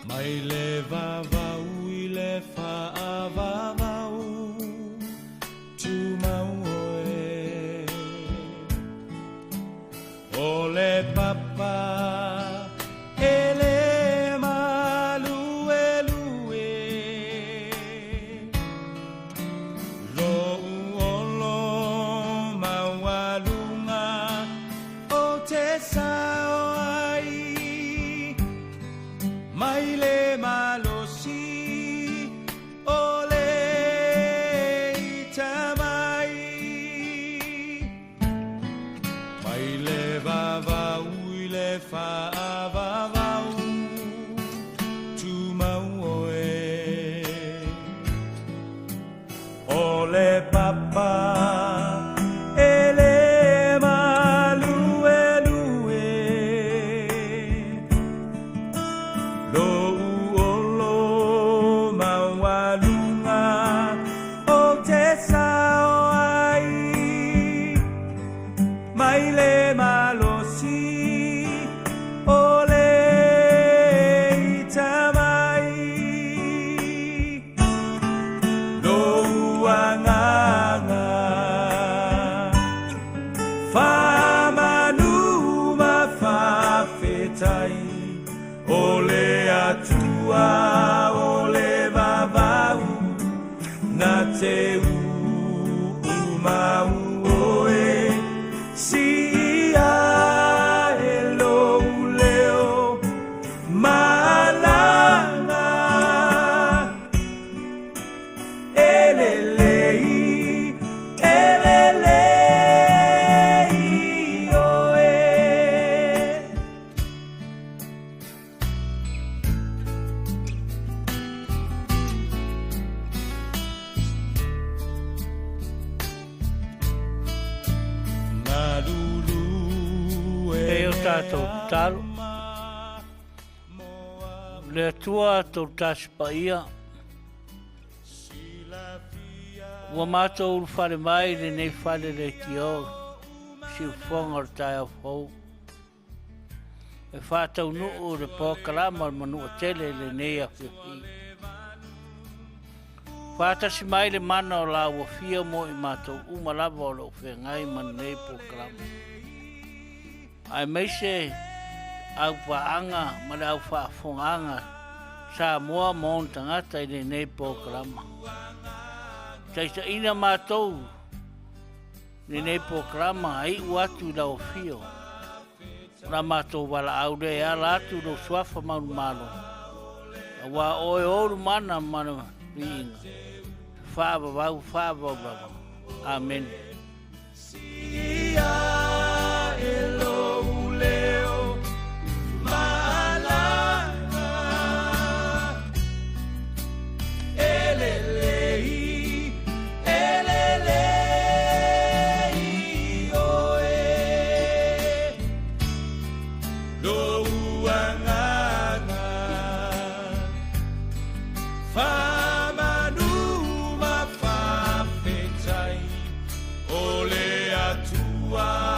Mai le vavau I le whaavavau tu mau oe o le papa e le maluelue lo uolo maualunga o te sao ai mai le malosi o le itamai mai le vavau I le whaavavau tu mau oe o le papa e le maluelue lo uolo maualunga o te sao ai mai le malosi o le itamai lo uanganga whamanu ma whawhetai o le atua o le vavau na te umau oe si ia e lou leo malanga elelei oe E o tātou talo. Leatua tau Tiliai'a. Ua mātou whare mai le nei whare le tio. Si whonga o tai au hou. E whātau nuu le pōkalama o Manu'atele le nei Afiafi. Whātasi mai le mana o la ua fia mo I mātou umalava o lo whengai man nei pōkalama. Ai meise au paanga ma le au faafofoga'aga Samoa mo tangata I le nei pōkalama. Taitaina mātou le nei pōkalama ai uatu lau fio. Na mātou wala au le ala atu lo suafa MALO. Wa oe oru mana mana riinga. Whaavavau. Amen. Leatuivaoalii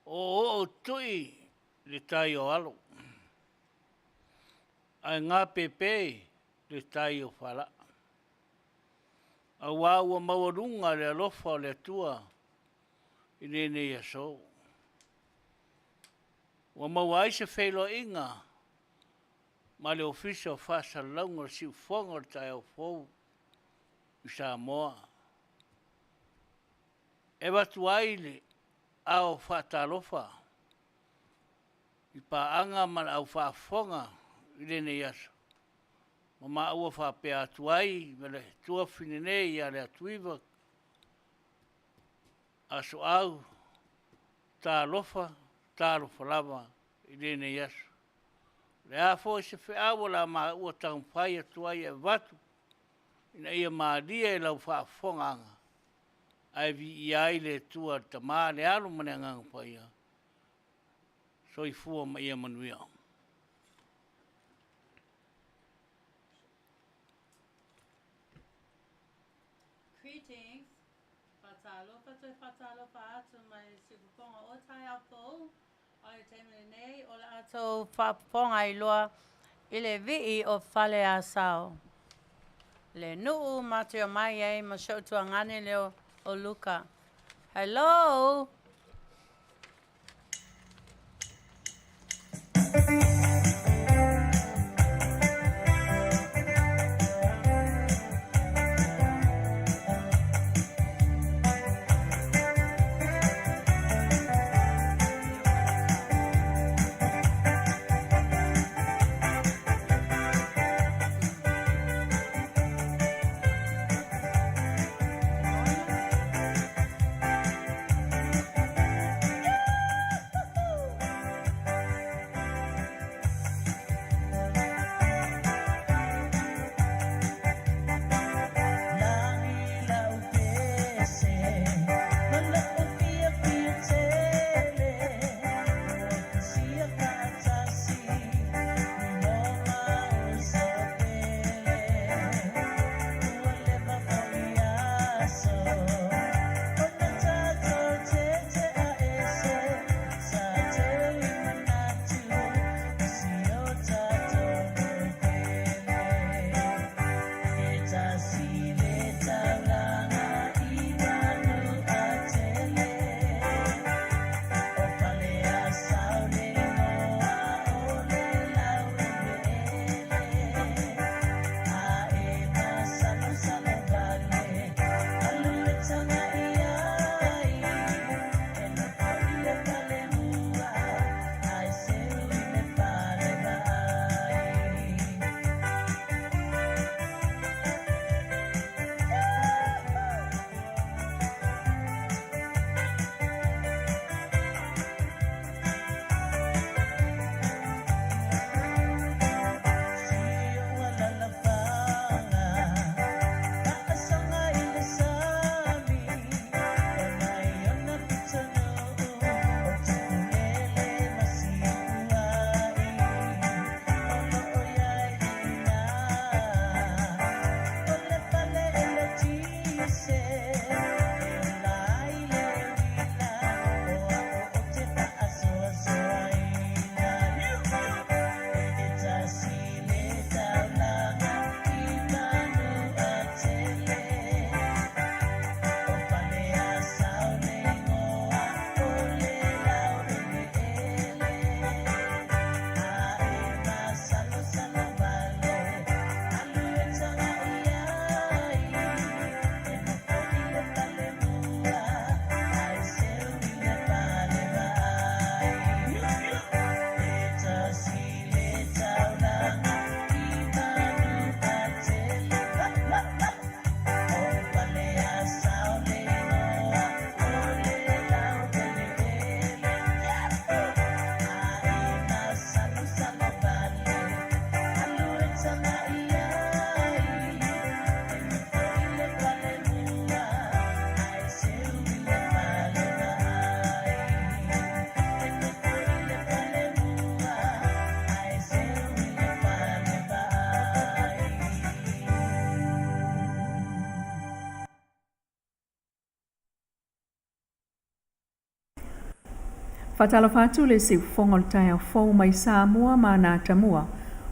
o tui le tai o alo. Ai ngā pepe le tai o whala. A wāua mawarunga le alofa o le atua i nene i Asoau. Wa mawai se whelo inga ma le ofisa o whasalaunga si ufonga o tai o fau i Samoa. E watu aile au whatalofa i paanga ma au whaafonga i nene i Aso. Ma ua whapea atu ai, me le tua whinene i a Leatuivaoalii, Asoau, tā lofa lava i rene i Aso. Le a fo se wheawa la ma ua tangwhai atu ai e watu, ina ia maalia e lau whaafonga anga. Ai vi i ai le tua tamā le alo mane angang whaia. So i fua ma ia Manuia. Greetings. Whatalofa atu mai sipuponga o tai au pou. O le teimene nei o le atou whaponga i loa i le vii o whale Asoau. Le nuu mateo mai ei ma shautua ngane leo o Luka. Hello? Fatalafatu le si fonga le tai au fau mai Samoa ma na tamua.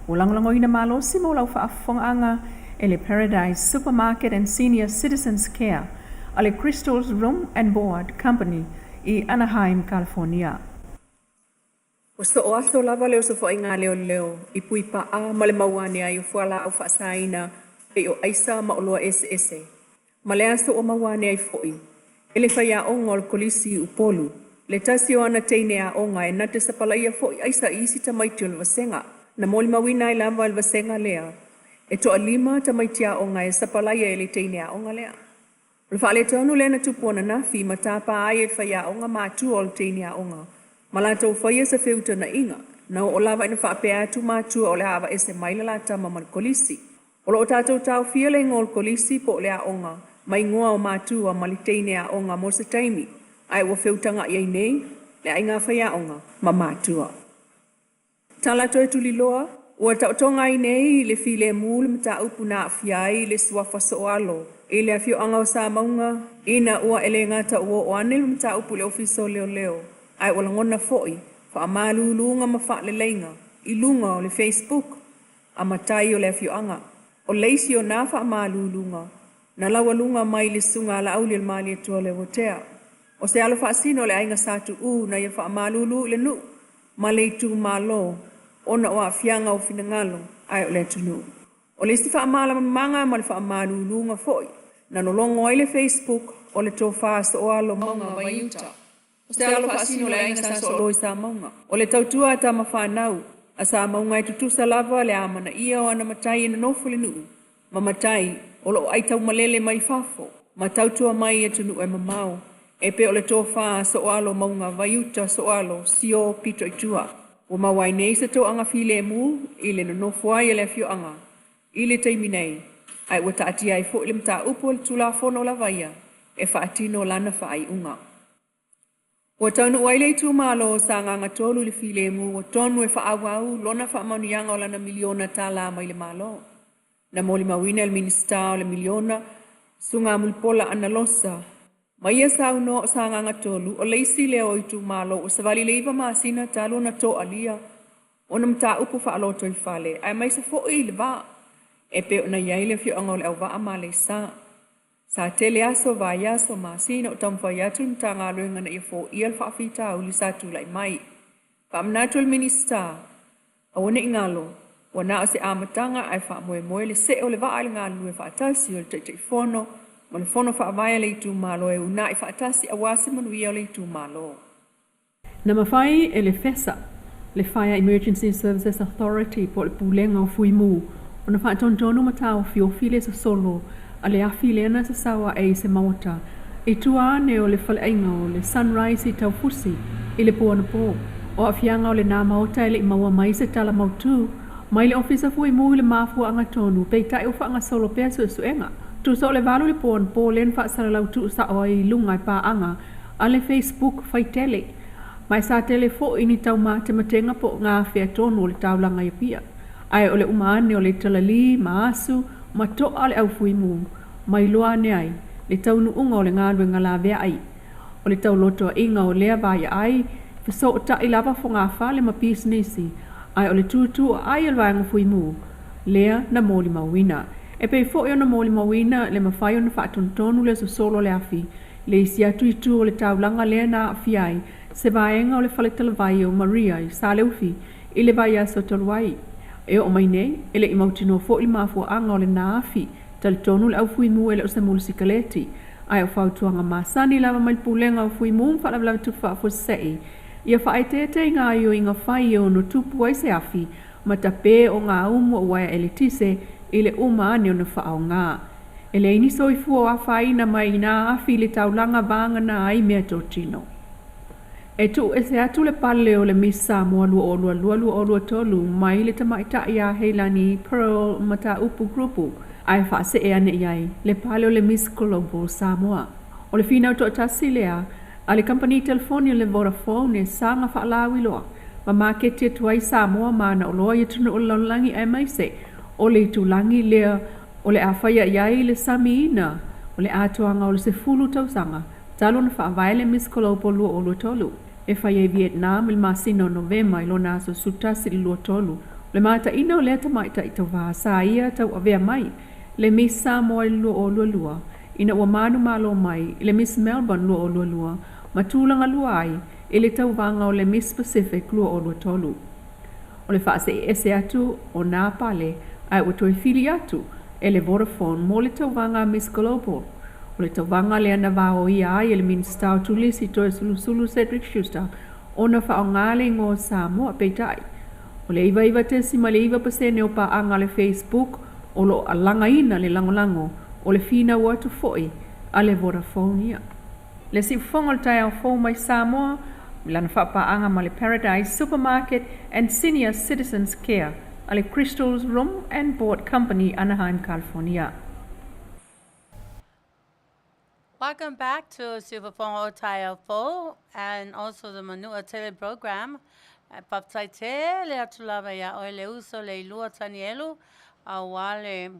O langolangoina MALO simo lau Faafofoga'aga e le Paradise Supermarket and Senior Citizens Care a le Crystal's Room and Board Company i Anaheim, California. O so o aso lava leo so whainga leo i pui paa ma le mauane ai o fuala au whaasaina e o aisa ma o loa ese. Ma le aso o mauane ai foi. E le whaia o ngol kolisi upolu. Le tasi o ana teine a onga e nate sa palaia foi aisa isi tamaiti o le vasenga. Na moli mawina i lava le vasenga lea. E toa lima tamaiti a onga e sa palaia e le teine a onga lea. Le whaale tonu le na tupuana nafi ma tapa ai e whaia onga mātua o le teine a onga. Malata o whaia sa wheuta na inga. Na o lava ina whaapea atu mātua o le hawa ese maila la tama man kolisi. O lo o tātou tau fia le ngol kolisi po le a onga. Mai ngoa o mātua ma le teine a onga mo se taimi. Ai o wheutanga iei nei, le ai ngā whaia onga ma mātua. Tala toi tuli loa, ua tautonga i nei le file mūle mta upu na Afiai le suafa soalo. E le Afioga o Samoa, ina ua ele ngata ua o anil mta upu le ofiso leo. Ai o langona foi, wha malulunga ma wha le leinga, i lunga o le Facebook, a matai o le Afioga. O leisi o na wha malulunga, na lawa lunga mai le sunga la au le mali atua le wotea. O se alo whaasino le ainga satu na ia wha malulu le nu, ma le tu MALO, ona o Afianga o finangalo, ai o le tunu. O le stifa amala manga ma le wha malulunga foi, na nolongo ai le Facebook, o le tō whaas o alo maunga vaiuta. O se alo whaasino le ainga satu o loi sa maunga. O le tautua ta ma whanau, a sa maunga e tutusa lava le amana ia o ana matai na nofu le nuu. Ma matai, o lo ai tau malele mai fafo, ma tautua mai e tunu e mamau. E pe o le tō wha so alo maunga vaiuta so alo sio pito itua. O mawai nei se tō anga file mu, i le no fuai e le Afioga. I le teimi nei, ai ua taati ai fo le mta upo le tulafono la vaia, e whaatino lana whaai unga. Ua taunu wai le tu MALO sa nganga tolu le file mu, ua tonu e whaawau lona whaamanianga o lana miliona tala mai le MALO. Na moli mawina le minista o le miliona, sunga mulpola ana losa. Maia sa uno sa nganga tolu, o leisi leo i tu MALO, o savali leiva maasina talo na to alia. O na mta upo whaaloto i whale, ai mai sa fo i le va. E pe o na iai le Afioga o le au va amale sa. Sa tele aso vai aso maasina o tamwhai atu mta ngā luenga na i fo i al whaafitau li sa tulai mai. Whaamnatu al minista, a wane i ngalo, wana o se amatanga ai whaamoe le se o le va ai ngā lue whaatasi o le teitei fono, ma le fono whaavaya le tu MALO e una i whaatasi a wase Manuia o le tu MALO. Na mawhai e le FESA, le Fire Emergency Services Authority po le pulenga o fuimu, o na whaatontonu matao fiofile sa solo, a le afi lena sa sawa e se mauta, e tua ne o le whalainga o le sunrise i taufusi, i le puana po, o Afianga o le nā mauta e le maua mai se tala mautu, mai le ofisa fuimu i le mafua anga tonu, pei tai o whaanga solo pea suenga. Tu so le valu le pon po len fa sala lau tu sa oi lunga pa anga ale Facebook fai tele mai sa tele fo ini tau ma te matenga po nga fea tonu le tau langa pia ai ole umane ole talali maasu ma to ale au fuimu mai loa ne ai le tau nu unga ole nga wenga la vea ai ole tau loto inga o lea vai ai fa so ta ilava fo nga fa le ma businessi ai ole tu ai al vanga fuimu lea na moli mawina. E pei fo na moli mawina le mawhai ona whaatontonu le so solo le afi, le isi atu i tu o le taulanga lea na Afiai, se vaenga o le whaletalawai o Maria i Saleufi, i le vai aso talwai. E o mai nei, e le imautino fo i mafua anga o le na afi, tal tonu le au fuimu e le o se mulu sikaleti, ai o whautuanga masani lava mai pulenga o fuimu mwhalawalawa tu whaafosei. Ia whaetete ngā io i ngā whai o no tupu ai se afi, ma tape o ngā umu o waia elitise, ile uma ane o na whaao ngā. Ele ini soifua a whaina mai nā afi le taulanga vanga na ai mea tō tino. E tu e se atu le pale o le misa mua lua tolu mai le tamaita ia heilani Pearl mata upu grupu ai wha se e ane iai le pale o le Miss Global Samoa. O le finau tō tasi lea a le company telefonio le Vodafone e sanga wha lawi loa ma makete tuai Samoa mana o loa i tunu o laulangi ai mai se o le tulangi lea o le awhaia iai le Sarmy ina o le atoanga o le se fulu tausanga talo na whaavae le Miss Global lua tolu. e whai e Vietnam il masino Novema i lona aso suta si lua tolu. Le mata ina o lea tamaita i tau wahasa ia tau avea mai. Le Miss Samoa i lua o lua lua. Ina ua manu malo mai i le Miss Melbourne lua o lua lua. Matulanga lua ai i le tau vanga o le Miss Pacific lua o lua tolu. O le whaase e ese atu o nā pale ai ua toi fili atu e le Vodafone mo le tau vanga Miss Global. O le tau vanga le ana vao ia ai e le Minister o tulisi toi sulu Cedric Schuster o na whao ngale ngō Samoa peitai. O le iwa tesi ma le iwa pasene o pa anga le Facebook o lo alanga ina le langolango o le fina watu foi a le Vodafone ia. Le si fonga tai au fo mai Samoa, lana whapaanga ma le Paradise Supermarket and Senior Citizens Care a le Crystal's Room and Board Company, Anaheim, California. Welcome back to Faafofoga'aga Taiao and also the Manu'atele program. Paptaite le Leatuivaoalii o le uso le lua tanielu wale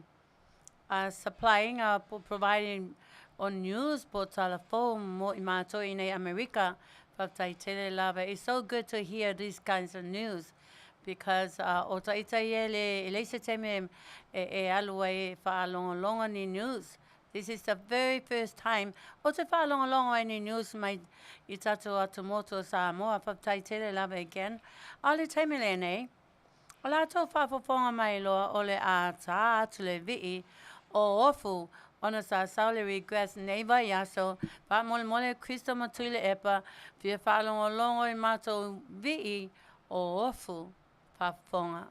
supplying providing on news po telephone mo imato in America. Paptaite lava. It's so good to hear these kinds of news because o taita le se teme e alua e whaalonga ni news. This is the very first time. O te whaalonga ni news mai I tato atumoto Samoa, paptaitele lava again. Ale teme le nei. O lato whaafofonga mai loa o le a tā atu le vii o ofu. Ona sa saule request neighbor yaso. Pa mole Christo matuile epa. Pia whaalonga I mato vii o ofu. Whaafofonga.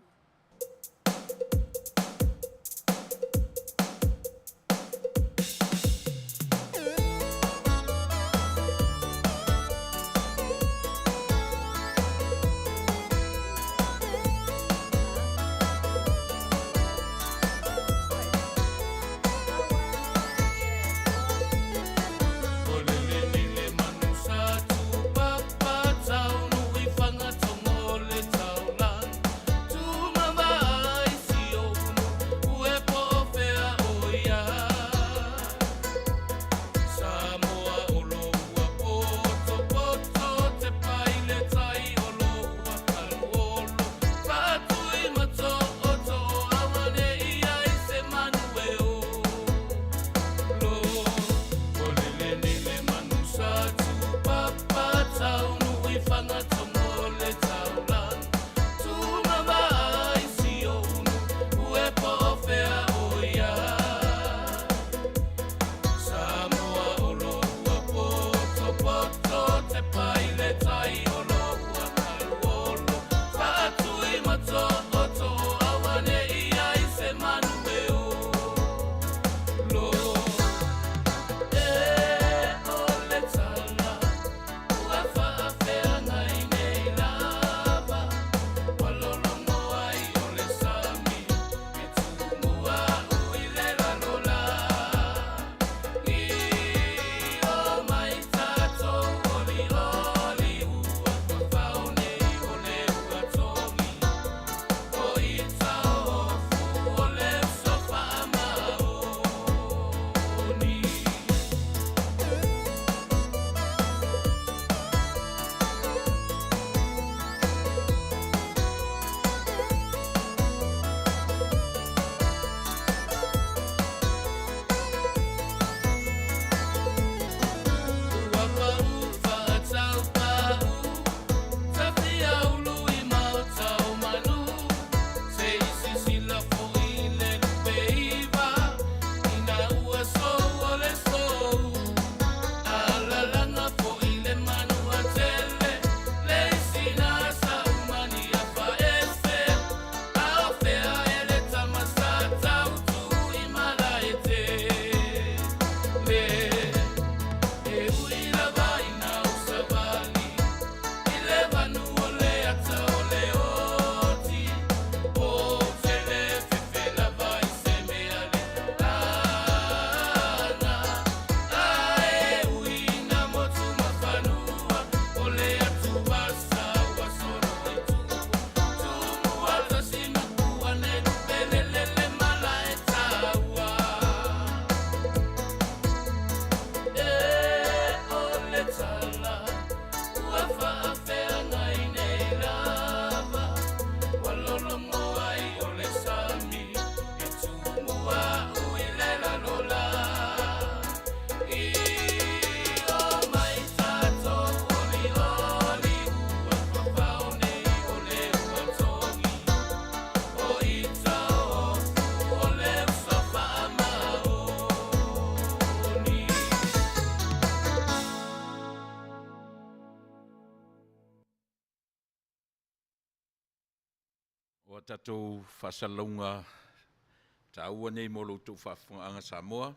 Tau O tatou whasalunga taua nei mo loutou whaafongaanga Samoa.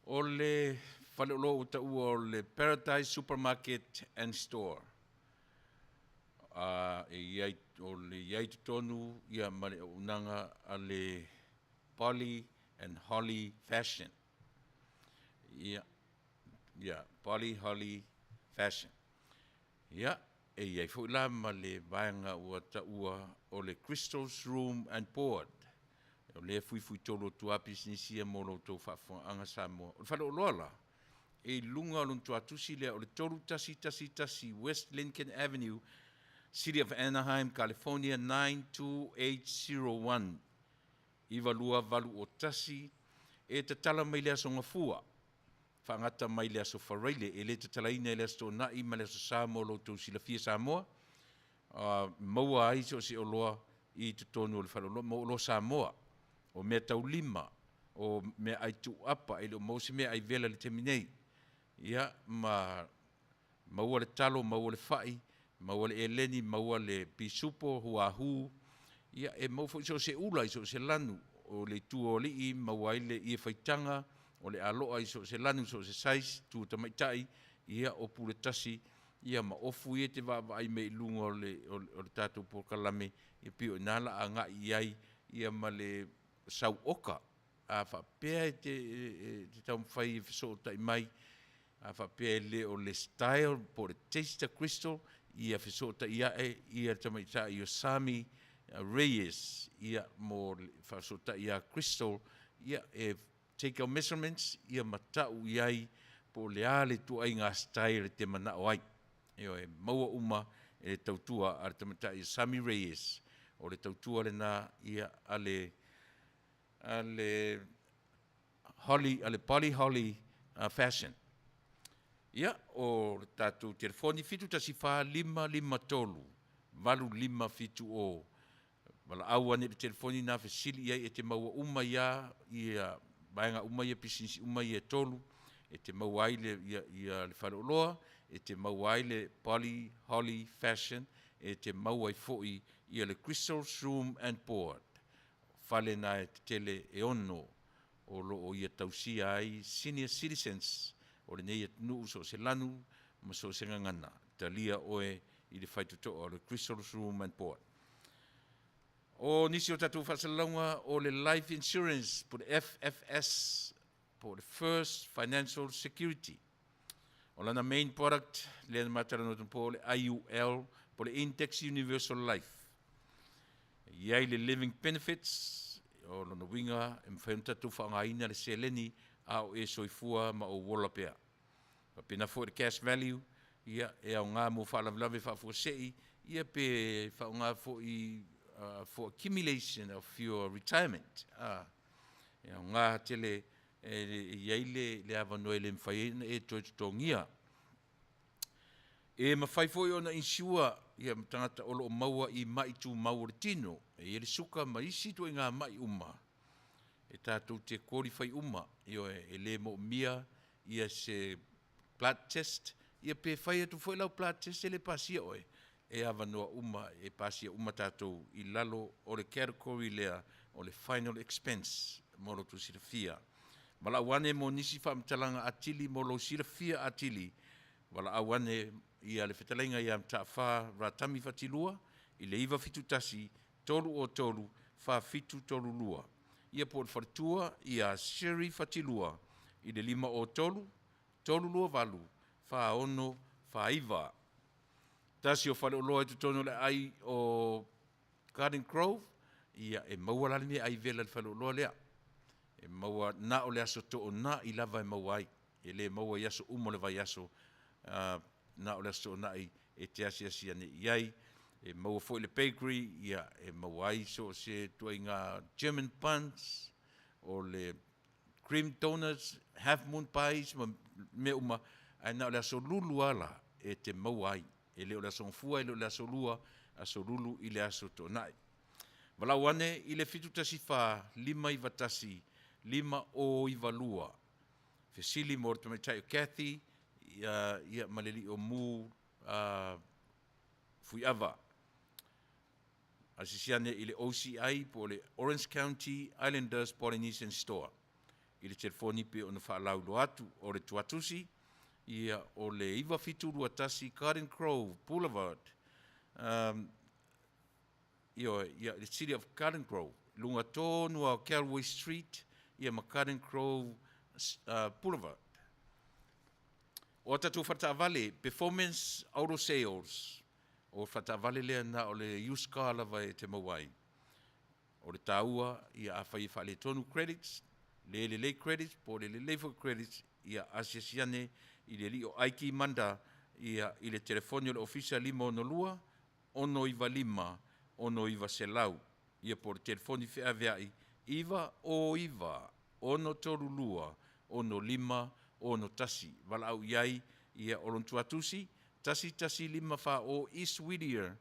O le whalelo o taua o le Paradise Supermarket and Store. O le iai tonu ia mare o unanga a le Polly and Holly Fashion. Polly Holly Fashion. Iai fuila ma le vaenga ua taua o le Crystal's Room and Board. O le fui tolo tuapis nisia mo loutou whaafongaanga Samoa. O le whalo loala, lunga o luntua tusi lea o le tolu tasi West Lincoln Avenue, City of Anaheim, California, 92801. Iwa lua valu o tasi, te tala mai lea songa fua. Whangata mai lea so whareile, le te talaina lea sto nai ma lea so Samoa loutou silafia Samoa. Maua ai so se oloa i te tonu o le whalolo, mo olo Samoa. O mea tau lima, o mea ai tu apa, o mo se mea ai vela le teminei. Maua le talo, maua le whai, maua le eleni, maua le pisupo, huahu. Mau fo iso se ula, iso se lanu, o le tuoli i, maua ile i whaitanga, o le aloa iso se lanu, iso se sais, tu tamaitai, o pule tasi, ma ofu te vava ai me lunga o le tātou pokalame, pio nala a ngā iai, ma le sau oka, a whapea te tau mwhai so tai mai, a whapea le o le style, po le taster crystal, so tai tamaitai o Sarmy, Reyes, mo so tai crystal, take our measurements, matau iai, po le ale tu ai ngā style te mana o ai. Maua uma e tautua ar tamaitai Sarmy Reyes, o le tautua le na ale Polly Holly Fashion. O tātou telefoni fitu tasi wha 553 555 o. Wala aua ne telefoni na fesili ia e te maua uma ia baenga uma ia pisinisi uma ia tolu. E te maua ile ia le whaleoloa, e te maua ile Polly Holly Fashion, e te maua i foi ia le Crystal's Room and Board. Whale na e te tele e ono o lo o ia tausia ai senior citizens o le nei atu so se lanu ma so se ngangana. Talia oe i le whaituto o le Crystal's Room and Board. O nisi o tatu whasalonga o le life insurance po le FFS po le First Financial Security. O lana main product le matara no po le IUL po le Index Universal Life. Iai le living benefits o lana winga e mwhaunta tu whaangaina le seleni au e soifua ma o wola pea. Pena for the cash value, e au ngā mo whaalavlawe whaafosei, pe whao ngā for accumulation of your retirement. E au ngā tele iai le awanoe le mwhaina e toitongia. E mawhai foi ona insua, tangata olo o maua i mai tu maua tino, e le suka maisi tu ngā mai uma. E tātou te qualify uma, e le mo mia, se blood test, pe whai atu foi lau blood test e le pasia oe. E awanoa uma, e pasia uma tātou i lalo o le category lea o le final expense, moro tu sirafia. Wala awane mo nisi whaamtalanga atili, molo sirafia atili, wala awane ia le whetalenga ia mta wha ratami whatilua, i le iwa fitu tasi, tolu o tolu, wha fitu tolu lua. Ia po le whatua, ia siri whatilua, i le 5 o tolu, tolu lua walu, wha ono, wha iwa. Tasi o whale o loa tu tono le ai o Garden Grove, ia e maua lalime ai vela le whale o loa lea. E maua na o le aso to o na i lava e maua ai, e le maua yaso umo le vai aso, na o le aso na i e te asi ane iai, e maua foi le bakery, ia e maua ai so se tuai ngā German buns, o le cream donuts, half moon pies, me uma, ai na o le aso lulu ala e te maua ai, e le o le aso ngfua, e le o le aso lua, aso lulu i le aso to nai. Walau ane, i le fitu tasi wha 5 i watasi, 5 o i walua. Fesili mo te maitai o Kathy, ia maleli o mu fui ava. Asisiane i le OCI po le Orange County Islanders Polynesian Store. I le telefoni pe ona whaalau lo atu o le tuatusi, ia o le iwa fitu ruatasi Garden Grove Boulevard, ia the city of Garden Grove, lunga tonu o Calway Street, ia ma Garden Grove Boulevard. O tatu whataavale, performance auto sales, o whataavale lea na o le used car lava e te mawai. O le taua, ia awhai whale tonu credits, le credits, po le level credits, ia asiasiane, i le li o aiki manda, ia i le telefoni o le ofisa 5 ono iwa 5, ono iwa selau, ia po le telefoni whea veai, iwa, ono toru lua, ono 5, ono tasi, wala au iai, ia olontua tusi, tasi 5 wha o East Whittier,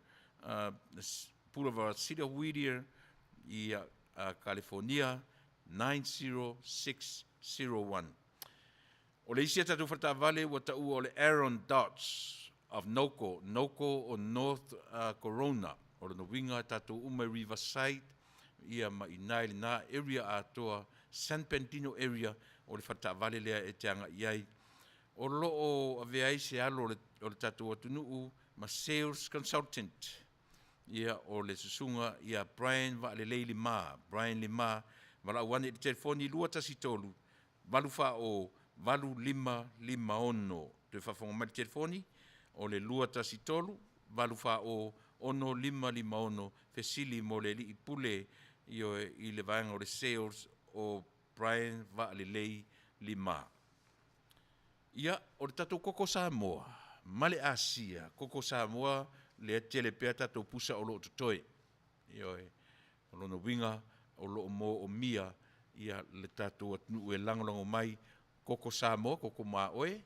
Boulevard, City of Whittier, ia California, 90601. O le isia tatu whatavale wa tau o le Aaron Dodds of Noko o North Corona, o le winga tatu Umai Riverside, ia ma inai le na area atoa, San Bernardino area, o le whatavale lea e te anga iai. O loo aveai se alo o le tatu atunuu, ma sales consultant, ia o le susunga, ia Brian Lima, wala wane i telefoni lua tasi tolu, walu wha o walu 550, te whafonga mai telefoni, o le lua tasi tolu, walu wha o ono 550, fesili mo le li pule i le vaenga o le sales o Brian Lima. Ia, o le tatou koko Samoa, male Asia, koko Samoa, le telepea tatou pusa o loo totoe. Ioe, o lono winga, o loo mo o mia, ia le tatou atunu e langolango mai, koko Samoa, koko Maoe,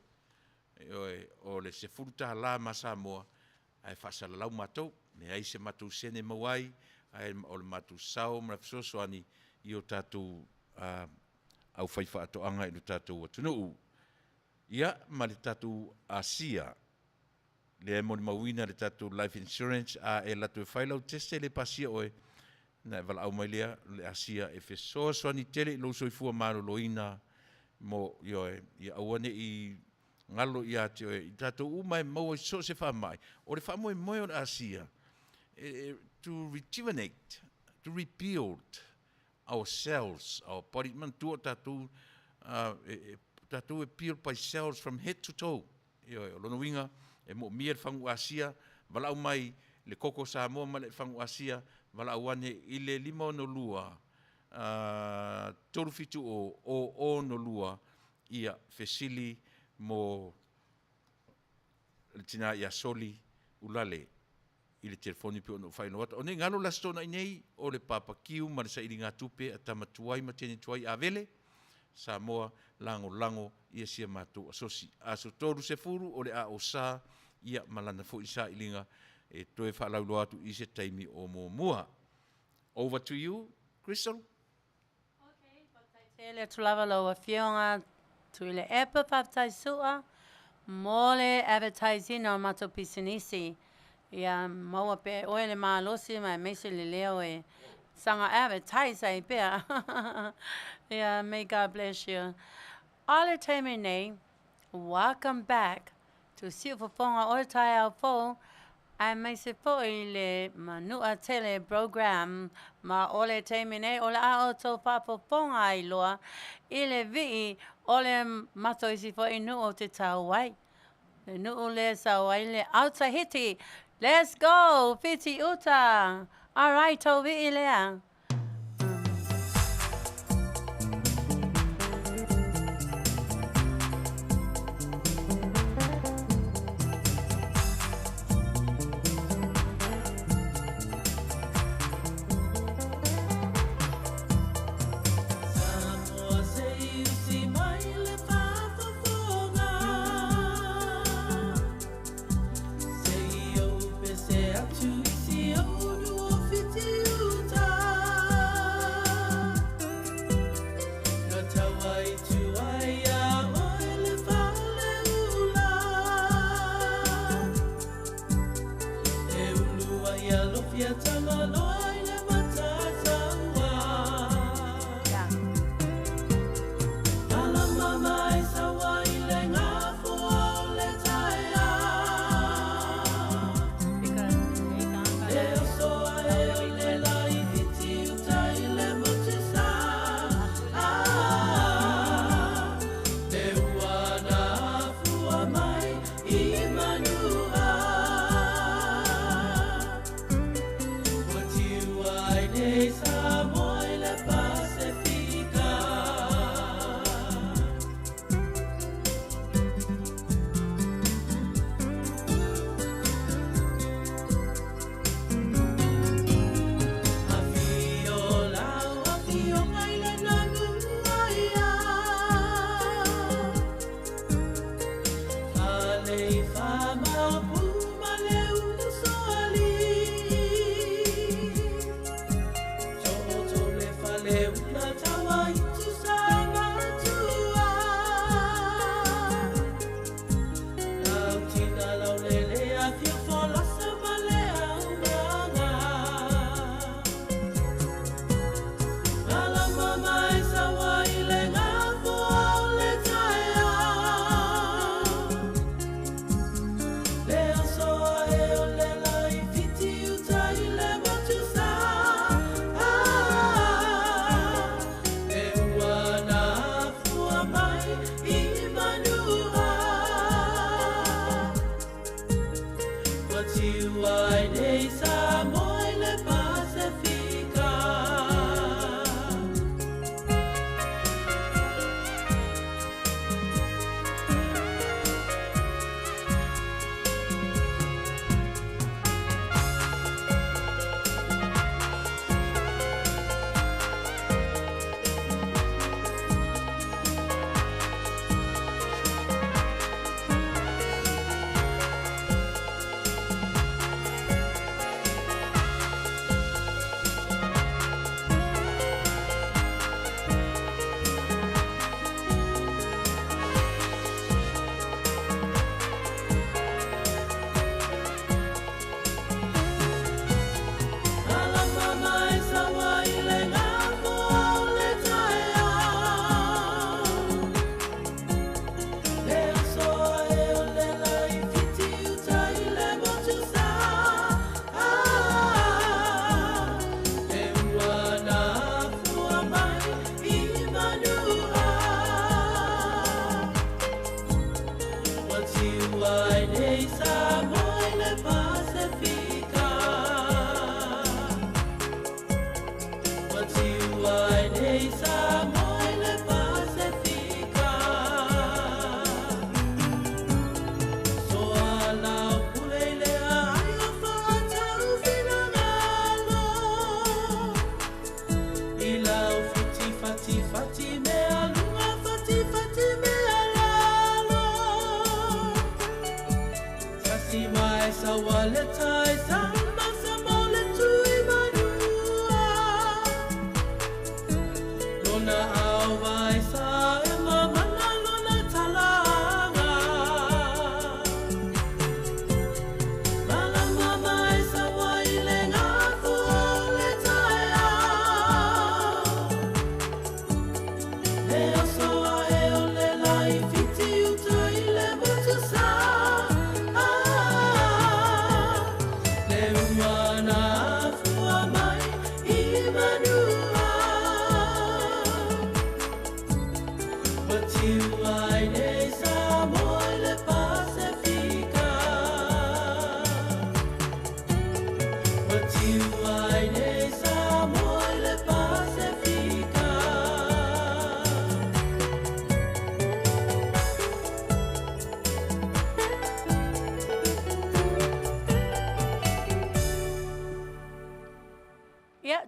o le se furuta la ma Samoa, ai whasalalau matou, ne ai se matou sene mawai, ai o le matou sao, mrafsosoani, i o tatou au whaifa atoanga i lo tatou atunu. Ia, ma le tatou Asia, le mo le mawina le tatou life insurance, a e latu e whailau teste le pasia oe, na wala au mai lea, le Asia e fesosoani tele, lo soifua maro loina, mo ioe, ia awane i ngalo ia te oe, i tatou umai maua i so se whamai, o le whamoe moe o le Asia, to rejuvenate, to rebuild ourselves, our body, man tua tatou, tatou e peel by cells from head to toe. Ioe, o lono winga, e mo mia le whangu Asia, wala au mai le koko Samoa ma le whangu Asia, wala au ane i le 5 tolu fitu o no lua, ia fesili mo le tina ia soli ulale, i le telefoni pe ono whaino wata. O ne ngalo lastona inei, o le papakiu, ma le sa ili ngā tupe, a tamatuai, ma tene tuai avele, Samoa, lango, ia sia mātou asosi. Aso toru se furu, o le a o sa, ia malana fo isa ilinga, e toe whaalaulo atu i se taimi o mua. Over to you, Crystal. Okay, whakatele tulawa lau Afioga, tuile epa whakataisua, mole advertising o mato pisinisi. Ia maua pe oe le maalosi, mai meise le leo e sanga advertise ai pia. Yeah, may God bless you. All the time in name, welcome back to Fofogaina all tai au fo. I may se fo le Manu'atele program ma ole temine ole a to Faafofoga'aga loa ile vi ole mato isi fo inu o te tauai. Le nu le sauai le outside hiti. Let's go, Fiti Uta. All right, Toby Ilea. Say, oh, Yeah,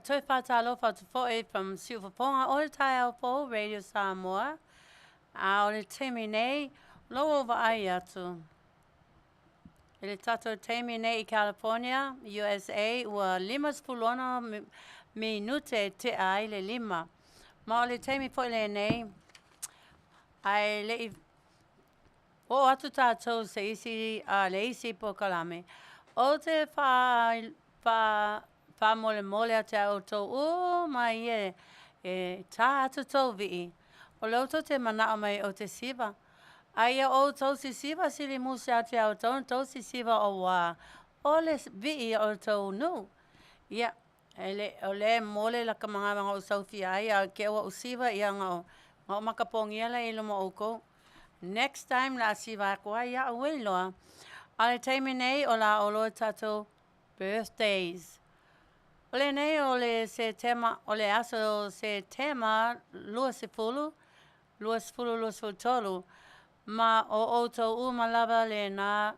toi whātalo whatufoe from Siufaponga o tai au po Radio Samoa. A o le temi nei, loa wa ai atu. E le tato temi nei I California, USA, ua 5 minute te ai le 5. Ma o le temi po le nei, ai le I o atu tātou se isi, le isi po kalame. O te wha mole mole a te auto o mai ta atu tau vii. O lauto te mana o mai o te siva. Aia o tau si siva sili musi a te auto, tau si siva o wā. O le vii o tau nu. Ia, o le mole la ka mga o saufi aia, ke o usiva ia ngā o makapongi ala ilo mo oko. Next time la siva kua ia o weiloa. Ale taimi nei o la olo tato birthdays. Ole nei ole se tema, ole aso se tema lua se fulu tolu. Ma o tau malava le na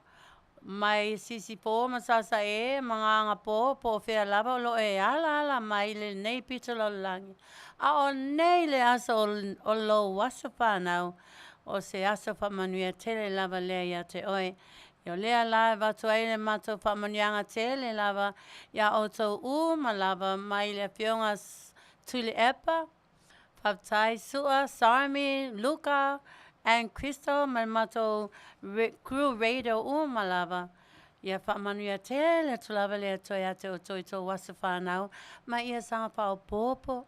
mai sisi po masasa mga nga po fea lava lo ala mai le nei pita lo langi. A o nei le aso o lo wasapa nau o se aso pa Manu'atele lava le ia te oe. Yo lea la watu aile mato pa Manu'atele lava ya o tau malava mai le Afioga Tiliai'a, Whaptai Sua, Sarmy, Luka, and Crystal mai mato crew radio malava. Ia wha Manu'atele tu lava lea toi ate o toi tō wasa whanau. Ma ia sanga pao popo,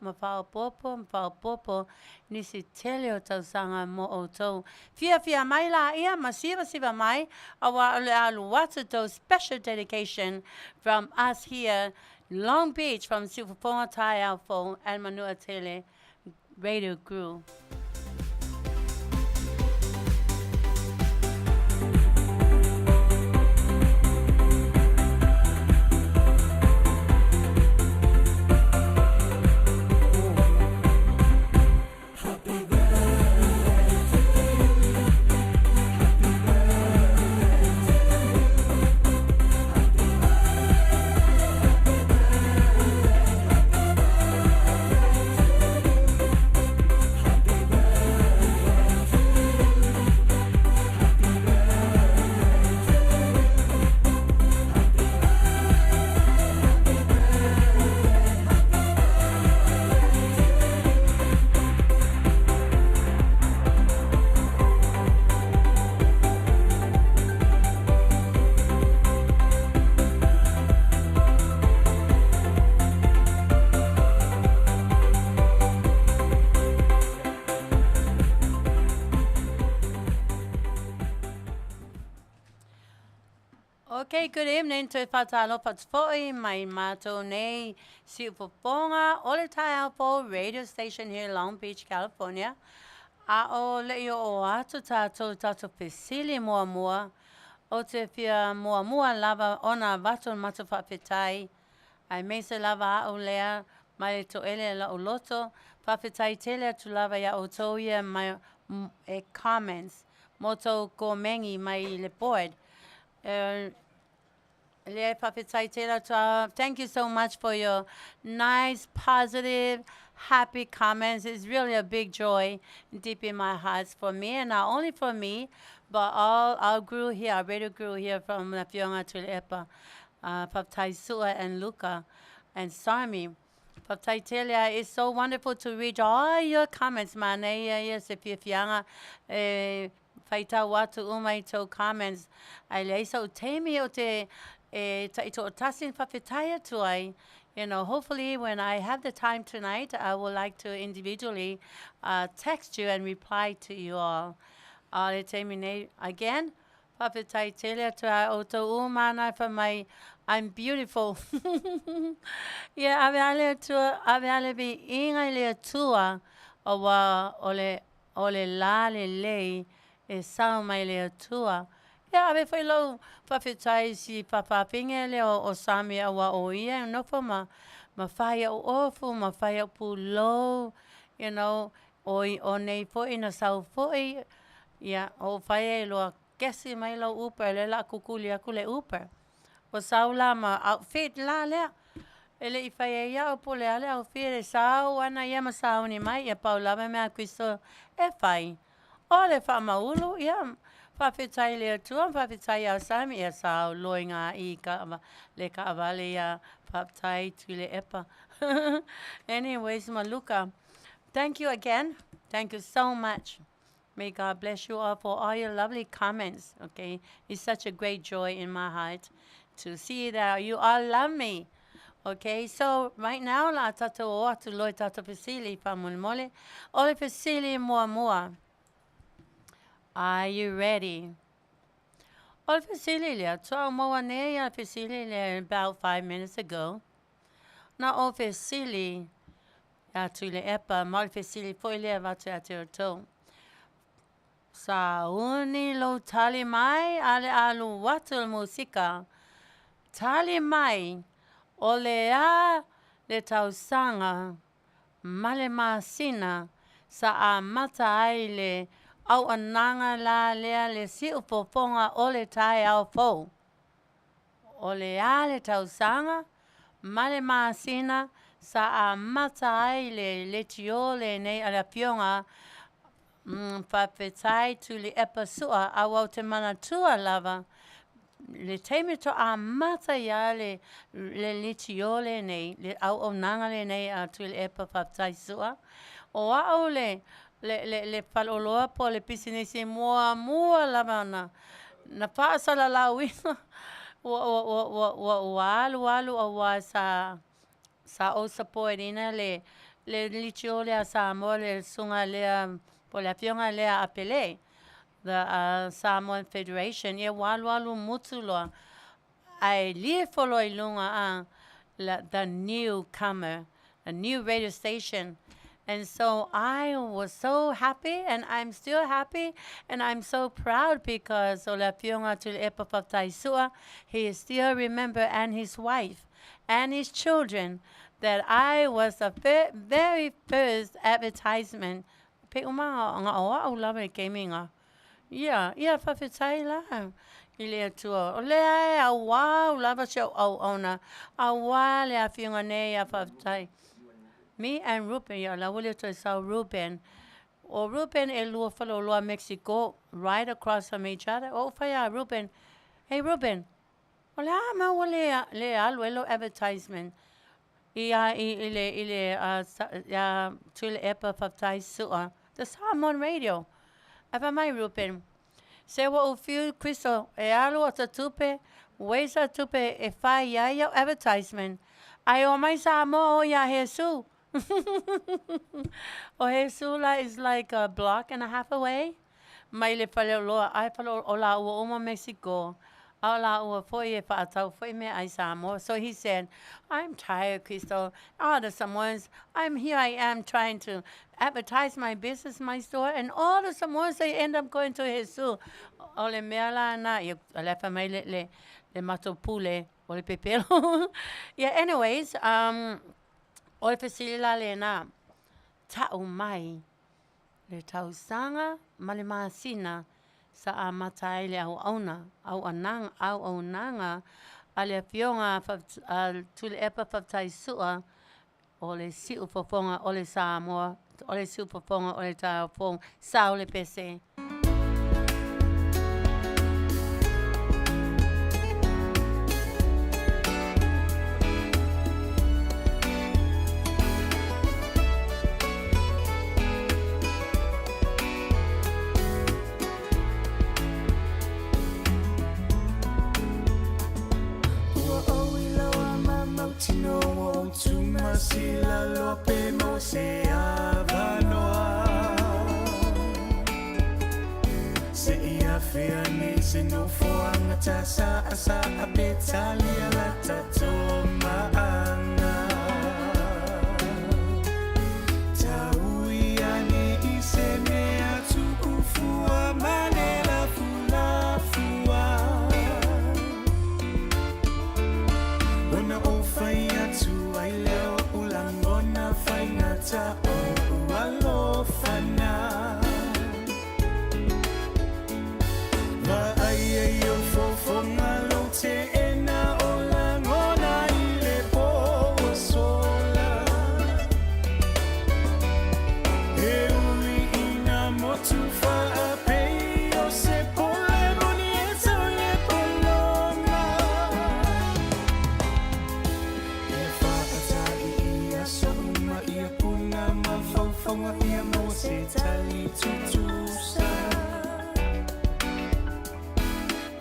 nisi tele o tau sanga mo o tau. Fia mai la ia, ma siva mai, awa ole alu watu tau special dedication from us here, Long Beach, from Fofogaina and Manu'atele radio crew. Okay, good evening to whatalo patfoi, my mato nei si upoponga, ole taiapo radio station here in Long Beach, California. A o leo o atu tato pesili mua, o te pia mua lava ona vato mato whawhetai. Ai mese lava o lea, mai to ele la o loto, whawhetai tele tu lava ya o toia mai comments, moto ko mengi mai le board. Thank you so much for your nice, positive, happy comments. It's really a big joy deep in my heart for me, and not only for me, but all our crew here, our radio crew here from Afioga Tiliai'a, Whaptai Sua and Luka and Sarmy. Whaptai Tiliai'a, it's so wonderful to read all your comments, man. Yes, if you're Faita watu umai to comments. Ai leisa utemi o te taito tasin whawhetaya tuai. You know, hopefully when I have the time tonight, I would like to individually text you and reply to you all. Again, whawhetai tele tua o to umana for my I'm beautiful. Yeah, ave bi inga le tua o wa ole la le e sao mai le tua. Ia ave foi lo whawhetai si papapinge le o Sarmy awa o ia no for ma whaia o ofu, ma whaia o pulo, you know, o nei po ina sau po ia o whaia lo kesi mai lo uper le la kukuli aku le uper. O sau la ma outfit la lea. Ele I whaia ia o pole ale outfit e sau ana ia ma sau ni mai ia paulava mea Kristo e whai. O le whamaulu, ia, whawhetai lea tua, whawhetai au Sarmy, ia sao loinga I le ka avale ia whawhetai Tiliai'a. Anyways, Maluka, thank you again. Thank you so much. May God bless you all for all your lovely comments, okay? It's such a great joy in my heart to see that you all love me. Okay, so right now, la tato o atu loi tato pesili pa mole. Ole pesili mua. Are you ready? Ole pesili lea. So moa nea pesili lea about 5 minutes ago. Na o pesili atu le epa mal pesili foi lea vatu atu to. Sa uni lo tali mai ale alu watu musika. Tali mai ole a le tausanga male masina sa a mata ai le au ananga la lea le si upoponga ole tai au po. Ole a le tausanga male masina sa a mata ai le tiole nei ala pionga whawhetai tu le epa sua a wau te mana tua lava. Le teime to a mata ia le litiole nei, le au o nanga le nei a tu le epa whawhetai sua. O au le paloloa po le pisinesi mua lava na paasala la wina. Alu a sa o sapoerina le litiole a Samoa le sunga lea po le Afioga lea apele. The Samoan Federation, ia walu mutuloa. Ai lie folo I lunga the newcomer, a new radio station. And so I was so happy, and I'm still happy, and I'm so proud because Ola Afioga to Epa Whataisua, he is still remember, and his wife, and his children, that I was the very first advertisement. Pe uma nga oa o lava gaminga. Ia whawhetai la. I lea tua. O lea a wā lava siau au ona. A wā lea whiunga nei a whawhetai. Me and Ruben, ia la wale to sau Ruben. O Ruben e lua whalo loa Mexico, right across from each other. O whaia Ruben. Hey Ruben. O lea ma wale lea aluelo advertisement. Ia tule epa whawhetai sua. The Samoan radio. Ava mai Ruben. Se wa o fiu Cristo e alu o ta tupe, weisa tupe e whai ia advertisement. Ai o mai Samoa o ia Jesu. O Jesu la is like a block and a half away. Mai le pale loa, ai palo o la ua uma Mexico. Au la ua foi e whaatau, foi me ai Samoa. So he said, I'm tired, Cristo. All the Samoans, here I am trying to advertise my business, my store, and all the Samoans, they end up going to Jesu. O le mea la na, I lefa mai le matopule, o le pepelo. Yeah, anyways, o le fesili la le na, tau mai, le tausanga, ma le maasina, sa a matai le au ananga, a le Afioga tule epa whawhetai sua, o le si upoponga o le Samoa, o le si upoponga o le tāpong, sa o le pese. Sila lope mo se avanoa se Afiafi se no foanga tasa asa apetalia la tatoma ana tauiani ise me atu ufua manela fulafua wana ofai atu aileo ulangona fainata o alofana va ai yo fofonga lo te ena olangona ile po sola e ui ina motu fa ape o se pole monieta le polonga e fa atari ia soma ia puna ma fofonga ia mo se tali tutusa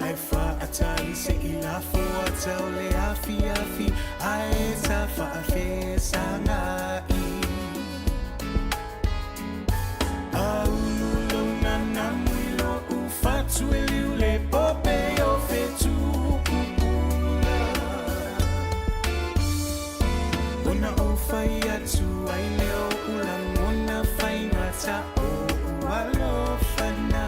ai fa atali se ila fo atau le afiafi ai Faafesangai Aululona namuilo ufatueli ule pope o fetu kupula Una ofai atu aileo ulangona faingata o ualofana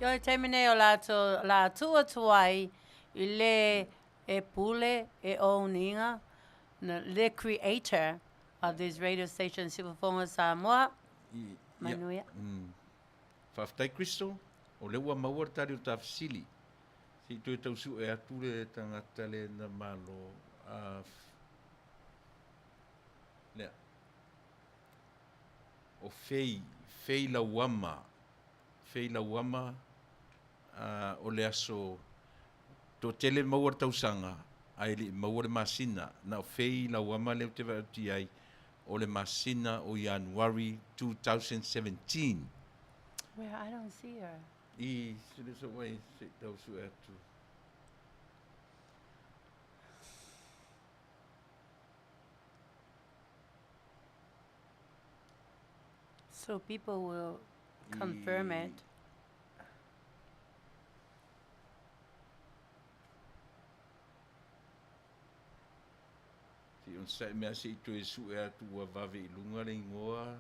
Yo termine o la tua tuai I le e pule e oninga the creator of this radio station Fofogaina Samoa Manuia Whaftai Kristo, o leua maua tari o tawhisili. Si tu e tausu e atu le tangata le na malo. Lea. O fei la wama. Fei la wama o le aso to tele maua tausanga. Ai li maua le masina. Na o fei la wama leo te vauti ai o le masina o January 2017. Where I don't see her. I sile so wai se tausu e atu. So people will confirm it. Si on sai mea se ito e su e atu wa vave I lunga le ingoa.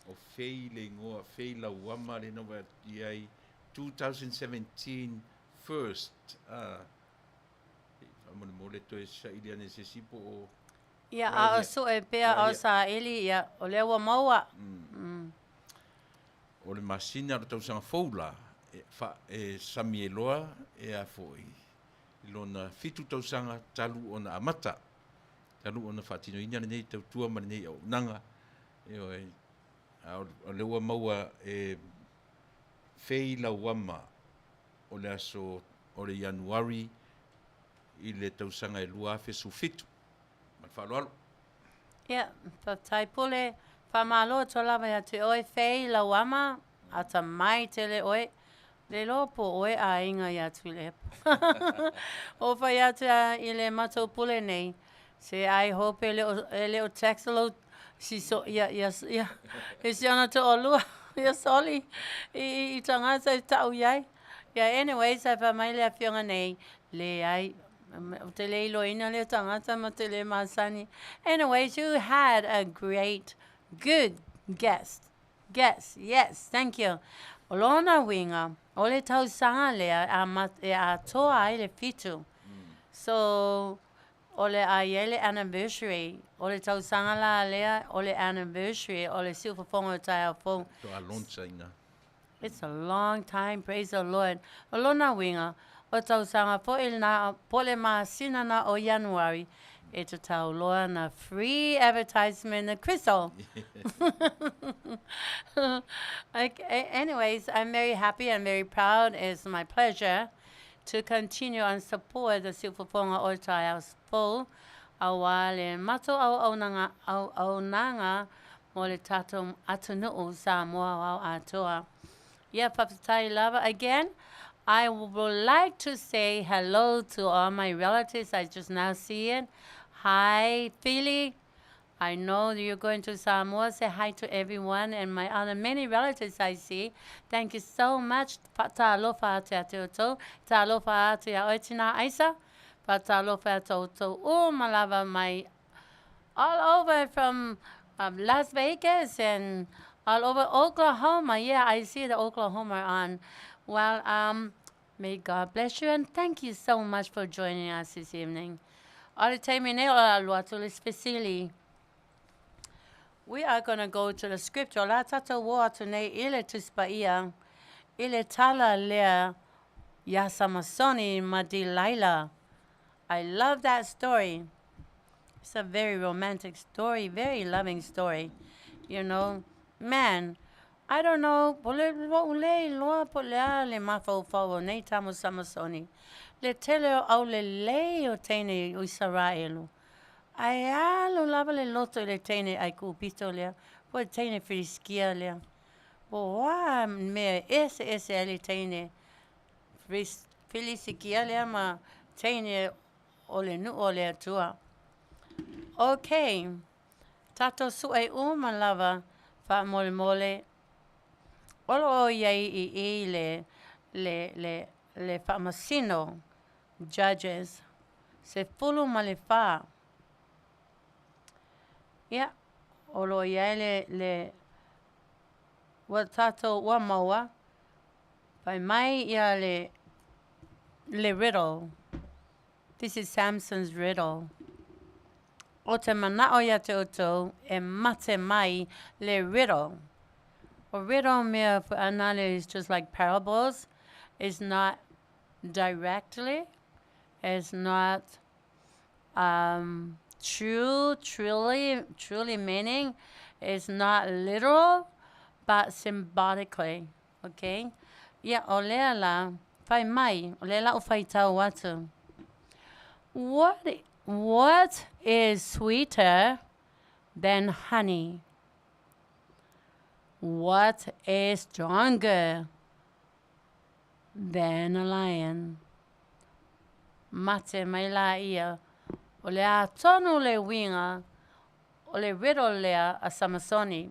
O fei le ingoa, fei la wama le nova ai 2017 first. Amone mole to e sa ilia ne se sipo o... Ia a so e pea o sa eli ia o le ua maua. O le masina o tausanga foula. E Sarmy e loa e a foi. Lona fitu tausanga talu ona amata. Talu ona whatino ina nei tautua ma nei au nanga. E o le ua maua e fei la wama o le aso o le Januari I le tausanga e lua fe su fitu. Man whaloalo. Ia, tai pule whamalo to lava ia te oe fei la wama ata mai tele oe. Le lopo oe a inga ia tu le. O whai ata I le mato pule nei. Se ai hope le o taxalo si so ia. E si ana to o lua. Ia soli. I tangata I tau iai. Yeah, anyways, I whamai le Afioga nei. Le ai. Te le ilo ina le tangata ma te le masani. Anyways, you had a good guest. Yes, thank you. O lona winga, o le tausanga lea a toa ai le fitu. So, o le aiele anniversary, o le tausanga la lea, o le anniversary, o le Fofogaina tai au fo. To alonsa ina. It's a long time, praise the Lord. O lona winga, o tausanga po le masina na o January, e te tau loa na free advertisement na Crystal. Anyways, I'm very happy and very proud. It's my pleasure to continue and support the Fofogaina o tai au fo. Awa le mato au nanga mo le tato atunuu Samoa au atoa. Yeah, Papatai Lava. Again, I would like to say hello to all my relatives. I just now see it. Hi, Philly. I know that you're going to Samoa. Say hi to everyone and my other many relatives I see. Thank you so much. Ta'alofa te atoto. Ta'alofa te oitina Aisa. Ta'alofa toto. Malava my all over from Las Vegas and all over Oklahoma. Yeah, I see the Oklahoma on. Well, may God bless you and thank you so much for joining us this evening. We are going to go to the Scriptural. La tata wa tune ile tuspaia ile tala lea yasamasoni madilaila. I love that story. It's a very romantic story, very loving story. You know, man, I don't know. Le tele au le leo tene Israelu. Ai alo lava le loto le tene ai kupito lea. Po tene friskia lea. Po wa me ese le tene felisikia lea ma tene ole nu ole tua. Okay. Tato su e uma lava fa mole mole. Olo yai I le famasino judges se fulu malefa. Yeah. Olo yai le watato wa maua. By mai ya le riddle. This is Samson's riddle. O te manao ya te oto e mate mai le riddle. A riddle mea for anale is just like parables. It's not directly. It's not truly meaning. It's not literal, but symbolically. Okay? Yeah, olea la fai mai, olea la o fai tau watu. What is sweeter than honey? What is stronger than a lion? Mate mai la ia. O le a tonu le winga. O le riddle lea a Samasoni.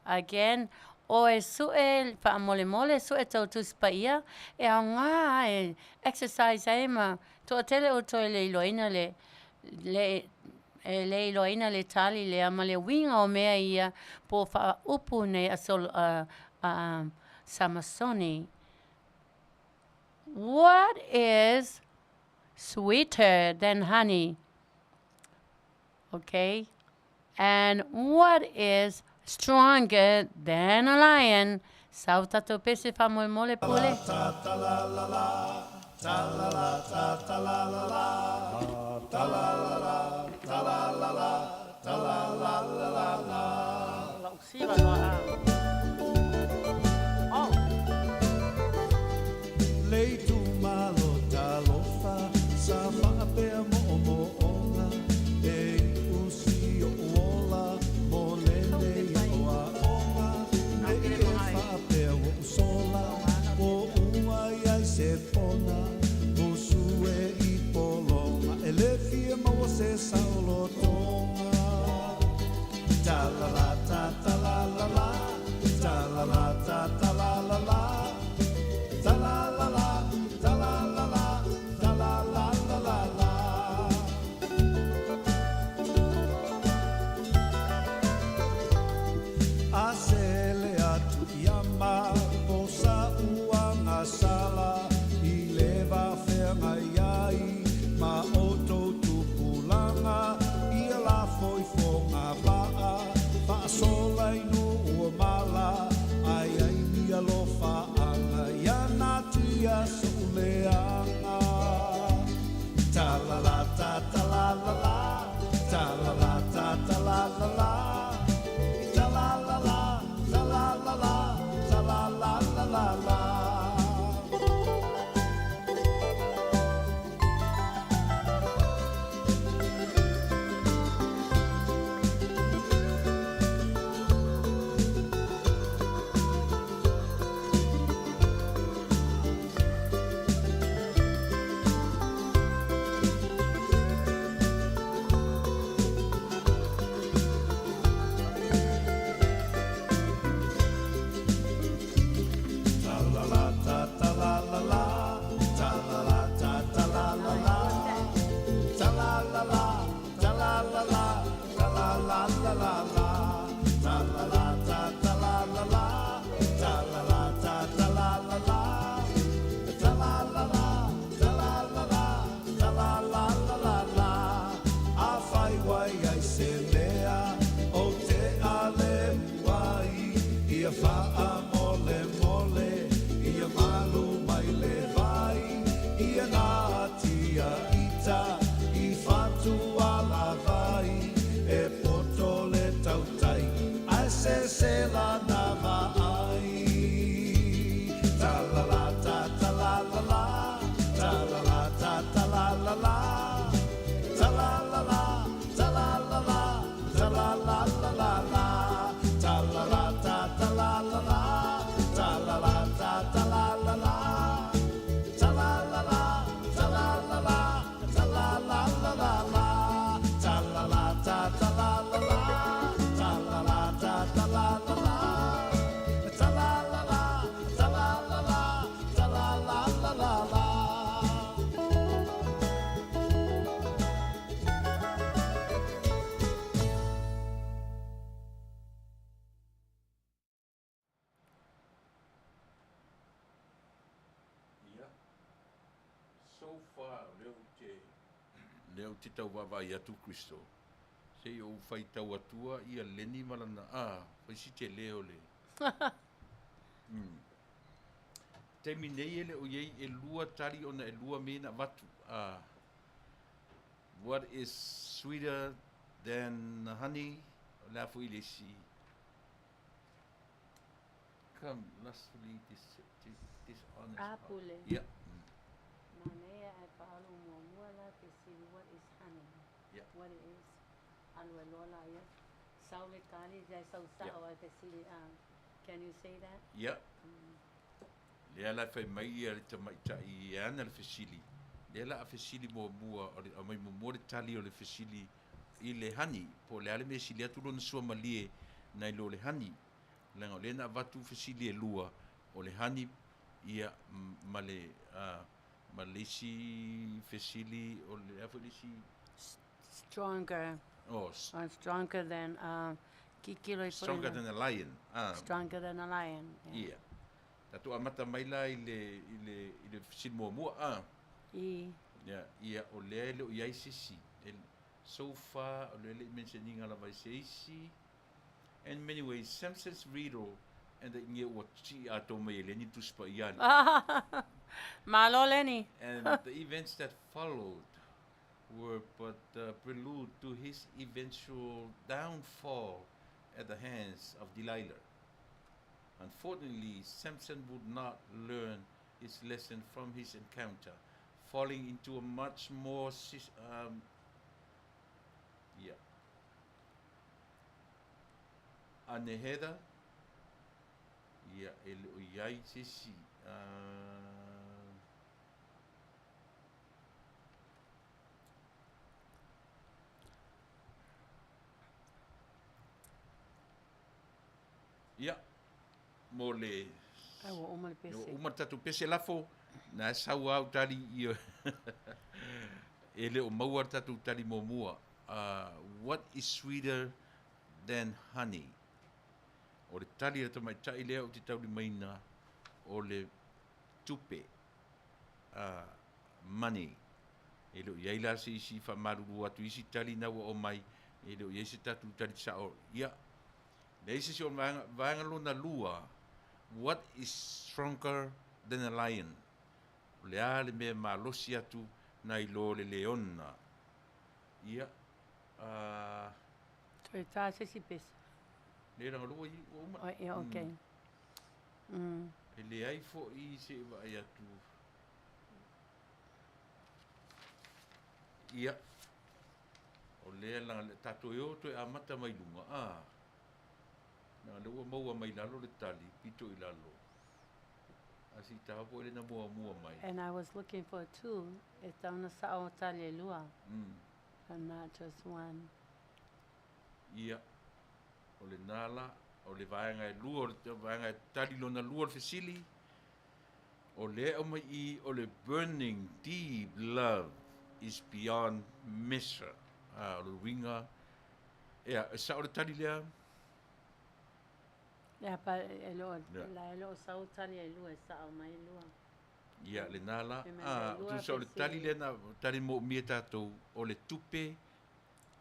Again, o e sue pa mole mole sue tau tuspa ia. E a ngā e exercise e ma. To tele o to le iloina le iloina le tali le ama le winga o mea ia po fa upu ne Samasoni. What is sweeter than honey? Okay? And what is stronger than a lion? Sauta to pese fa mole pule. So far, leo te tau wawai atu Kristo. Se o whai tau atua ia leni malana whai si te leo le. Te minei ele o iei e lua tari ona e lua mena watu. What is sweeter than honey? La fu ile si. Come, let's read this honest. Apule. Yeah. Manea e paalo mua la te sili what is honey. Yeah. What it is. Alua lola ia. Saule kali jai sau sao te sili Can you say that? Yeah. Lea la fai mai ia te mai ta I ana le fesili. Lea la a fesili mua a mai mua le tali o le fesili I le hani. Po lea le me sili atu lona sua malie nai lo le hani. Lenga le na watu fesili e lua o le hani ia ma le si fesili o le afu le si Stronger. oh Stronger than kikilo stronger than a lion. Stronger than a lion. Yeah. Tatu amata mai la I le fesili mua ia o lea ele o iai sisi. So far o le mentioning ala vai seisi. In many ways, Samson's riddle and the nge o chi ato mai leni tuspa iani. Malo leni. And the events that followed were but prelude to his eventual downfall at the hands of Delilah. Unfortunately, Samson would not learn his lesson from his encounter, falling into a much more Aneheda, ele o iai sisi. Mo le uma tatu pese lafo na sau au tali I ele o maua tatu tali momua. What is sweeter than honey? O le tali ata mai tai lea o te tauli maina o le tupe money. Ele o iai la se isi whamaruru atu isi tali naua o mai. Ele o iai se tatu tali sao. Le isi si o vaanga lona lua. What is stronger than a lion? O le a le mea malosi atu na I lo le leona. Toi tā sisi pesa. Le ranga lua I o ma. Okay. E le ai fo I se vai atu. O le langa le tato e o toi amata mai lunga. Na le ua maua mai lalo le tali, pito I lalo. Asi tapo ele na mua mai. And I was looking for two. E tauna sao tali lua. And not just one. O le nala, o le vaenga e lua, o le vaenga e tali lona lua le fesili. O le o mai I, o le burning deep love is beyond measure. O le winga. E sa o le tali lea. Pa elo sao tali lua e sao mai lua. Le nala. Tu sa o le tali lea na tali mo mia tātou o le tupe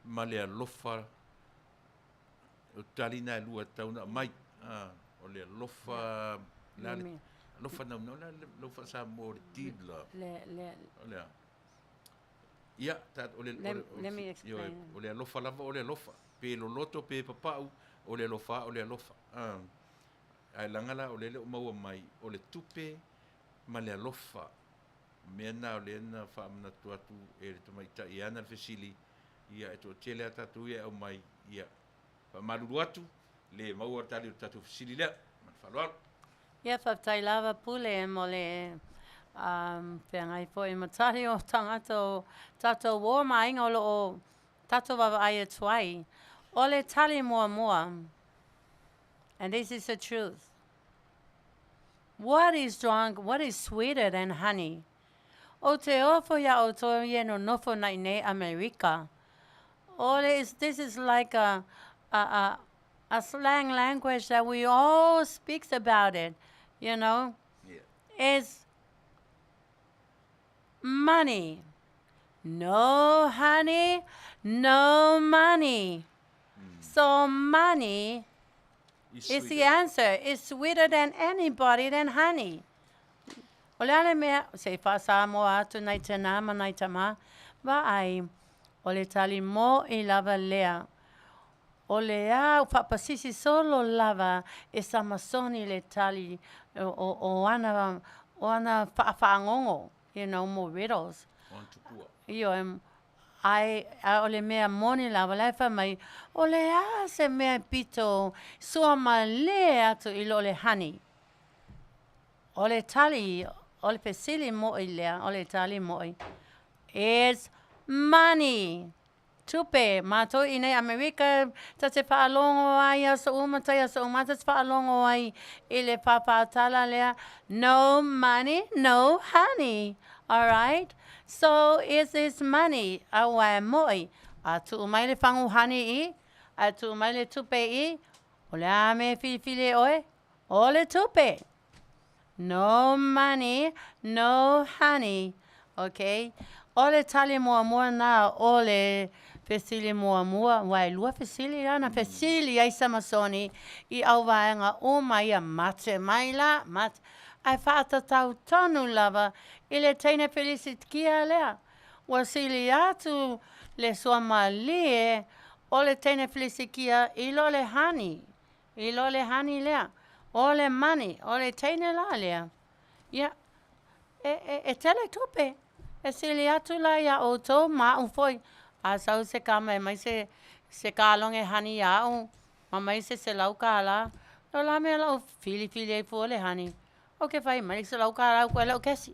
ma le alofa. O tali na lua tauna mai. O le alofa. Alofa na alofa sa mo le deep love. Let me explain. O le alofa lava o le alofa. Pe lo loto pe papau o le alofa. Ai langala o le o maua mai o le tupe ma le alofa. Mena o le na whaamana tuatu e le tamaita I ana le fesili. E to tele atatu o mai. Whamaruru atu le maua tali o tatu fesili lea. Manwhaloa. Ia whaftai lava pule mo le whengai po I matari o tangato tato wō mainga o lo tato wawa aia tuai. O le tali mua mua. And this is the truth. What is sweeter than honey? O te ofo ya o to ye no nofo nai ne America. This is like a slang language that we all speaks about it, you know. Yeah. It's money. No honey, no money. So money is the answer. It's sweeter than anybody than honey. O le ale mea, se wha Samoa atu nei te nāma nei te mā, wa ai, o le tali mō I lava lea. O le au whapasisi solo lava e samasoni le tali o ana whaangongo, you know, mo riddles. Io, o le mea moni lava, lai wha mai, o le a se mea pito, sua ma le atu I lo le honey. O le tali, o le pesili mo I lea, o le tali mo I. It's money. Tupe, mātou I nei Amerika, ta te whaalongo ai a so umatai a so umata te whaalongo ai I le pāpātala lea. No money, no honey. All right? So it's money. A wai moi. A tu umai le whangu honey I. A tu umai le tupe I. O le ame whiwhile oe. O le tupe. No money, no honey. Okay? O le tali mua mua nā, o le fesili mua mua. Wai lua fesili ana. Fesili ai samasoni I au vaenga o mai a mate mai la. Mate. Ai whaatatau tonu lava I le teine felisitkia lea. Wasili atu le suama lie o le teine felisitkia I lo le honey. I lo le honey lea. O le money. O le teine la lea. Ia. E tele tupe. E sili atu la ia o tō ma foi. Asau se kama mai se kālong e honey au. Ma mai se lau kāla. No la mea lau fili e fo le honey. Okay, fai mai se lau kāla ko lau kesi.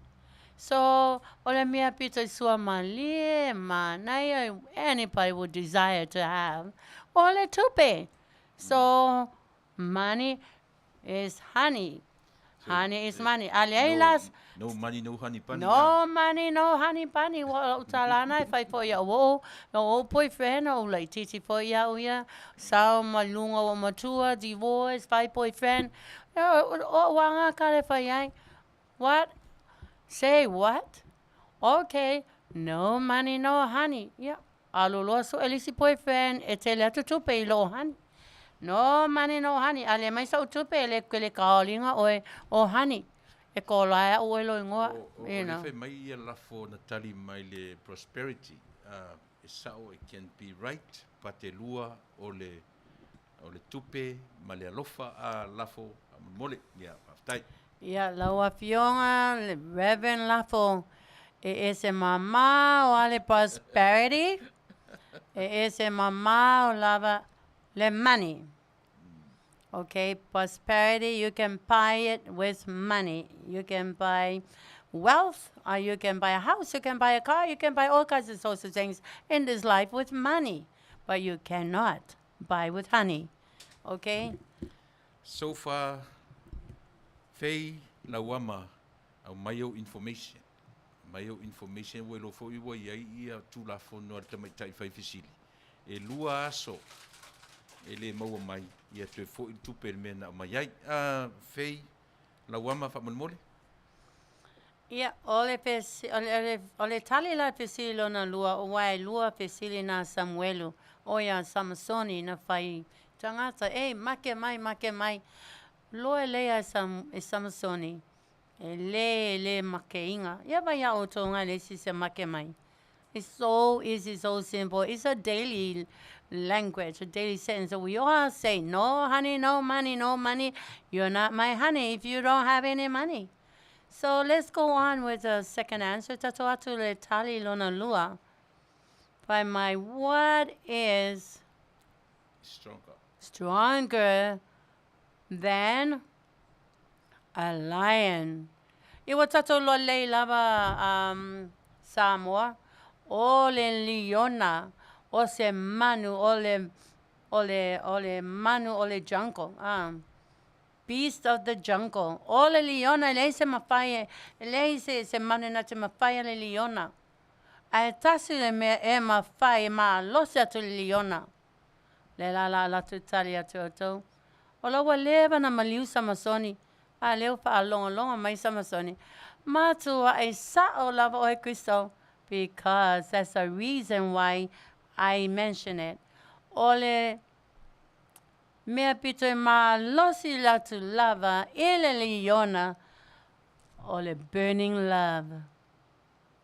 So, o le mea pito sua malie manai anybody would desire to have. O le tupe. So, money is honey. Honey is money. Aliailas. No money, no honey pani. No money, no honey pani. Wa utalana fai fo ia wo. No boyfriend o lai titi fo ia o ia. Sao malunga o matua, divorce, fai boyfriend. O wanga kare fai ai. What? Say what? Okay. No money, no honey. Yeah. Alolo so elisi boyfriend. E te lea tutupe I lo honey. No money, no honey. Ale mai sa utupe le kaolinga o honey. E ko laia o lo ingoa. You know. O le mai ia lafo na tali mai le prosperity. E sao it can be right, pa te lua o le tupe, ma le alofa a lafo mole. Ia, aftai. Ia, lau Afioga, le Reverend lafo. E se mama o ale prosperity. E se mama o lava le money. Okay, prosperity, you can buy it with money. You can buy wealth, or you can buy a house, you can buy a car, you can buy all kinds of sorts of things in this life with money. But you cannot buy with honey. Okay? So far, fei lauama au maio information. Maio information we lo fo iwa ia tu la fo no te mai tai fai fisili. E lua aso. Ele maua mai ia te fo I tupe me na mai ai fei lauama fa mole. Ia, ole tali la pesili lona lua o wai lua pesili na Samuelu o ia Samasoni na fai tangata make mai loe lea e Samasoni e le make inga ia vai a o tonga le si se make mai. It's so easy, so simple. It's a daily language, a daily sentence. So we all say, no honey, no money, no money. You're not my honey if you don't have any money. So let's go on with the second answer. Tato atu le tali lona lua. By my what is Stronger than A lion. Iwa tato loa lei lava Samoa. O le liona. O se manu. O le manu o le jungle. Beast of the jungle. O le liona. Lei se mawhai. Lei se manu na te mawhai le liona. Ai tasi le mea e mawhai ma losi atu le liona. Le la tu tali atu atu. O lawa lewa na maliu samasoni. A leo pa longa mai samasoni. Matua e sa'o lava o e Kristo. Because that's the reason why I mention it. Ole mea pito e ma losi latu lava ele liona. Ole burning love.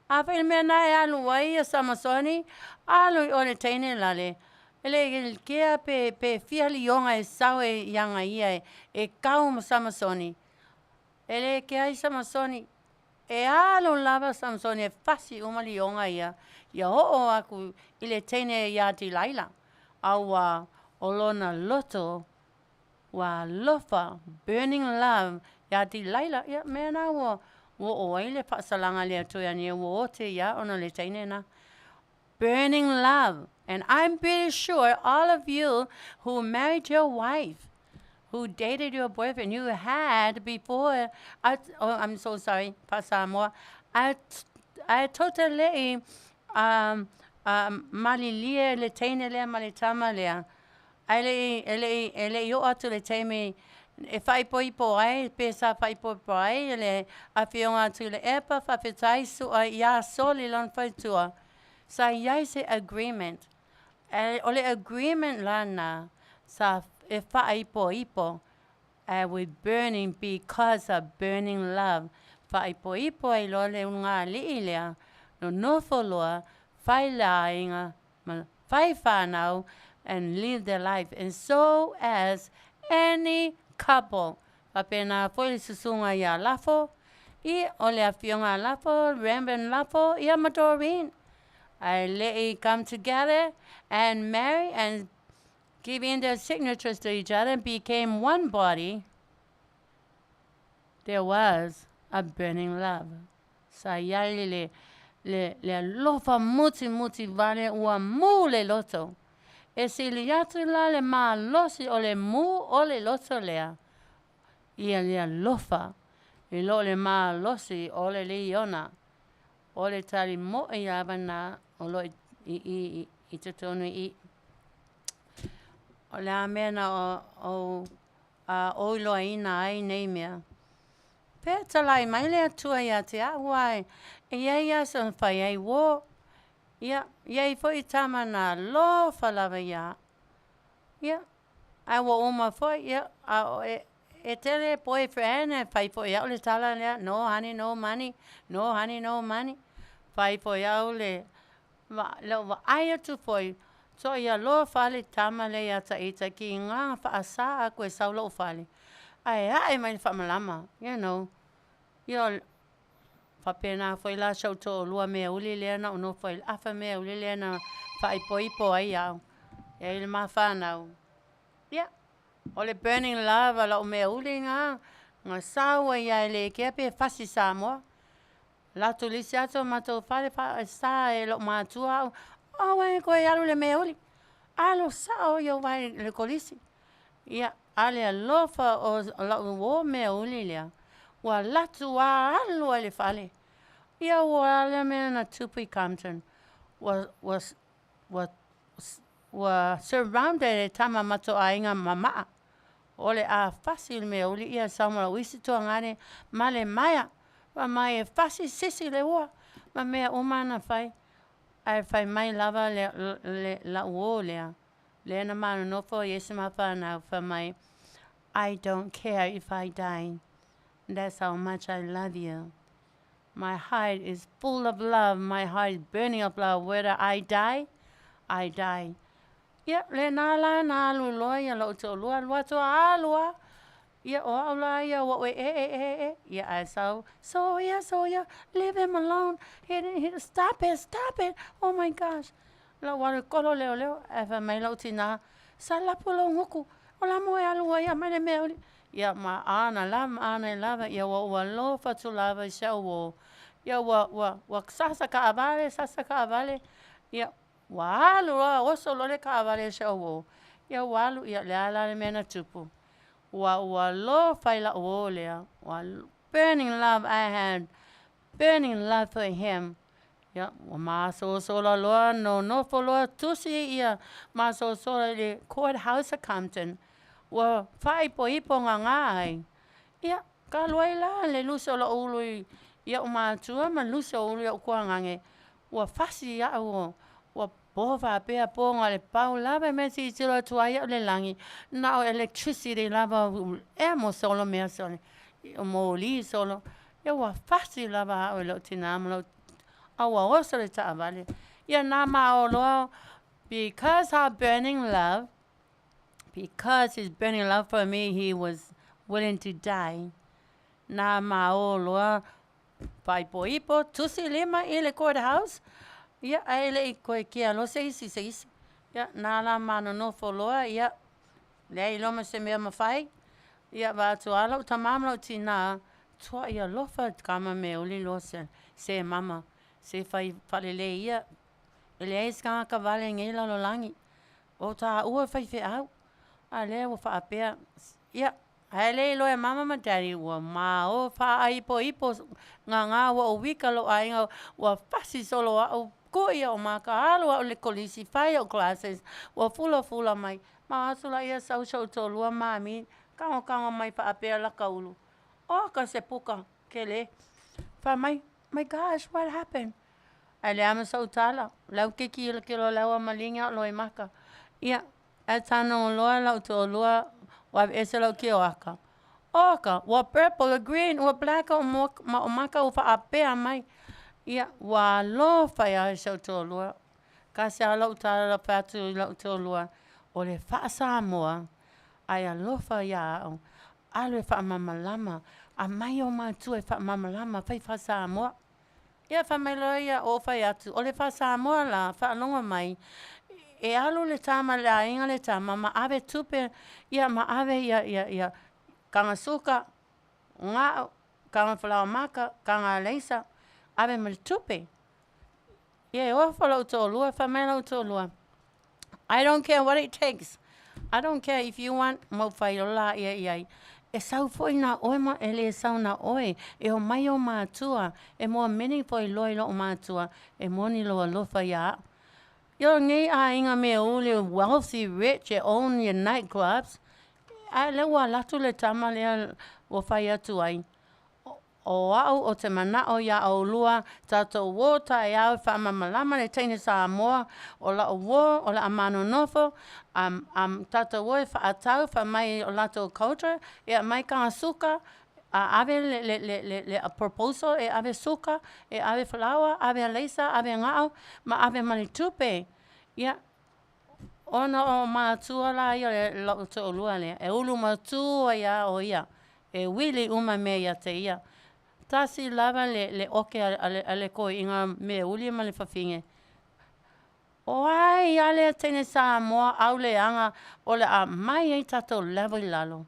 Afa mea na e alu wai a samasoni. Alu o le teine lale. Ele kea pe fia lionga e sau e yanga ia e kau ma samasoni. Ele kea i samasoni. E alo lava samasoni e fasi uma lionga ia. Ia ho'o aku ile teine ia Tiliai'a. Awa olona loto wa lofa burning love ia Tiliai'a. Ia mea na wo o ile pasalanga le atoia ni wo o te ia ona le teine na. Burning love. And I'm pretty sure all of you who married your wife, who dated your boyfriend, you had before, I'm so sorry, pa Samoa, I totally malilia le teine lea malitama lea. Ele yo atu le teime e whaipoipo ai, pesa whaipoipo ai, ele Afioga atu le epa, whawhetai su a ia soli lon whaitua. Sa iai se agreement. Ole agreement lana sa e whaipoipo with burning because of burning love. Whaipoipo ai lole unga liilea no nofoloa whai lainga whai whanau and live their life. And so as any couple. Whapena fwoi susunga ia lafo. I ole Afioga lafo, Rembrandt lafo, ia matorin. I let it come together and marry and give in their signatures to each other and became one body. There was a burning love. Sayali le lofa muti vale ua mu le loto. E si liatu la le ma losi o le mu o le loto lea. Ia le lofa. I lo le ma losi o le liona. O le tali mo i avana o lo i tutonu i. O le amena o ilo ina ai nei mea. Pea talai mai le atua ia te awai. E ia son whai ai wo. Ia i fo i tama na lo falava ia. Ia. Ai wo uma fo ia. E tele boyfriend e whai fo ia o le tala lea. No honey, no money. No honey, no money. Whai fo ia o le. Leo wa aia tu foi. So ia lo fale tama le ia ta ita ki ngā whaasa a koe sau lo fale. Ai mai whamalama. You know. Ia whapena foi la shau to lua mea uli lea na uno foi afa mea uli lea na whaipoipo ai au. Ia ili maa whanau. Ia. Ole burning love ala o mea uli ngā. Ngā saua ia ele kia pe whasi Samoa. Lato lisi ato mato whare sa e lo mātua au. Wai koe alu le mea uli. Alo sao ia wai le kolisi. Ia ale alofa o la uo mea uli lea. Wa latu wa alu ale whale. Ia wa ale mea na tupi Compton. Wa surrounded e tama mato ainga mamaa. Ole a fasi mea uli ia samara wisi toa ngane male maya. Wa mai e fasi sisi le ua. Ma mea umana whai. Ai whai mai lava le la uo lea. Lea na mana nofo yesi mawhanau wha mai. I don't care if I die. That's how much I love you. My heart is full of love. My heart is burning of love. Whether I die, I die. Ia, le nala na alu loa, ia lau te olua, lua toa alua. Ia o aula, ia wa Ia Asoau. So yeah, leave him alone. Stop it. Oh my gosh. La wale kolo leo, ewa mai lau tina. Sa lapu lau ngoku. O la moe alua, ia mai le mea uli. Ia ma ana lava ia wa lo fa tu lava se o. Ia wa sasa ka avale. Ia wa alu o so lo le ka avale se o. Ia wa alu ia le ala le mena tupu. Wa lo fa la o le wa burning love I had. Burning love for him. Ya, ma so la loa no for loa tusi ia ma so le courthouse accountant. Wa fai po ipo ngai. Ia ka loila le luso la ului. Ia ma tua ma luso ului o kwa ngange. Wa fasi ia o. Wa bova pea po ngale pau lava me si tilo tuaia le langi. Na electricity lava mo solo mea solo. Mo li solo. Ia wa fasi lava o lo tinam lo awa oso le taavale. Ia na maolo because our burning love, because his burning love for me, he was willing to die. Na maolo paipo ipo tusi lima ile courthouse. Ia ele koe kia lo seisi. Ia na la mano no foloa ia le iloma se mea mafai. Ia va tu ala tamamlo tina tua ia lofa kama me uli lo se mama. Se fai falele ia ele ai ska ka vale ngela lo langi o ta ua fai fe au a le o fa apea ia hele lo e mama ma daddy wa ma o fa ai po ipo nga o wika lo ai wa fasi solo o ko ia o ma ka alo o le kolisi fai o classes wa fula mai ma asula ia sau to lua mami kanga mai fa apea la kaulu o ka se puka kele fa mai my gosh, what happened? Ale ama sa utala. Lau ke kilo lau malinga loi maka. Ia, atano loa lau to loa wa ese lau ki oaka. Oaka, wa purple, wa green, wa black o maka o fa apea mai. Ia, wa lo fa ia sa to loa. Kasi lau utala la patu lau to loa. O le fa Samoa. Ai lo fa ia o. Alo e fa mamalama. A mai o matu e fa mamalama. Fai fa Samoa. Ia fa mai loa ia o fai atu. O le fa Samoa la, fa alonga mai. E alo le tama la inga le tama, ma ave tupe, ia ma ave ia kanga suka, nga, kanga whalao maka, kanga leisa, ave ma le tupe. Ia e ofa lau tō lua, fa mai lau tō lua. I don't care what it takes. I don't care if you want, mau fai o la ia. E sau foi na oe ma ele e sau na oe. E o mai o mātua. E moa meni foi loi lo o mātua. E moni lo alofa ia. Yo ngai a inga me ule wealthy, rich, e own your nightclubs. A le wa latu le tama lea o fai atu ai. O au o te mana o ia au lua. Tato wo ta e au wha mamalama le teine Samoa. O la o wo, o la amano nofo. Tato wo e wha atau wha mai o lato culture. E mai kanga suka. Ave le proposal e ave suka. E ave flower, ave leisa, ave ngao. Ma ave mani tupe. Ia. Ona o mātua la ia le lau te olua lea. E ulu mātua ia o ia. E wili uma me ia te ia. Tasi lava le oke ale koe inga me uli ma le whawhinge. O ai ale tene Samoa au le anga o le a mai ei tato level lalo.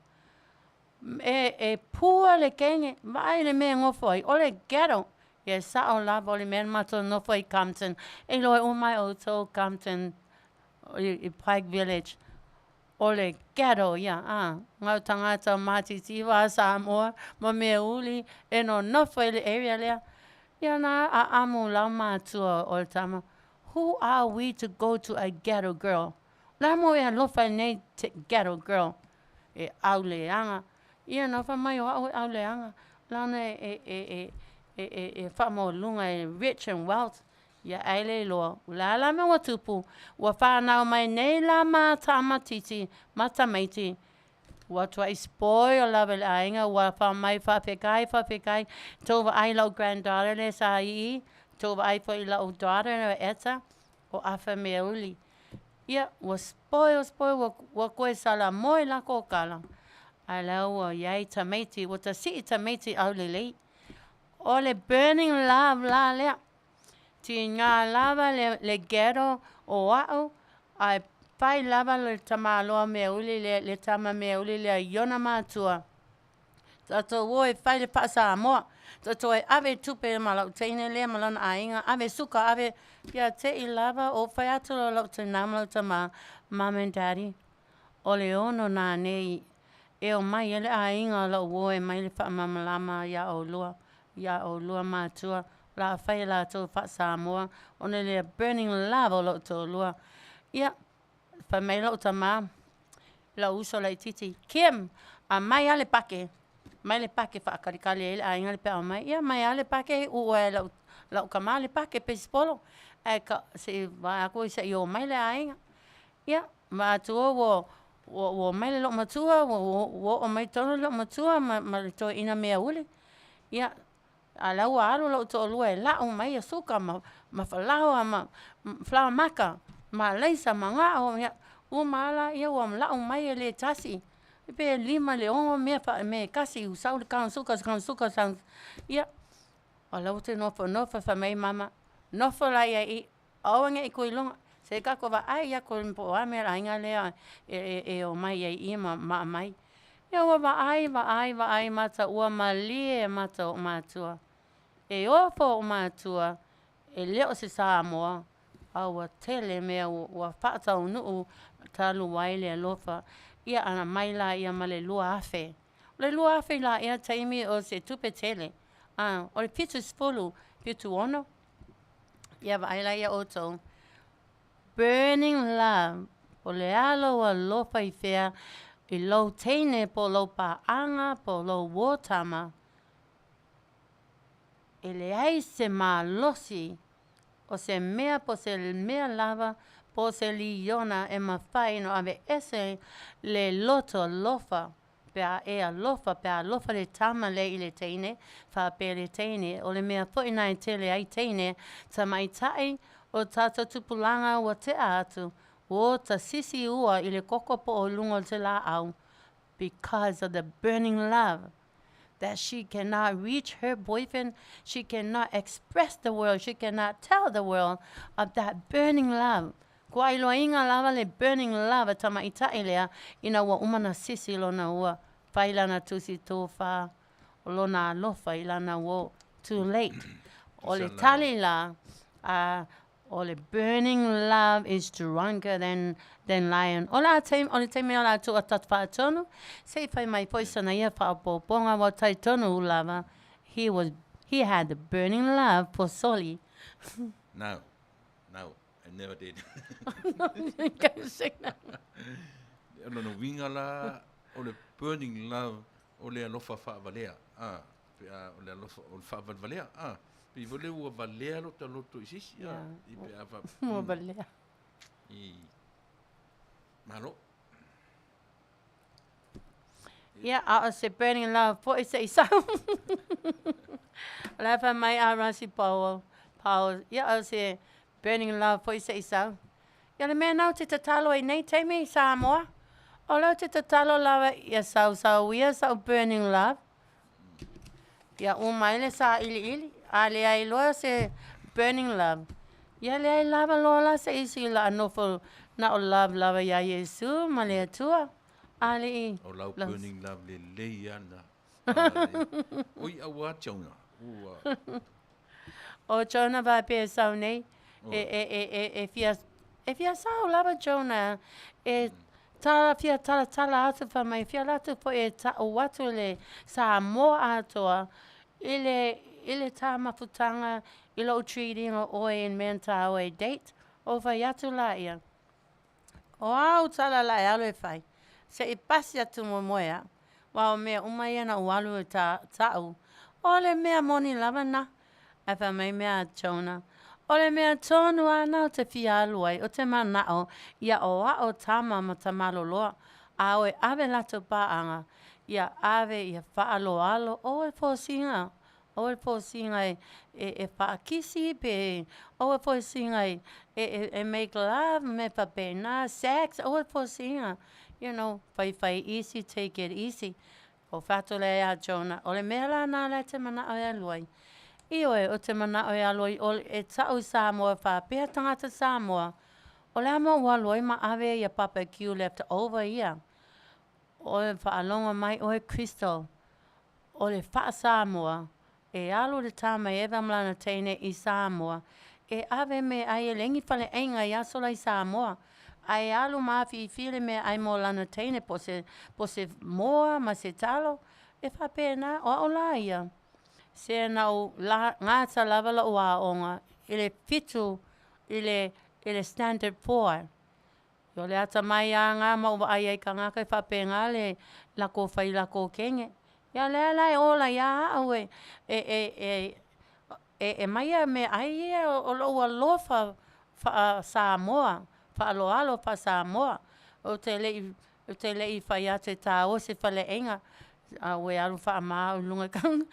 E pua le kenge, vai le mea ngofo ai, o le ghetto. E sa o lava o le mea mato nofo ai Compton. E loe umai o tō Compton, i Pike Village. O le ghetto, ia, ngau tangata matitiwa Samoa, ma mea uli, e no nofo i le area lea. Ia na a amu lau mātua o le tama. Who are we to go to a ghetto girl? La mo e alofa nei te ghetto girl. E au le anga. Ia na wha mai o au le anga. Lana e wha mo lunga e rich and wealth. Ia aile loa. La me wa tupu. Wa whanau mai nei la mata matiti. Mata maiti. Wa tua i spoi o lawe le ainga. Wa wha mai whawhekai. Tova ai lau granddaughter le sa ii. Tova ai fo i lau daughter na eta. O awha mea uli. Ia, wa spoi, wa koe sala moi la ko kala. Ai lau o iai tamaiti. Wa ta si tamaiti au le lei. O le burning love la lea. Ti ngā lava le ghetto o au. Ai pai lava le tamaloa mea uli le tama mea uli le iona mātua. Tato woe whaile pa Samoa. Tato e ave tupe ma lau teine lea ma lana ainga. Ave suka ave pia te I lava o whai atu lau te nama lau ta ma mom and daddy. O le ono nā nei e o mai ele ainga lau woe mai le wha mamalama ia o lua. Ia o lua mātua. La whai la tō wha Samoa. O ne le burning love o lau tō lua. Ia, wha mai lau ta ma. Lau uso lai titi. Kim, a mai ale pake. Mai le pake whaakarikale ele ainga le pēo mai. Ia, mai ale pake u e lau ka maa le pake pe spolo. E ka se vai ako I se I o mai le ainga. Ia, mātua wo mai le lok matua, wo o mai tono lok matua, ma le toi ina mea ule. Ia, a lau alo lau to lua e lau mai a suka, ma whalaua, ma whlawa maka, ma leisa, ma ngā, ia, ua maala, ia ua lau mai e le tasi. Ipe lima le ongo mea me kasi usau le kaun suka, ia, o lau te nofa wha mai mama, nofa lai I awange I koilonga, se kako wa ai ia ko mpo a me ainga lea e o mai I ma mai. Ia ua wa ai mata ua malie mata o mātua. E ofo o mātua, e leo se Samoa, aua tele mea ua whaata o nuu talu waile alofa. Ia ana maila ia ma le lua afe. Le lua afe la ia taimi o se tupe tele. O le pitu spulu, pitu ono. Ia wa aila ia oto. Burning love. Po le alo a lofa I whea. I lau teine po lau paanga, po lau wotama. E le ai se malosi. O se mea po se mea lava. Po se liona e mawhai no ave ese le loto lofa. Pea e a lofa le tama le I le teine. Whape le teine. O le mea poina I tele ai teine. Ta mai tai o tata tupulanga wa te atu. O ta sisi ua I le koko po o lungo te la au. Because of the burning love. That she cannot reach her boyfriend. She cannot express the world. She cannot tell the world of that burning love. Kua ilo inga lava le burning love tama itai lea ina ua umana sisi lona ua whailana tusi tofa o lona alofa ilana wo too late. O le tali la o le burning love is stronger than lion. O le teime o la tu a tatwha tonu se whai mai poisana ia whaapoponga wa tai tonu lava. He had the burning love for Soli. No, I never did. You can't say that. O no winga la, o le burning love, o le alofa whaavalea. O le alofa whaavalea. Pi vole ua valea lo ta loto isisi. I pe ava. Ua valea. I MALO. Ia, a se burning love, po I se isau. Lava mai a rasi pao. Ia, a se burning love, po I se isau. Ia le mea nau te tatalo I nei teime I Samoa. O lau te tatalo lava ia sau ia sau burning love. Ia umaile sa ili. A le ai loa se burning love. Ia le ai lava loa la se isi la anofo na o love lava ia Yesu ma le atua. A le I. O lau burning love le leiana. Oi awa chauna. O Jonah va pe sau nei. E fia sau lava Jonah. E tala fia tala atu fa mai fia latu po e ta o watu le Samoa atoa. Ile tā mafutanga I lo treating o oe in menta o e date o vai atu la ia. O au tala la e alo e whai. Se I pasi atu mo moea. Wa o mea umai ana o alu e tau. O le mea moni lava na. E wha mai mea Jonah. O le mea tonu ana o te fia aluai o te manao. Ia o a o tama ma ta maloloa. A o e ave lato paanga. Ia ave ia whaalo alo o e fōsinga. O e fōsinga e whaakisi pe. O e fōsinga e make love me papena. Sex. O e fōsinga. You know, whai easy, take it easy. O whato le a Jonah. O le mea la nā le te mana o e aluai. I oe o te mana o e aluai. O e tau Samoa whapea tangata Samoa. O le ama o aluai ma ave ia barbecue left over ia. O e whaalonga mai o e crystal. o le wha Samoa, e alo le tama e ewa mlana teine I Samoa, e ave me ai e lengi whale einga I asola I Samoa, ai alo mafi I file me ai mo lana teine po se moa ma se talo, e whapena o o la ia. Se nau ngata lava la ua onga, ile fitu, ile standard 4. Yo le ata mai a ngā mau wa ai ka ngaka I whapenga le lako whai lako kenge. Ia lea lai ola ia au e mai a me ai e o lo ua lofa Samoa, wha alo alo wha Samoa. O te lei whai ate tā o se whale enga. We alu wha maa o lunga kang.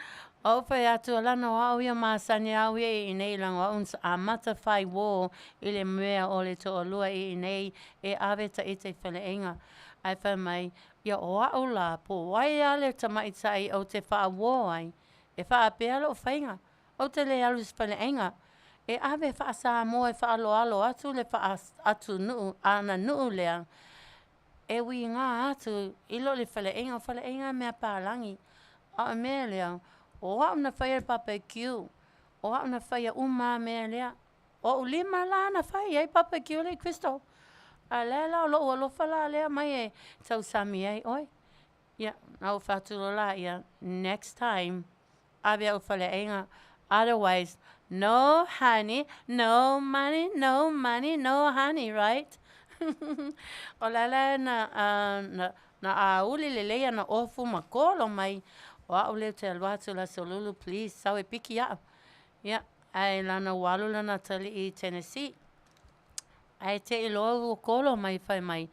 O whai atu alana o au ia maasani au ia I nei langa o uns a mata whai wō I le mea o le to olua I nei e awe ta I te whale enga. Ai whai mai, ia o au la po wai ale tamai tai o te wha wō ai. E wha apea lo whainga. O te le alu whale enga. E awe wha Samoa e wha alo alo atu le wha atu nuu, ana nuu lea. E wi ngā atu ilo le whale enga mea pālangi. A mea lea. O au na whaia papa kiu. O au na whaia uma mea lea. O ulima la na whaia I papa kiu le Kristo. A lea la o lo ua lofa la lea mai e tau Sarmy ai oi. Ia, au whatulo la ia. Next time, awe au whale enga. Otherwise, no honey, no money, no money, no honey, right? O lala na a uli le leia na ofu makolo mai. O au leo te aluatu la solulu, please. Sau e piki a. Ia, ai lana walu lana tali I Tennessee. Ai te iloa u kolo mai whai mai.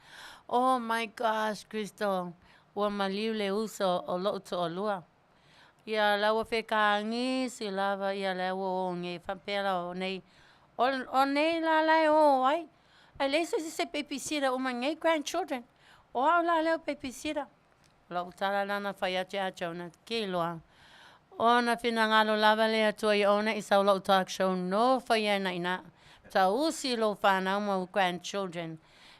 Oh my gosh, Kristo. Ua maliu le uso o loo to o lua. Ia lawa whekaangi si lava ia lawa o nge whampera o nei. O nei la lai o ai. Ai leisa si se pepesira o ma ngai grandchildren. O au la leo pepesira. Lau tala lana whai ate a Jonah. Ki loa. O na whina ngalo lava lea tua I ona I sau lau talk show. No whai ana ina. Ta usi lo whanau mo grandchildren.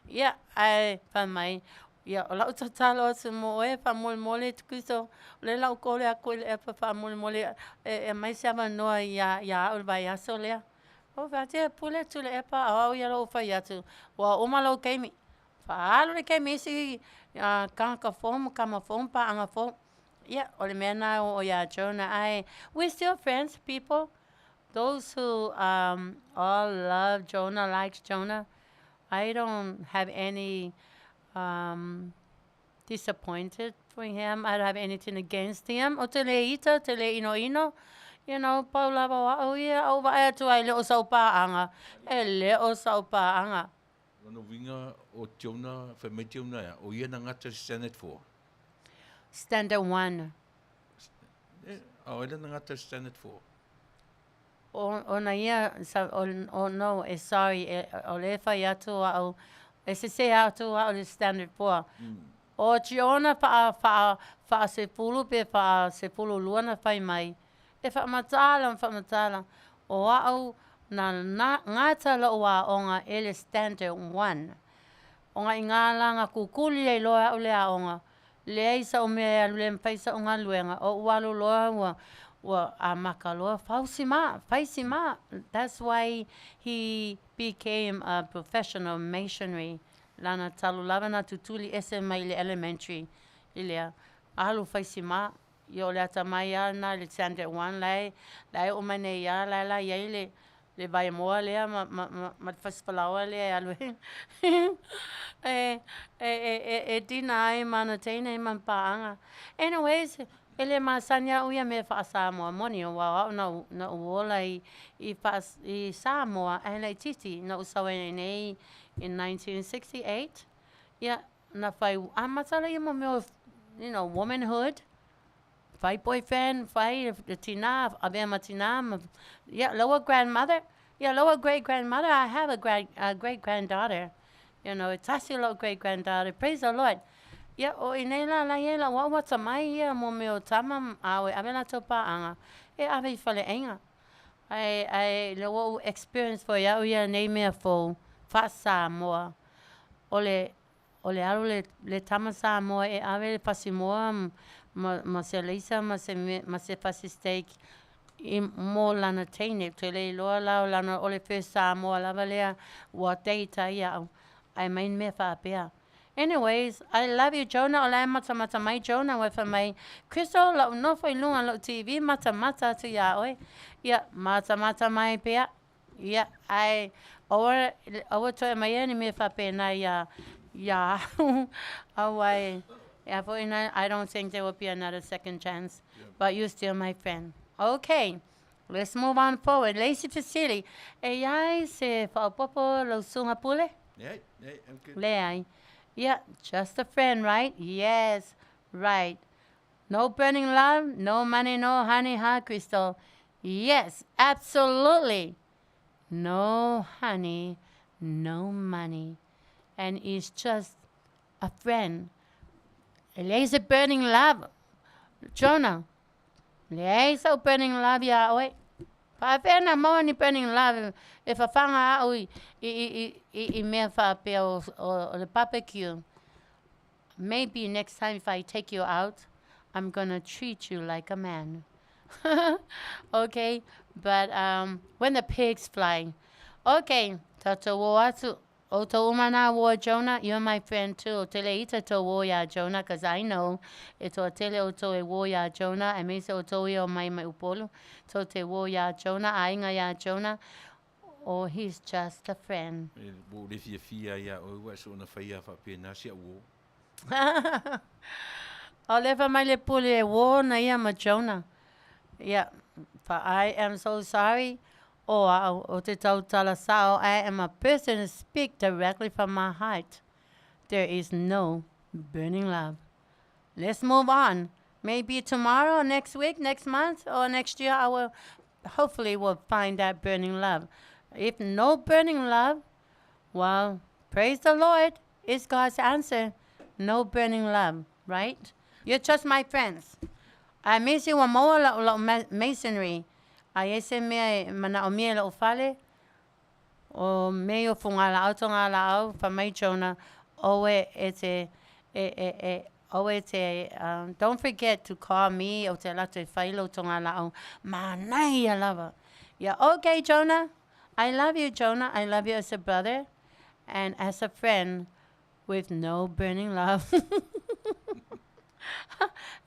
Ia, ai whamai. Ia, o lau tatalo atu mo e whamole mole tukuso. Le lau kore a koe le epa whamole mole. E mai seama noa ia ulwai aso lea. O whatea pule tu le epa. Au ia lo whai atu. Wa oma lau keimi. Whaalo le keimi isi kanka fomu, kama fomu pa anga fomu. Yeah, ole mena o ya Jonah. We're still friends, people. Those who all love Jonah, likes Jonah. I don't have any disappointed for him. I don't have anything against him. O Tiliai'a, tele ino. You know, Paula wa ia o wa atu ai le o sau paanga. E le o sau paanga. Lano winga o Jonah, whamai Jonah, o ia na ngata Senate 4. Standard 1. O ia na ngata Senate 4. O na ia, no, sorry, o le whai atu au, e se atu au le Standard 4. O Jonah wha se pulu pe wha se pulu luana whai mai. E wha matala. O au na ngata la ua onga e le Standard 1. Onga I ngā langa kukuli e loa au le a onga. Le eisa o mea le mpaisa o ngā luenga. O ualu loa ua a maka loa. Faisi ma. That's why he became a professional masonry. Lana talu lava na tutuli ese mai le elementary. Ilea. Alu faisi ma. Yo le ata mai ana le Standard 1 lai o mane ia lai ia le vai moa lea ma fasfalawa lea alu. E dina ai Manu'atele man paanga. Anyways, ele masanya uia me fa Samoa moni o wa na uola I Samoa ele titi na usawa nei in 1968. Yeah, na fai amatala I mo me, you know, womanhood. Fai boyfriend, fai tina, abema tina. Yeah, lower grandmother. Yeah, lower great grandmother. I have a great granddaughter. You know, it's a great granddaughter. Praise the Lord. Yeah, o inela la yela wa tamai ia mo me o tama awe avela topa anga. E ave fale enga. I lo experience for ya ia nei me fo fa Samoa. Ole alu le tama Samoa e ave pasimoa ma se leisa ma se pasistake I mo lana teine te le loa lao lana ole fe Samoa lava lea wa teita ia ai main me whaapea. Anyways, I love you, Jonah. Ola mata mai, Jonah. Wefa mai, Crystal, la no foi lunga lo TV, mata tu ya oi. Ya, mata mai pea. Ya, I, over to mai eni me whaapea na ya, awai. I don't think there will be another second chance, but you're still my friend. Okay, let's move on forward. Lacy Facili. E ai se whaopopo lo sunga pule? Yeah, I'm good. Leai. Yeah, just a friend, right? Yes, right. No burning love, no money, no honey, huh, Crystal? Yes, absolutely. No honey, no money. And it's just a friend. Lazy burning love. Jonah. Lazy burning love, ya oi. Paapena mo ni burning love. If a fanga au I mea whaapea o the barbecue. Maybe next time if I take you out, I'm gonna treat you like a man. Okay, but when the pigs fly. Okay, tato wo atu. O to umana wo Jonah, you're my friend too. Tiliai'a to wo ya Jonah, cause I know it's o tele o to e wo ya Jonah. I may say o to o mai upolu. To te wo ya Jonah, ainga ya Jonah. Or he's just a friend. Wo le fia ia o wa so na faia fa pe na sia wo. O lefa mai le pule e wo na ia ma Jonah. Yeah, for I am so sorry. O te tautala sao, I am a person who speak directly from my heart. There is no burning love. Let's move on. Maybe tomorrow, next week, next month, or next year, I will hopefully will find that burning love. If no burning love, well, praise the Lord. It's God's answer. No burning love, right? You're just my friends. I miss you more masonry. I ese me mana o me lo fale. O me o fungala auto ngala au fa mai Jonah. Owe ete don't forget to call me o te lato failo tongala au. Manai lava. Yeah, okay, Jonah. I love you, Jonah. I love you as a brother and as a friend with no burning love.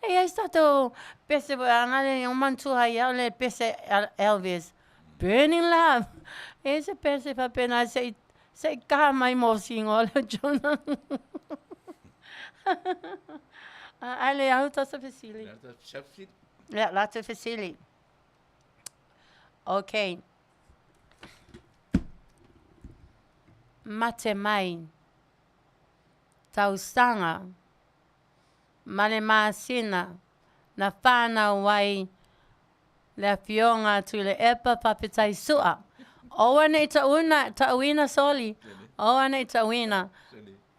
Hey, I start to pese angale yung mantua ya le pese Elvis. Burning love. Ese pese pa pena say ka mai mo singo Jonah. Ale auto sa facility. Yeah, lots of facility. Okay. Mate mai. Tausanga. Male masina. Na whana wai. Le Afioga tu le epa papitai sua. Oa nei tauina soli. Oa nei tauina.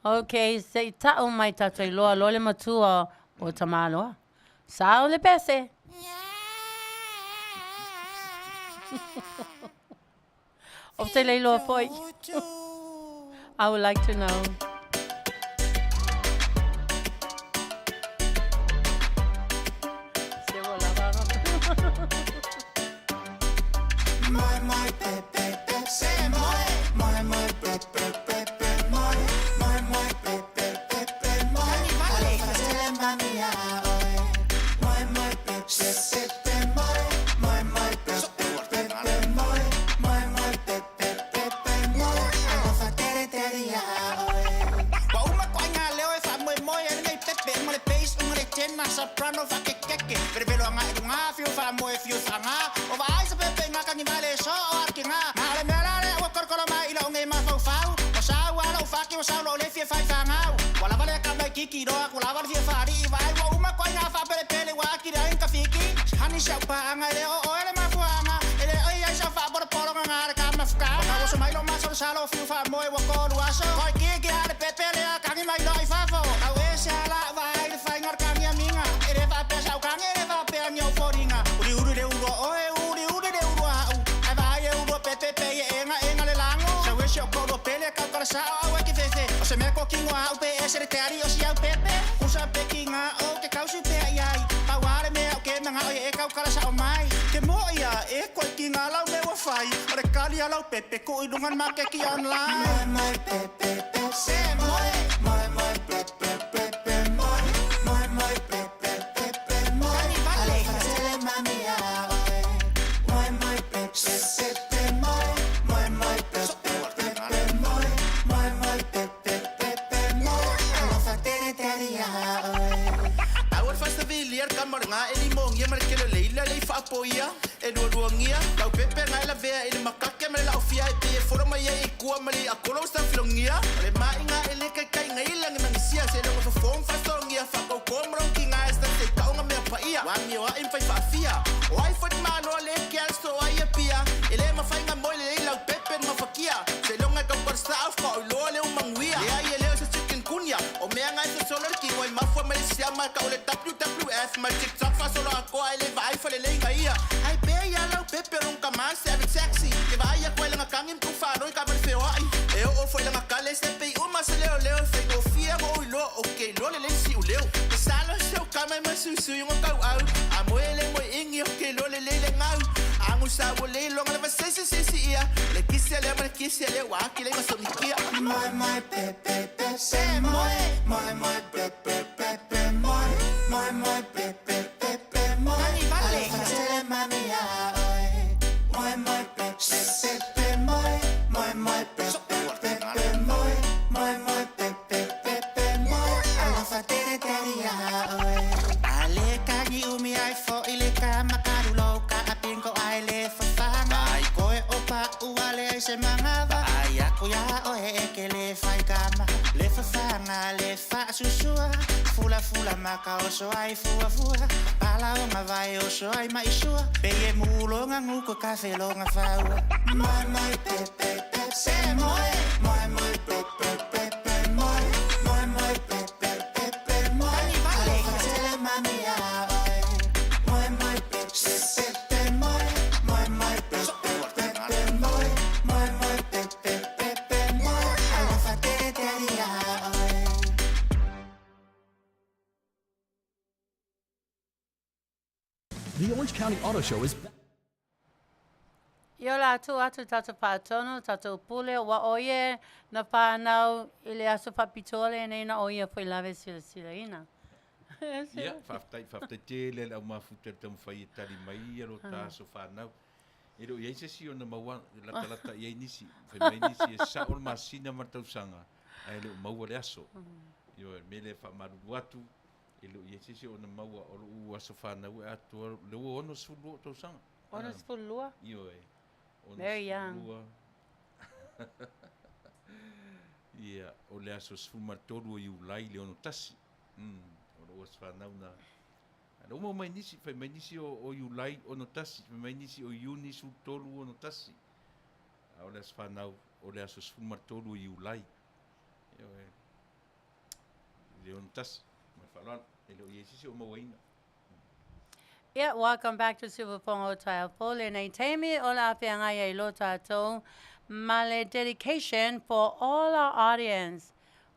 Okay, se tau mai tatai loa lole matua o tamaloa. Sao le pese. O te leiloa foi. I would like to know. Soprano fa che per velo nga nga fiu fa mo fiu fa nga o vai sa pepe nga kan vale so arki nga ale mala o korkolo mai lo ngai ma fa fa o sa wa lo fa ki o sa lo le fie fa fa nga wala vale ka mai kiki do ku la vale fie fa ri vai o uma ko nga fa pele pele wa ki ra en ka fiki hani sa pa nga le o ele ma fu nga ele ai ai sa fa por polo nga ka ma fa ka o so mai lo ma so sa lo fiu fa mo e wa ko lu aso ko ki ale pepe le ka ni mai lo ai fa fo ka we sa la vai le fa ngar ka mi minga ere va pe sa ka ere va pe ani o foringa uri uri de uro o e uri de uro au ai vai e uro pepe pe e nga le lango sa we se o ko do pele ka ka sa o ki fefe o se me ko kingo au pe ese te ari o si au pepe usa pe kinga o ke kausu pe ai e koe ki ngā lau me wa whai. O re kari a lau pepe ko i rungan ma ke ki online. Moi pepe se moi. Moi pepe pepe moi. Moi pepe pepe moi. Kani vale. Alofa tele mami a oe. Moi pepe pepe moi. Moi pepe pepe moi. Moi pepe pepe moi. Alofa tele tele a oe. Awar fasta vilier kamar nga elimong ye markelo leila le faapoia. E ruangia, lau pepe ngai la vea ele makake me la ofia e pe forma ye e kua mali a kolo sta filongia. Le mai nga ele kai ngai lang nang sia se lo form fasongia fa ko komro ki ngai sta te kaunga me paia. Wa mi wa in faafia. O ai fot mano le kelso ai pia. Ele ma fai nga moi le lau pepe ma fakia. Se lo nga ka por sta fa lo le manguia. Le ai ele se chicken kunya. O me ngai se solo ki ngoi ma fo me sia ma ka le WWF ma TikTok fa solo ko ai le vai fa le ngai ia. Ai ya lau pepe nunca mais serve sexy. Que vai a coela na cangin com farol e cabelo feio ai. Eu foi lá na cala esse pei uma se leo feio fia o lo ok lo le si o leo. Salo seu cama mas su yung kau au. Amoele moi ingi ok lo le ngau. Angu sa o le lo ngala se ia. Le kisse le wa ki le masonikia. Moi pepe se moi pepe pepe moi pepe pepe moi. Vale, tele mami a oe. Moi pepe pepe moi pepe pepe moi pepe pepe moi. Alofa tere tere a oe. Ale kagi umi ai fo ile ka makaru loka apinko ai le fafanga. Ai koe opa uale ai se mangava. Ai aku ya oe ke le fai kama. Le fafanga le fa susua. Fula maka oso ai fua. Pala o ma vai oso ai mai sua. Peye mulo nga nguko kafe lo nga faua. Moi pepe se moi. Moi pepe pepe moi. Moi pepe pepe moi. Ale tele mami a oe. Moi pepe pepe moi. Moi pepe pepe moi. Moi pepe pepe moi. Alofa tere tere a oe. The Orange County Auto Show is back. Yo la atu tatu pātono, tatu pule wa oye na pānau ile aso FAAPITOA nei na oye foi lave sila ina. Ia, whaftai tele au mafuta tamu whai tari mai alo tā so whanau. E ro iei se si o na maua lata iei nisi. Whai mai nisi e sa o masina martausanga. Ai leo maua le aso. Yo mele whamaru atu. E lo iei se si o na maua o lo ua so whanau e atu. Leo ono sulu o tausanga. Ono sfulua? Yo e. Very young. Ia, o le aso sfumartoru o iulai le ono tasi. O lo as whanau na. Ano mo mai nisi, whai mai nisi o iulai ono tasi. Whai mai nisi o iuni su tolu ono tasi. O le as whanau, o le aso sfumartoru o iulai. Ia e. Le ono tasi. Mai whalan, e leo iesisi o mawaina. Yeah, welcome back to Suvapongo Taiapole. Nei teimi o la afianga i lo tātou. Male dedication for all our audience.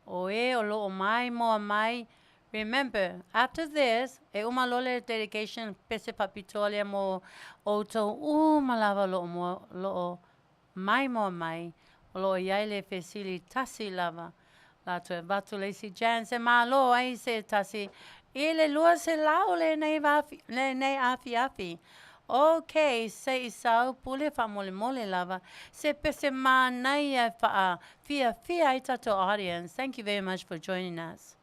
O e o lo o mai mo mai. Remember, after this, e umalole dedication pese FAAPITOA mo o to malava lo mo lo mai mo mai. O lo iaile fesili tasi lava. La to batu le si jan se MALO ai se tasi. Ile lua se lau le nei Afiafi. Okay, se isau pule fa mole lava. Se pese Manuia fa fia ita to audience. Thank you very much for joining us.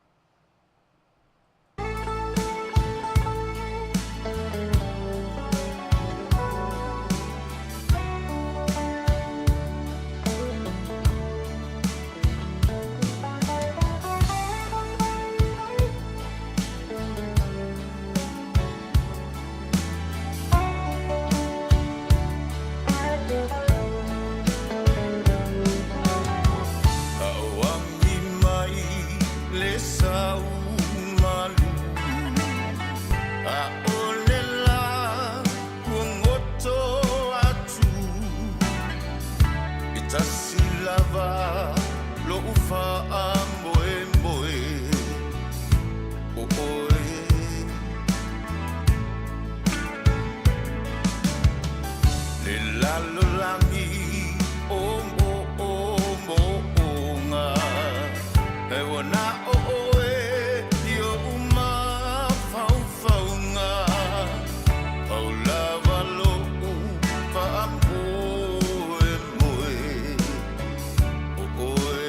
Let's Lalulangi nga e wana oe dio uma fau nga au lava lo pa apoe moe oe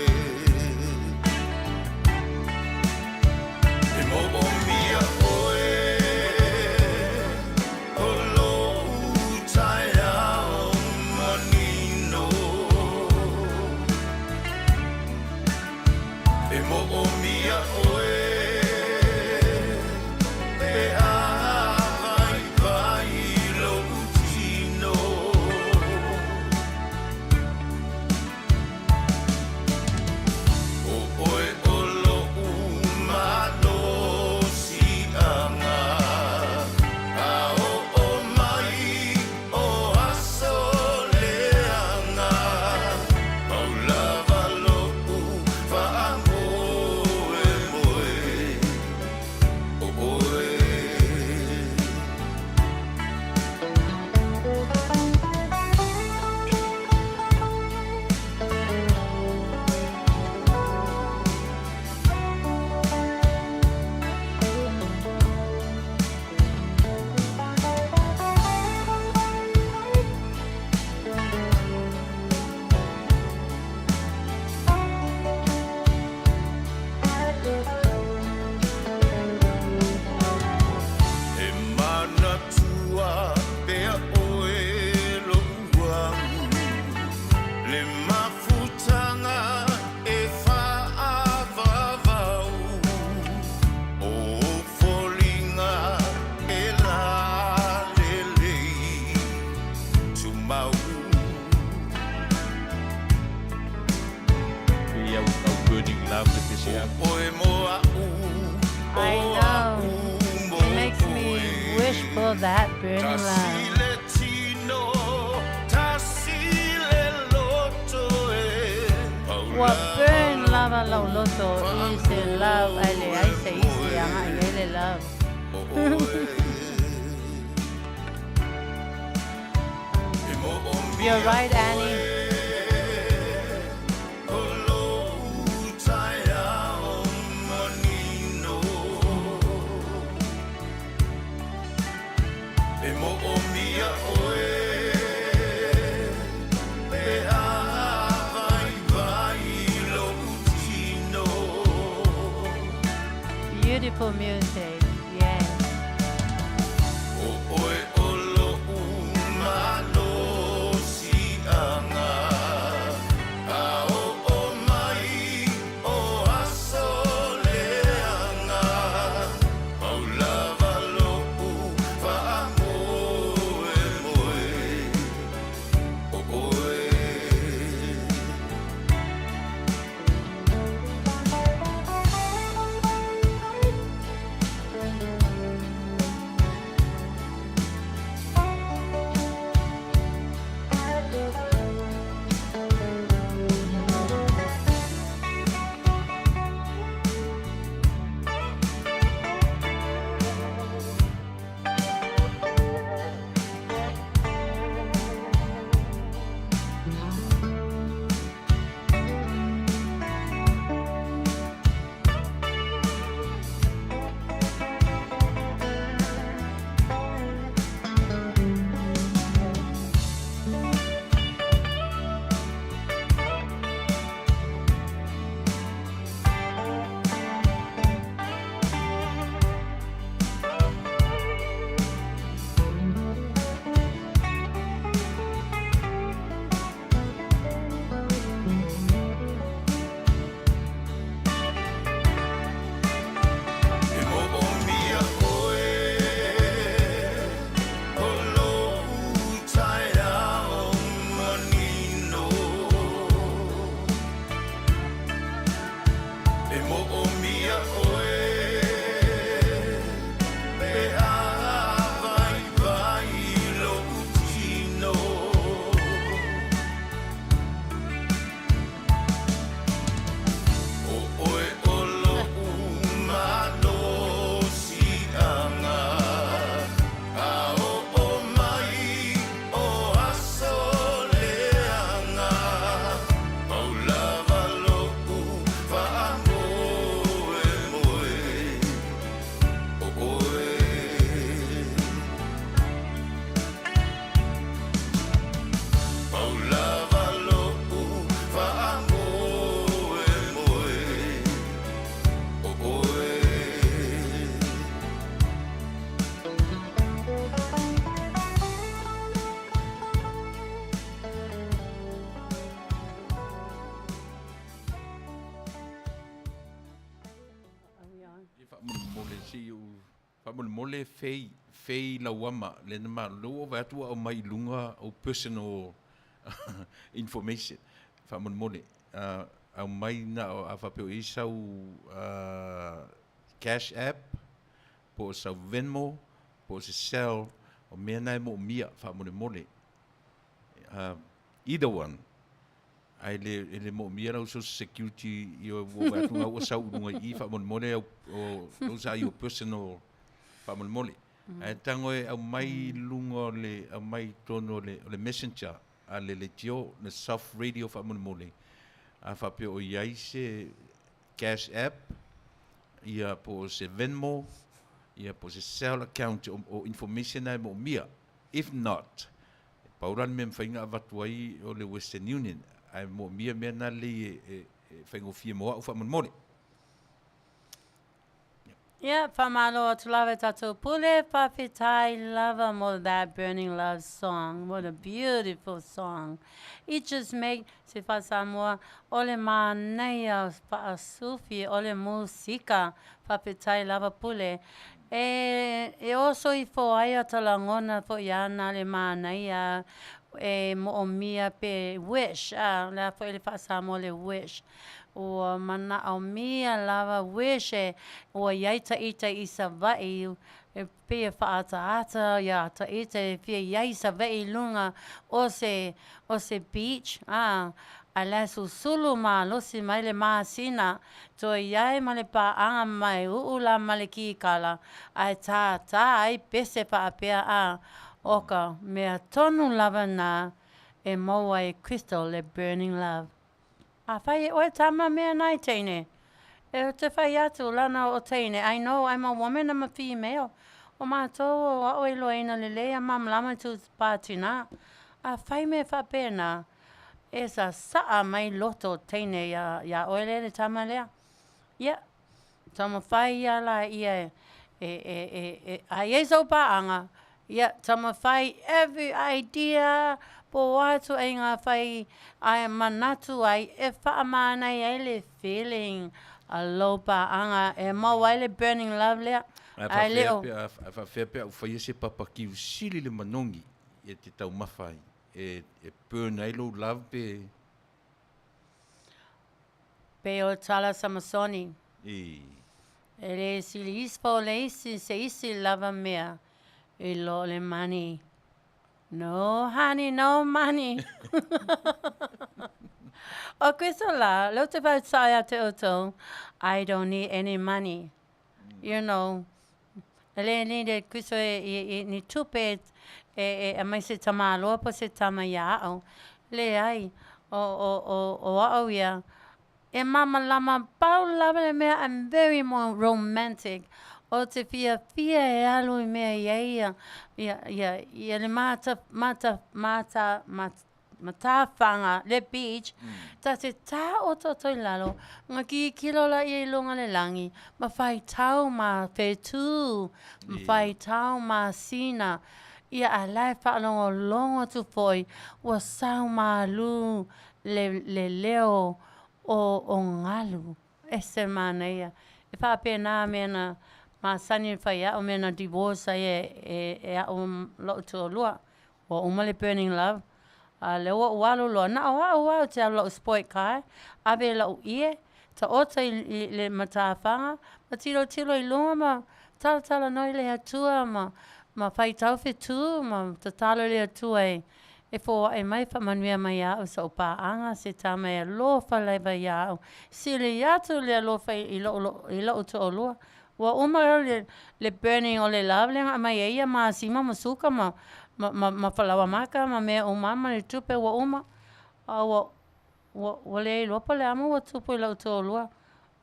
e mo o mia oe o lo taia o manino e mo o mia oe e a vai lo utino o oe o lo umano si anga a o mai o aso leanga au lava lo fa amoe moe o oe e mana tua pea oe lo uangu le mafutanga e whaavavau o folinga e la lelei tumau Ia o kau burning love te pese a. oe moa I know. It makes me wish for that burning love. Tasile tino, tasile loto e What burn lava lau loto is the love ale ai se isi anga i ele love. You're right, Annie. Beautiful music, yes. Whamole fei lauama, le na malo o vatua o mai lunga o personal information. Whamole, au mai na o awhapeo i sau Cash App, po sau Venmo, po se Cell, o mea nai mo mia whamole. Either one. Ai le mo mia rau social security i o vatua o sau lunga i whamole o sa i o personal whamole. Ai tango e au mai lunga le au mai tono le messenger a le tio le soft radio whamole. A whapeo o iai se Cash App, ia po se Venmo, ia po se Cell account o information ai mo mia. If not, pauran me mwhainga avatuai o le Western Union, ai mo mia mea na le whaingofia moa o whamole. Yeah, Famalo Tulave Tato Pule Papitai Lava Mo that Burning Love song. What a beautiful song. It just make Sifa Samoa Ole Manuia Sufi Ole Musika Papitai Lava Pule. E also I fo aia talangona fo yana le Manuia mo mia pe wish. La fo ele fa Samoa le wish. O mana au mia lava wishe o yaita ita isa vai pe faata ata ya ta ita pe yaisa vai lunga o se beach ala sulu ma lo si mai le masina to yai male pa anga mai ula male ki kala ai ta ai pese pa apea oka me tonu lava na e moa e crystal le burning love. A whai o tama mea nai teine. E te whai atu lana o teine. I know I'm a woman, I'm a female. O mātou o e loina le lea mam lama tu pātina. A whai me whapena. E sa saa mai loto teine ya oele le tama lea. Yeah. Tama whai ala ia a yeso paanga. Yeah, tama whai every idea po watu ai ngā whai ai manatu ai e whaamana ai le feeling a lopa anga e mau ai le burning love lea ai leo A whawhewhewhe au whai se papaki usili le manongi e te tau mawhai e burn ai lo love pe o tala samasoni e le sili ispo le isi se isi lava mea e lo le money. No, honey, no money. O questo là, lo te fai a te oto, I don't need any money. You know, le ni questo ni tupe a mai se tamalo po se tamaya le ai o ya. E mama lama paula me I'm very more romantic. O te fia e alu I mea ia le mata whanga le beach. Ta te tā o tōtoi lalo. Ngā ki kilo la I lunga le langi. Ma whai tau ma whetū. Ma whai tau ma sina. Ia a lai whaalongo longo tu foi. Ua sau ma lu le leo o ngalu. E se mana ia. E whapena mena. Ma sani whai o mena divorce e o lo to lua. O umale burning love. Le o walo lo na o te lo sport kai. Abe lo ie. Ta ota le matawhanga. Ma tilo I lunga ma. Tala noi le atua ma. Ma whai tau whetū ma. Ta talo le atua e fo e mai fa Manuia mai au sa o paanga se tama e lofa leva iau. Sili atu le lofa I lo to o lua. Wa uma le burning o le love le mai ia ma sima masuka ma falawa maka ma me o mama le tupe wa uma wa le lopa le ama wa tupe la to lua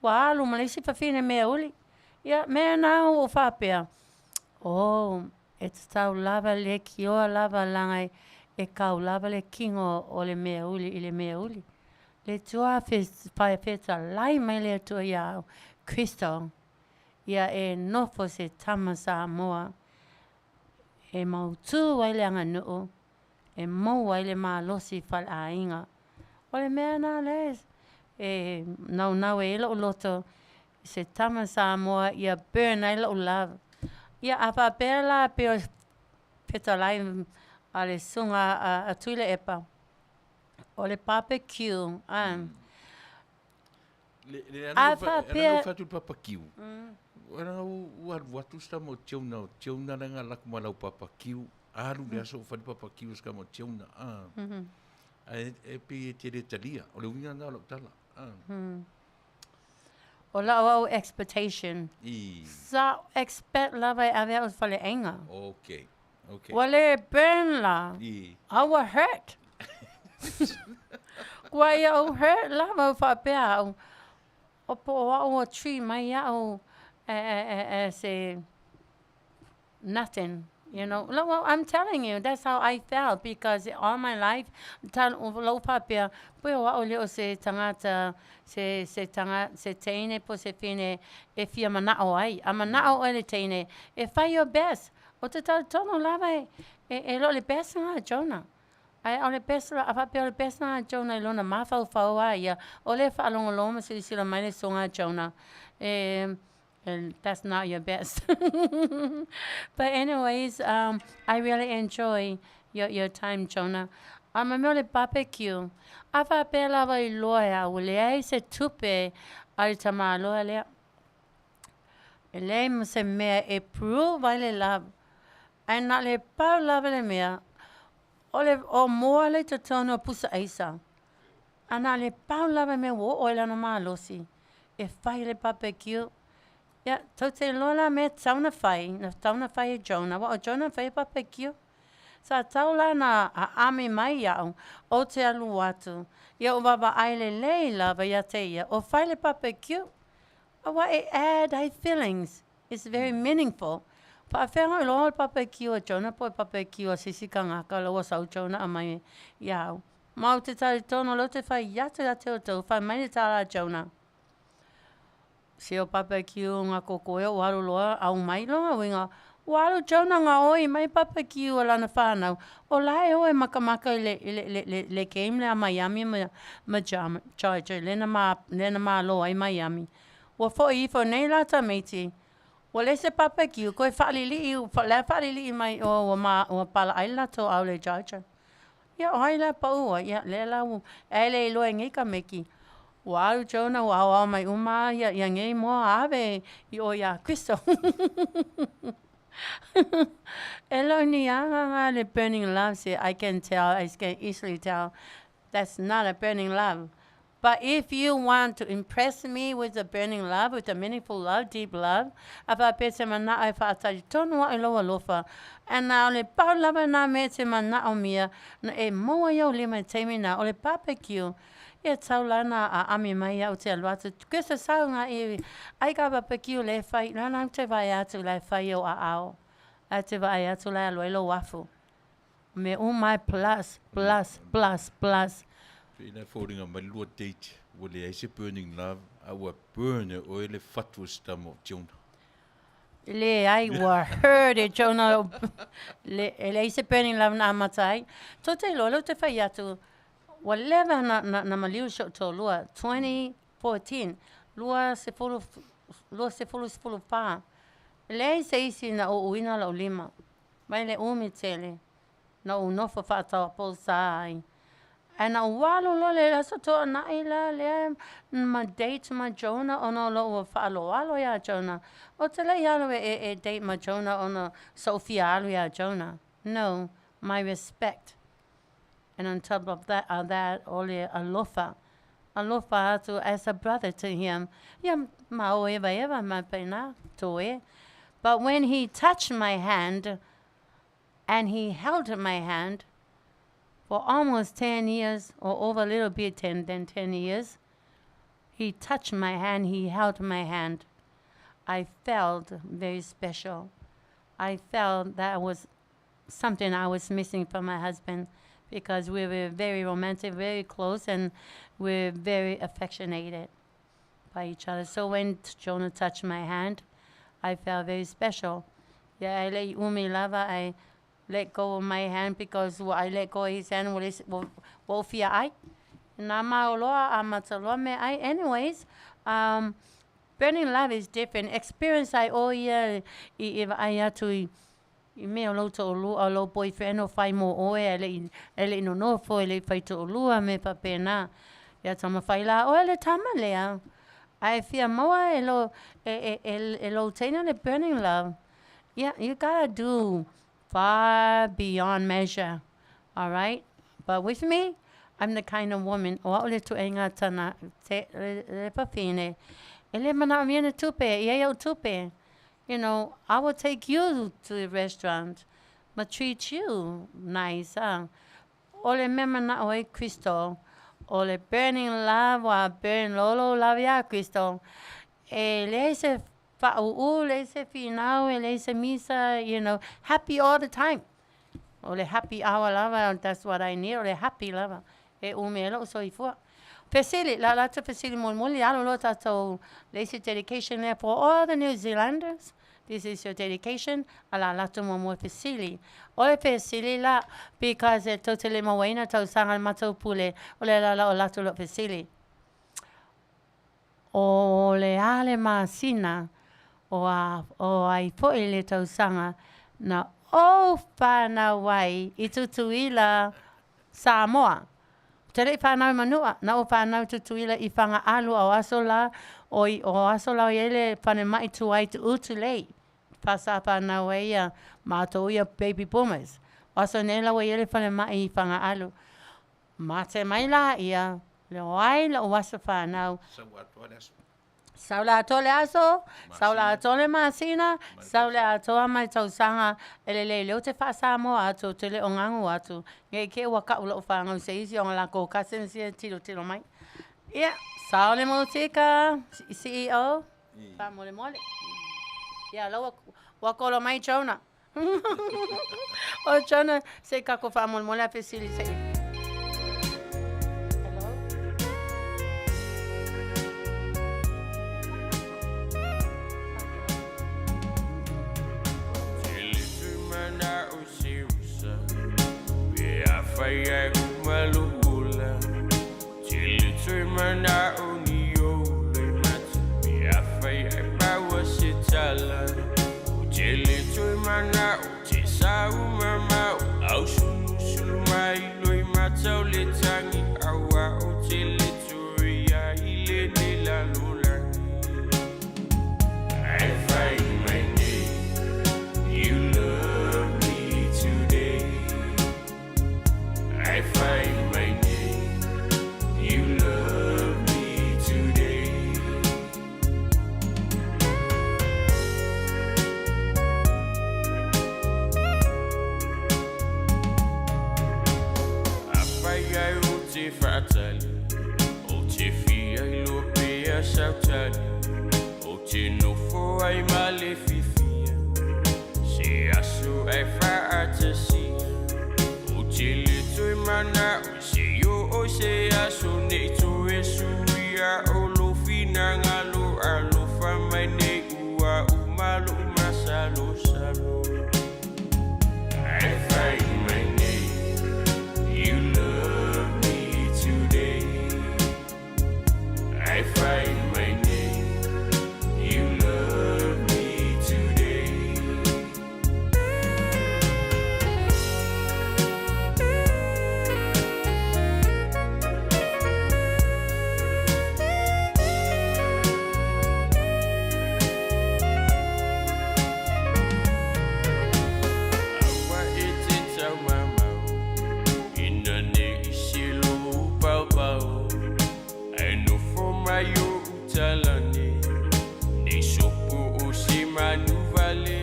wa alu ma le si fa fine me uli ya me na o fa pea it's tau lava le kio lava langai e kau lava le kingo o le me uli le me uli le tua fa feta lai mai le to ya crystal. Ia e nofo se tama Samoa. E mautu wai le anga nuu. E mau wai le malosi fal a inga. O le mea nā les. E nau e ilo loto. Se tama Samoa ia burn ai lo love. Ia apa pela peta lai ale sunga a tuile epa. O le barbecue. Ana no fatu papakiu. Ana watu sta mo tiona nga lak malau papakiu. Aru le aso fatu papakiu ska mo tiona. E pe te Tiliai'a. O le unga na lo tala. O la o expectation. Sa expect la vai ave o fale enga. Okay. Wale burn la. I was hurt. Why o hurt la mo fa pea. O po o tree mai ya o say nothing. You know, well, I'm telling you, that's how I felt because all my life, lo papia, pui o leo se tangata, se teine po se fine, e fia manao ai, a manao ele teine, e fai your best. O te tau tono lava e lo le best nga Jonah. Ai o le best la, a papia o le best nga Jonah, ilona mafau ia, o le whaalongoloma sila mai le songa Jonah. And that's not your best. But anyways, I really enjoy your time, Jonah. A me barbecue. A fa pela vai loia, o le se tupe al tama loa lea. E le mo se mea e pru vai le love. Ai na le pau love le mea. O moa le te tono pusa aisa. Ana le pau love me wo o ila no malosi. E fai le barbecue. Ja, tau te lola me tauna fai e Jonah. Wa o Jonah fai barbecue. Sa tau la na a ame mai iau o te alu atu. Ia o baba aile leila va ia te ia. O fai le barbecue. O wa e add high feelings. It's very meaningful. Pa a whenga i loa barbecue o Jonah po barbecue o sisi ka ngaka loa sau Jonah a mai iau. Mau te tari tono lo te fai iatu a te o tau. Fai mai ni tala Jonah. Se o barbecue nga kokoe o alu loa au mai longa winga. O alu Jonah nga oi mai barbecue o lana whanau. O lai o e makamaka le game le a Miami ma Georgia. Lena ma loa i Miami. O fo i fo nei la tamiti. O le se barbecue koe whaalili i mai o pala aila to au le Georgia. Ia o hai la paua. Ia le la u. E le iloa ngai ka meki. Wow, Jonah, wow, mai uma ya ngai mo ave I o ya Cristo. Elo ni anga le burning love say I can easily tell that's not a burning love. But if you want to impress me with a burning love, with a meaningful love, deep love, apa pese mana ai fa atari tonu wa ilo lofa. And now le pa lava na me te mana o mia na e moa yo lima te mi na o le barbecue. Ia tau lana a ame mai au te aluatu. Kesa sau ngā iwi. Ai ka barbecue le whai. Lana te vai atu le whai o a ao. A te vai atu le aloelo wafu. Me umai plus. Pina fōringa mai lua date. Wale aise burning love. Awa burner o ele fatu stamo Jonah. Le ai wa heard it Jonah. Le aise burning love na amatai. Tō te lolo te whai atu. Whatever na maliu show to lua 2014 lua se fulu pa le se isi na o uina la lima mai le Manu'atele na o no fa ta posai ana walo lo le so to na ila le ma date ma Jonah ono lo fa lo ya Jonah o te le ya lo e date ma Jonah ono Sofia lo ya Jonah no my respect. And on top of that, ole alofa atu as a brother to him. Yeah, mao eva ma pena toe. But when he touched my hand, and he held my hand for almost 10 years, or over a little bit 10 years, he touched my hand, he held my hand. I felt very special. I felt that was something I was missing from my husband. Because we were very romantic, very close, and we're very affectionated by each other. So when Jonah touched my hand, I felt very special. Yeah, I let Umi lava, I let go of my hand because I let go of his hand, wofia ai. Nama oloa, amataloa me ai. Anyways, burning love is different. Experience I ia I ai atu I mea lo to lu a lo boyfriend o fai mo oe ele no fo ele fai to lua me pa pena. Ya tama fai la o ele tama lea. I feel moa elo taina le burning love. Yeah, you gotta do far beyond measure. All right? But with me, I'm the kind of woman, o ole tu enga tana, le papine, ele mana miene tupe, yeo tupe. You know, I will take you to the restaurant, but treat you nice, huh? Ole mema na oe Cristo, ole burning love, wa burn lolo love ya Cristo. Le se fa'u, le se finau, le se misa, you know, happy all the time. Ole happy hour lava, that's what I need. Ole happy lava. Umelo so ifua. Facility, la facility muli alo lo tato. Lazy dedication there for all the New Zealanders. This is your dedication. Ala lato mo facility. Ole facility la because it totally mawena to sangal mato pule. Ole la lato lo facility. Ole ale masina. O ai po ile to sanga na o whana wai I tutuila Samoa. Tere whanau Manua, na o whanau tutuila I whanga alu o asola, o asola o ele whane mai tu ai tu utulei. Pasa whanau e ia mātou ia baby boomers. Aso nela o ele whane mai I whanga alu. Mate mai la ia, leo ai la o aso whanau. Saula atole aso, saula atole masina, saula atoa mai tausanga, ele leo te Samoa atu, te le ongangu atu. Nge ke waka ula ufanga useisi on la ko kasensia tilo mai. Yeah, saule motika, CEO, pa mole. Yeah, lo wakolo mai Jonah. O Jonah se kako fa mole a facility. Fai malula, Mana unio le mat, ya fai bawa sitala. Ujele tu mana uti sau mama, au sulu mai loi matau le tangi awa ujele tu ya ile ne la lula. I find my name, you love me today. I find my name, you love me today. Apagai o te fatali, o te fia I lope a sautali, o te nofo ai malefifia, se aso ai faatasia, o te leto mana o se yo o se aso ne to esuia o lo fina ngalo alo fa mai ne ua umalo masalo salo. I find my name, you love me today. I find my name, you love me today. Awa ete tau mamau, ina ne isilo pau pau. Ai no forma yo utalane, ne sopo o se Manu'atele.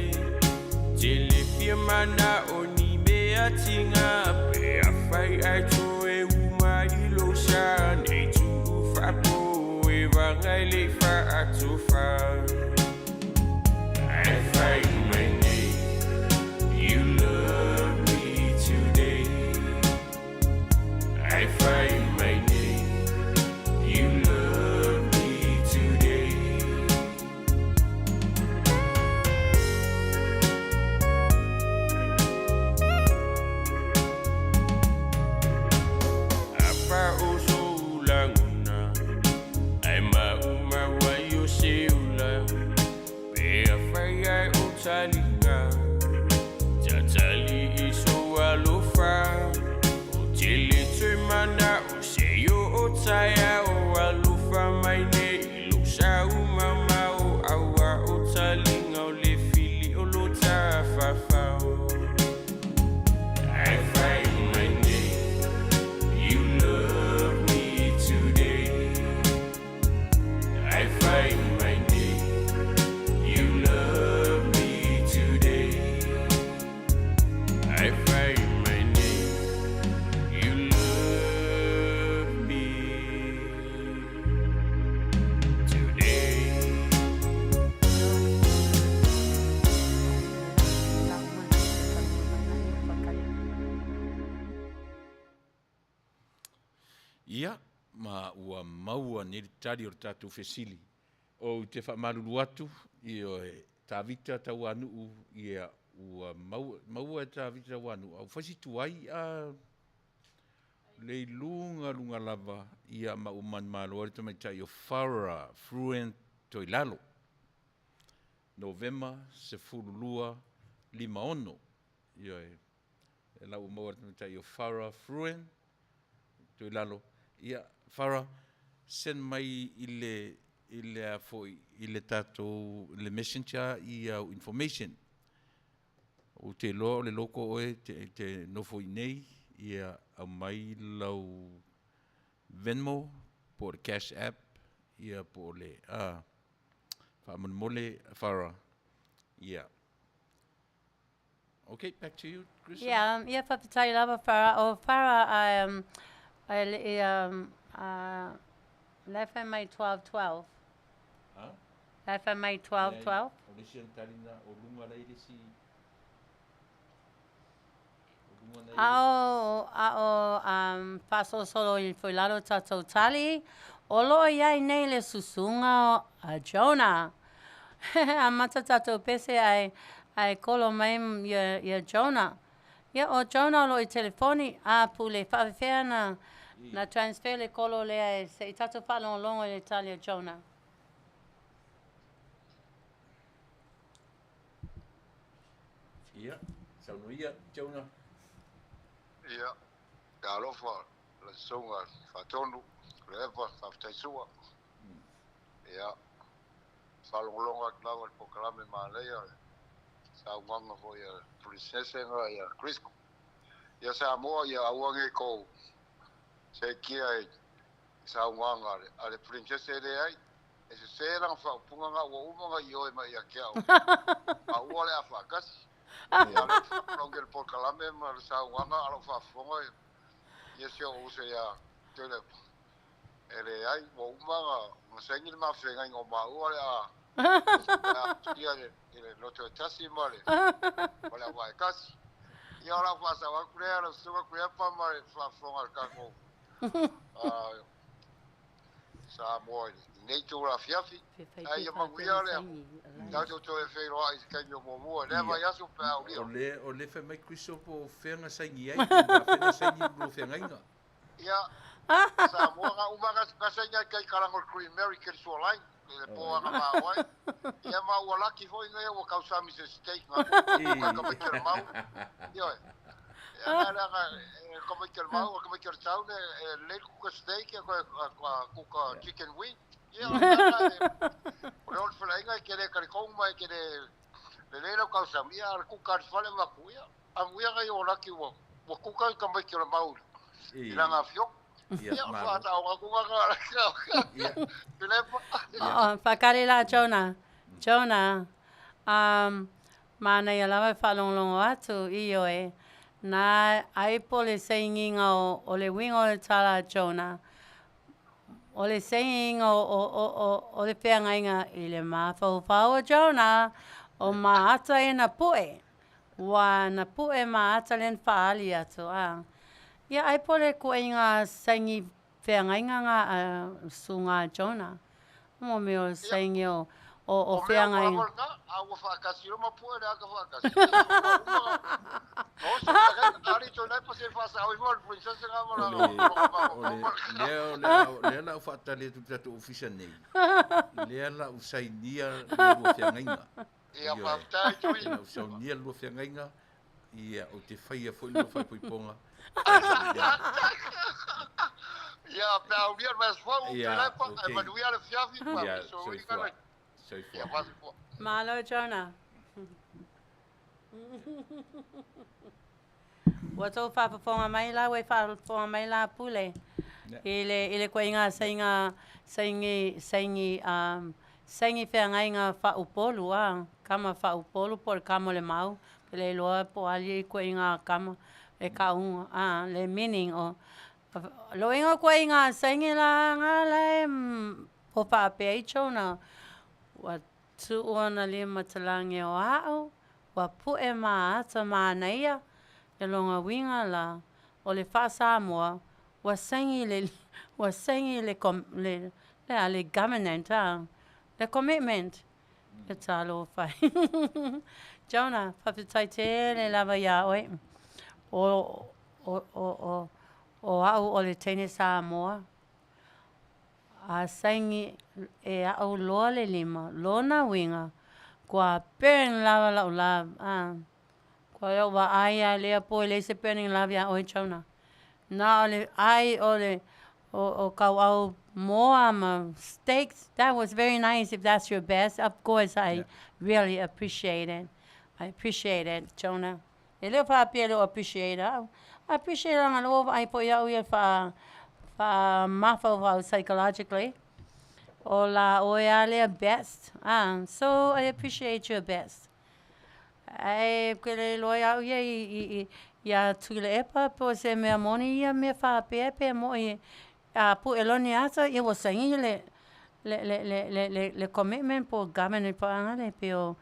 Telefia mana o ni me atinga, pe a fai ai to e uma ilo sa, ne tu fa po e vangai le fa atu fa. I find my name, you love me today. I find my name, you love me today. talinga tatali iso alufa o tili tui mana o seyo o taia o alufa mai nei ilusa umama o awa o talinga o le fili o lo ta fafao. I find my name, you love me today. I find my name, you love me today. I find my name, you love me today. Ia, ma ua maua ni tari o tātou fesili. O te whamaruru atu, i o e tāwita tau anu ia ua maua e tāwita tau anu. Au whasitu ai a lei lunga lava ia ma uman malo ori tamai tai o whara fruen toi lalo. Novema se furulua 5 ia e lau maua tamai tai o whara fruen toi lalo. Ia, Farah, send mai ile a foi, ile tato, le messenger i au information. O te lo, le loko oe, te nofo i nei, ia au mai lau Venmo, por Cash App, ia por le, whamanmole, Farah. Yeah. Okay, back to you, Chris. Yeah, whapitai lava Farah. O Farah, Lefa mai 12-12. Huh? Lefa mai 12-12. Olisian talina o lunga lai resi. Paso solo il foilalo tato tali. Olo ia nei le susunga a Jonah. A mata tato pese ai kolo mai ia Jonah. Ia o Jonah lo i telefoni a pule Faafofoga'aga na transfer le kolo le se i tato whalongo longo le Italia Jonah. Ia, saunuia Jonah. Ia, ka alofa la songa fatonu, leva faftaisua. Ia, falonga klawa po kalame malaya. Sa wanga fo ia princesa nga ia Crisco. Ia Samoa ia awange ko se kia sa wanga ale princesa de ai. Ese serang fa punga nga wo umanga yo e mai kia. A wale afa kas. Ia falonga po kalame ma sa wanga alo fa fonga. Ia se o se ia tele. Ele ai wo umanga masengil ma fenga ngo ma wale a. Ia ile loto tasi male. Wala vai kasi. Ia ora pasa wa krea lo suga krea pa male fa fonga kako. Samoa nei tu Afiafi. Ai ia maguia le. Tau to e fei roa is kai mo mo. Le vai aso pa o le. O le fe mai kriso po fenga sangi ai. Fenga sangi bro fenga inga. Ia. Samoa umaga kasanya kai karango Queen Mary kerso line. Le po nga mawai. Ia ma ua laki foi ngai o kausami se steak nga. Ka mai ker mau. Ia. Ia nga ka mai ker mau, ka mai ker tau le ku steak ku ka chicken wing. Ia. O le fala ngai ke le karikong mai ke le kausami ia ku ka fale ma ku ia. Amuia ngai o laki o ku ka mai ker mau. Ila nga Afioga. Ia, whakare la Jonah. Mana ia lawa whalonglongo atu i oe. Nā aipo le seinginga o le wingo le tala Jonah. O le seinginga o le whiangainga i le mawhauwhau Jonah. O maata e na pue. Wa na pue maata len whaali atu Ia ai pole ko inga sangi whiangainga nga sunga Jonah. Mo me o sangi o whiangainga. A ua whakasi o mapua rea ka whakasi. O se whakai ari to nei pa se whasa au i mua princesa nga mara. Lea la whaatale tu tatu ofisa nei. Lea la usainia le mo whiangainga. Ia whaftai tui. Ia sau nia lua whiangainga. Ia o te whaia fo ilo whai puiponga. Ia pēr unia mas whau te Ia, lepa. okay. Ai manuia le fiafi. Ia, So soi ika fua. nei. Soi Ia fua. wasi fua. Malo, Jonah. Wato whapafonga mai la, wei whapafonga mai la pule. Ile koe inga saingi whenga inga whaupolu kama whaupolu por kamo le mau. Le loa po ali koe inga kama e kaunga, le meaning o. Lo inga koe inga saingi la ngā lai po whaapea i chona. Wa tu ona le matalangi o au, wa pue ata Manuia. E longa winga la, o le wha Samoa, wa sengi le government, le commitment. E talo whai. Jonah, whawhitai te le lava ia oe. O au o le tene Samoa. A sengi e au loa le lima, lona winga, kua pen lava lau lava, Kua yo wa aia lea po le se pening lavia oi Jonah. Na ole ai ole o kau au moa ma steaks. That was very nice if that's your best. Of course I really appreciate it. I appreciate it, Jonah. E leo wha pia leo appreciate it. I appreciate it nga loo ai po iau ia wha mawhau psychologically. O la oia lea best. So I appreciate your best. Ai kele loia ia ia Tiliai'a po se mea moni ia me whapepe mo i pu eloni ata ia was saying le commitment po government po angale pe o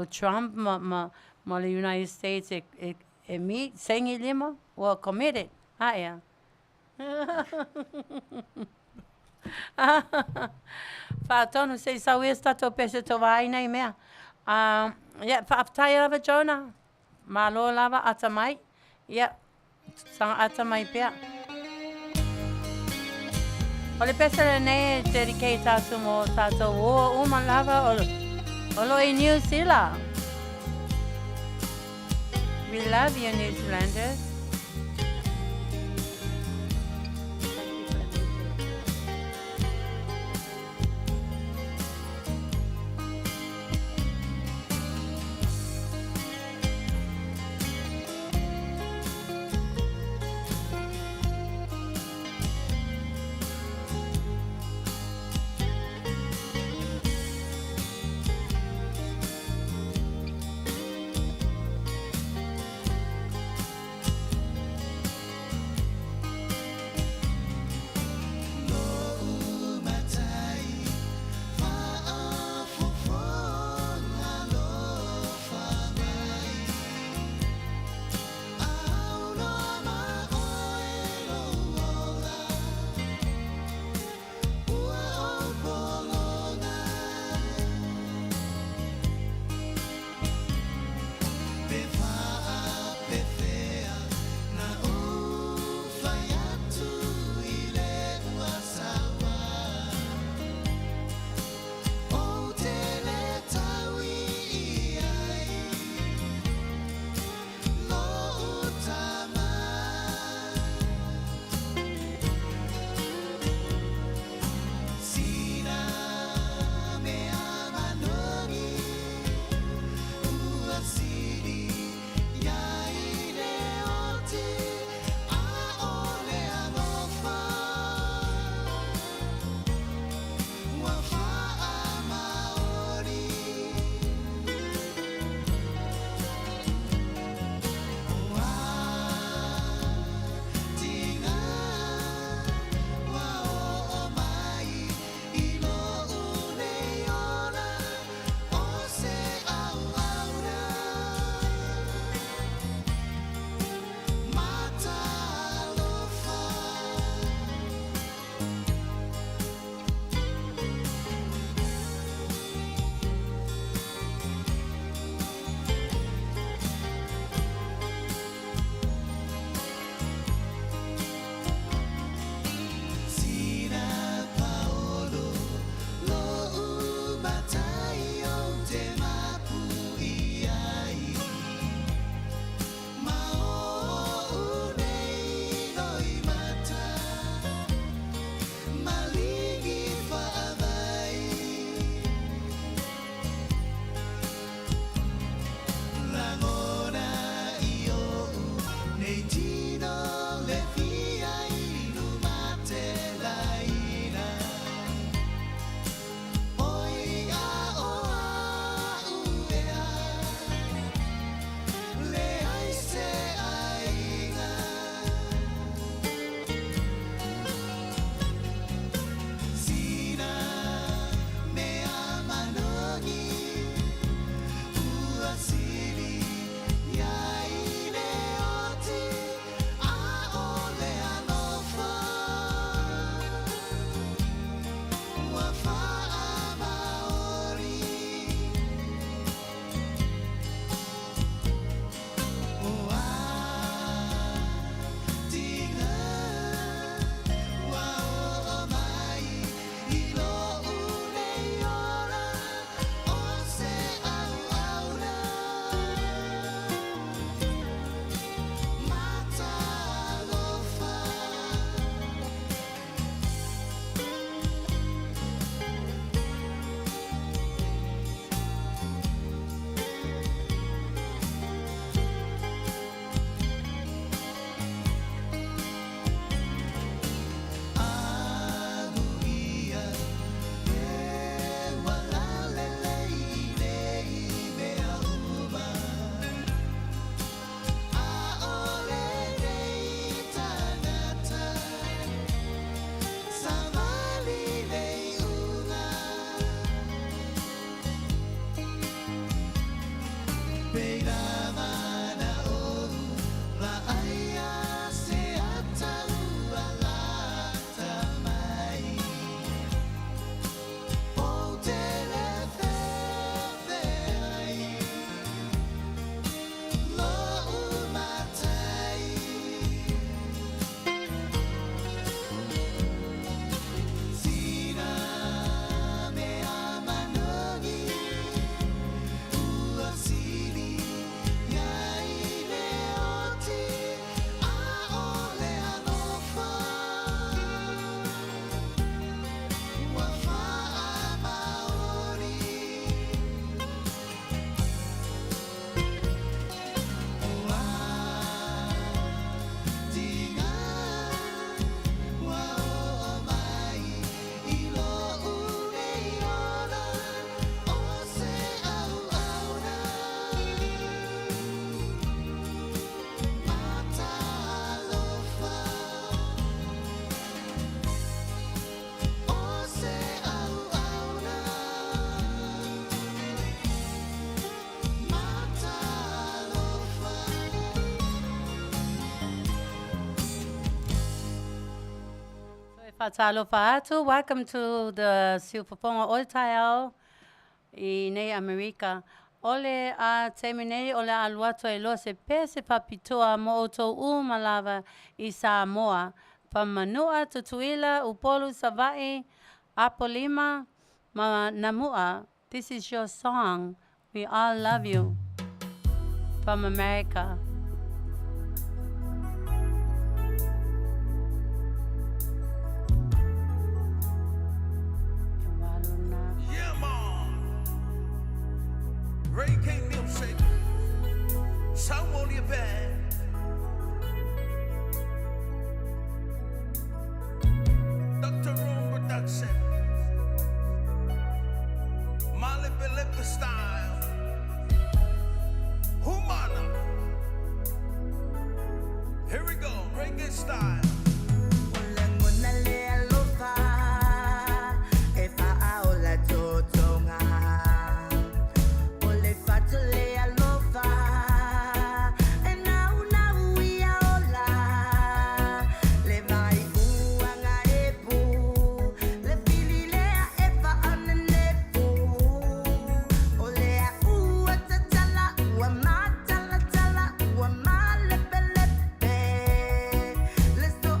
Trump ma le United States e meet saying lima well committed ia fa tonu se sa esta to pese to vai nei mea yeah, whaapatai lava Jonah. MALO lava atamai. Yeah, sanga atamai pia. O le pesa le nei dedicate tātou mo tātou o uma lava o lo i New Zealand. We love you, New Zealanders. Fatalo Fa'atu, welcome to the Siupaponga Oitaiao I Nei America. Ole a teminei ole a luato e lo se pese FAAPITOA mo oto malava I Samoa. Pa Manua tutuila upolu savai apolima ma namua. This is your song. We all love you. From America. Yeah, man. Ray K music. Sound on your bed. Dr. Room Production. Molly Philippa style. Humana. Here we go, reggae style. Let's go.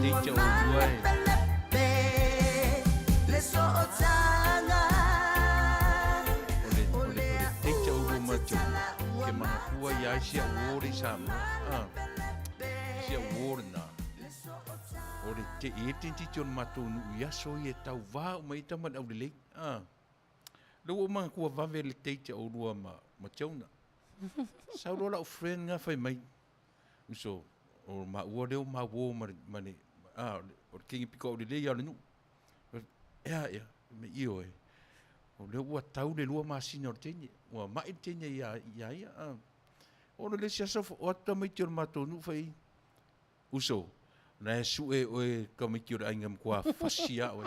teacher o lua Le so o tanga ole teacher o lua macho ke mana kua ia sia wori sama sia wori na ole te e teacher mato nu ia so ia tau va mai tama au le lo o man kua va le teacher o lua macho na sa rola o friend nga fai mai so o ma ua leo ma wo mane o kingi piko o le ia le nu ia me io o leo ua tau le lua ma sina o tenye ua mai tenye ia o le sia so o ta mai tio mato nu fai uso na su o ka mai tio ai ngam kwa fasia o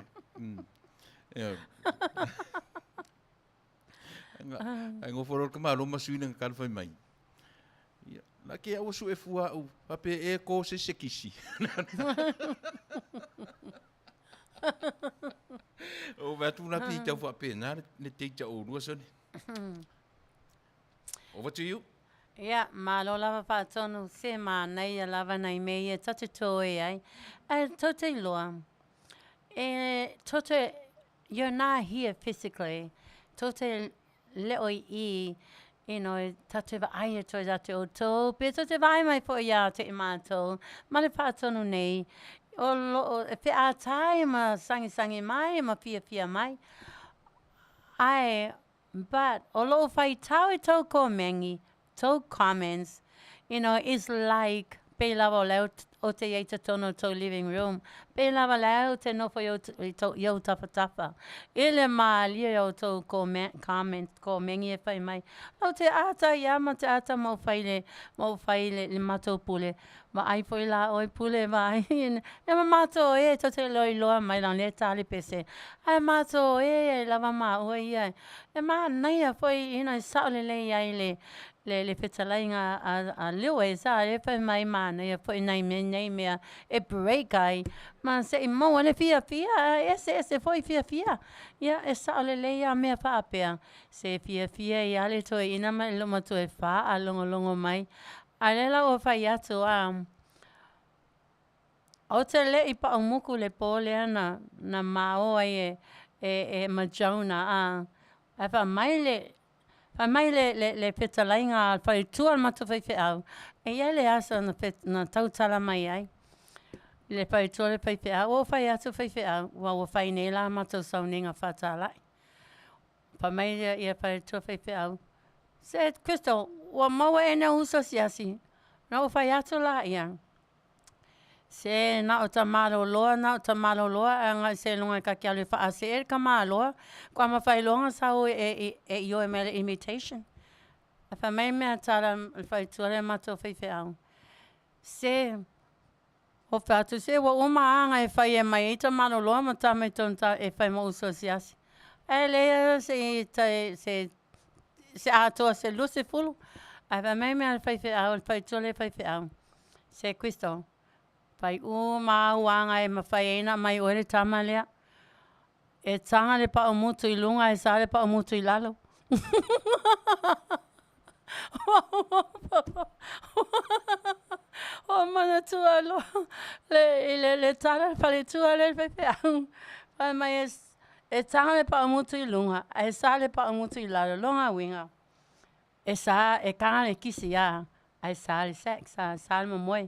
ai ngo foro ka malo masuina kan fai mai la ke o su e fua o pape e ko se kisi o va tu na pita fa pena le teacher o lua so over to you. Yeah, malo lava whaatonu se Manuia lava nei mei e tatu toi ai. E tote loa. E tote, you're not here physically. Tote leo I, you know, tatu wa aia toi datu o tō. Pe tote vai mai po ia te I mātou. Male whaatonu nei. O e pe a tai ma sangi mai, ma fia mai. Ai, but o loo whai tau e tau ko mengi. So comments, you know, it's like pe lava leo o te eita tono to living room. Pe lava leo te nofo yo tapa. Ile maali o to comment ko mengi e whai mai. O te ata ia ma te ata mo whaile le mato pule. Ma ai fo la oi pule vai. E ma mato e to te loi loa mai lang le tali pese. Ai mato e lava ma oi ia. E ma naia foi, you know, sa le ai le petalainga a leo e sa e whai mai mana e whai nei mea e break ai ma se I mo le fia ese foi fia ia e sa le leia mea whaapea se fia I ale toi ina mai loma tu e wha a longo mai a lela o whai atu o te le I pa umuku le pōlea na mao ai e majauna a wha mai le petalainga whai tua matu whai au. E ia le asa na tautala mai ai. Le whai tua le whai au. O whai atu whai au. Wa o whai nei la matu sauninga whatalai. Pa mai ia whai tua whai au. Se, Christo, wa maua e na uso siasi. Na o whai atu la ia. Se na o ta malo loa, anga se lunga ka kia le wha se e ka maloa, kua ma whai longa sau e io e mele imitation. A wha mai mea tara whai tuare mato whai au. Se, o whatu se, wa uma anga e whai e mai ita malo loa, ma ta mai tonta e whai mo uso siasi. E lea se atoa se luce fulu. A wha mai mea whai whai tuare whai au. Se Christo. Pai uanga e mawhaiena mai ore tama lea. E tanga le pa o mutu I lunga e sa le pa o mutu I lalo. O mana tua lo. Le tala pale tua le pepe. Pai mai e tanga le pa o mutu I lunga. E sa le pa o mutu I lalo. Longa winga. E sa e kanga le kisi ya. E sa le sex. Sa le mamoe.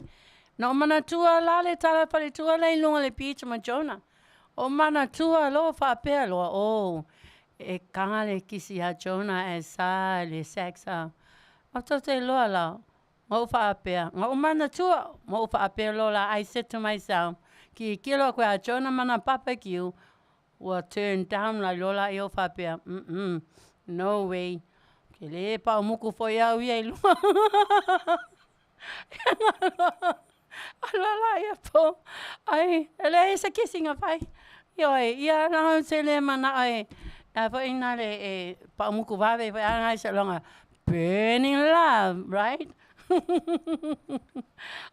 No mana tua la le tala pale tua le lunga le picha ma Jonah. O mana tua lo whapea loa. O e kanga le kisi a Jonah e sa le sexa. O te loa la. Mo whapea. O mana tua. Mo whapea lo la. I said to myself. Ki kilo koe a Jonah mana papa kiu. Wa turn down la lola e o whapea. No way. Ke le pa o muku fo iau i lua. Alala ia po. Ai, ele esa kissinga pai. Ioi, ia na se le mana ai. A po ina le pa muku vave pa anga se longa. Burning love, right?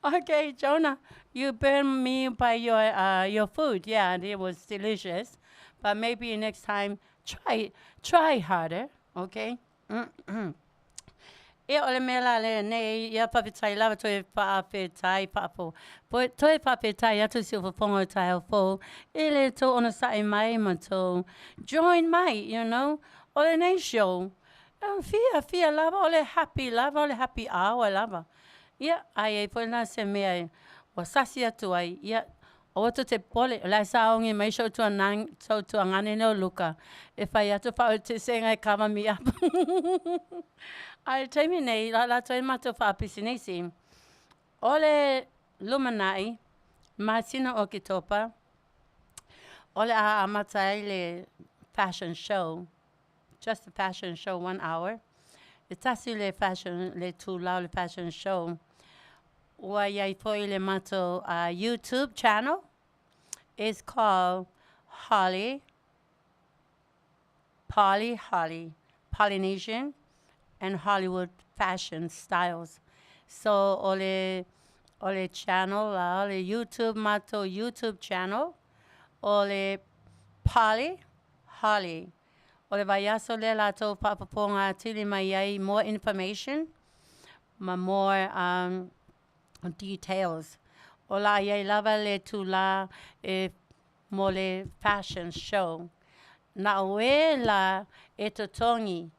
Okay, Jonah, you burned me by your food. Yeah, and it was delicious. But maybe next time try harder, okay? E ole mela le nei ia papitai lava toi papetai papo. Poi toi papetai atu si ufaponga tai au fo. Ele to ona sai mai mato. Join mai, you know. Ole nei show. Fia lava ole happy hour lava. Ia ai poi na se mea wasasi atu ai. Ia o to te pole la saongi mai show to nang so to ngane no luka. If I atu pa te senga cover me up. Ai taimi nei la toi mato fa pisinisi. Ole lumanai masina o kitopa. Ole a amatai le fashion show. Just a fashion show 1 hour. Itasi le fashion le Tulau le fashion show. Wa yai foi le mato YouTube channel. It's called Holly Polynesian and Hollywood fashion styles. So ole channel ole YouTube channel ole Holly ole vayaso le lato papaponga tili mai more information more details. Ola yai lava le tula mole fashion show. Na oe la etotongi.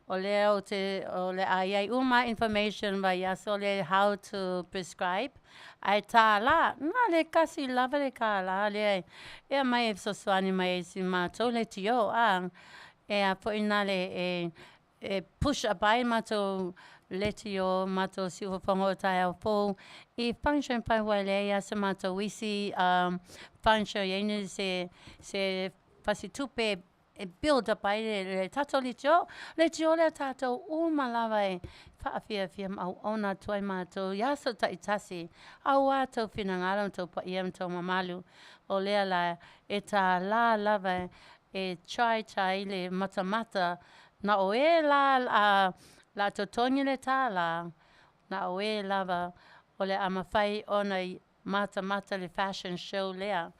Ole ayai uma information ba yasole how to prescribe. Ai ta la na le kasi lava le kala le e mai so swani mai si ma to le tio e po inale push abai mato letio mato si ufaponga tai au fo I function pa wale ya se mato wisi function yene se fasi tupe build up ai le tato letio le tato malava Afiafi au ona toi mato ya so ta itasi au ato finangalo to pa iam to mamalu o le la eta la lava chai le mata na oe la totongi le tala na oe lava ole amafai ona mata le fashion show lea.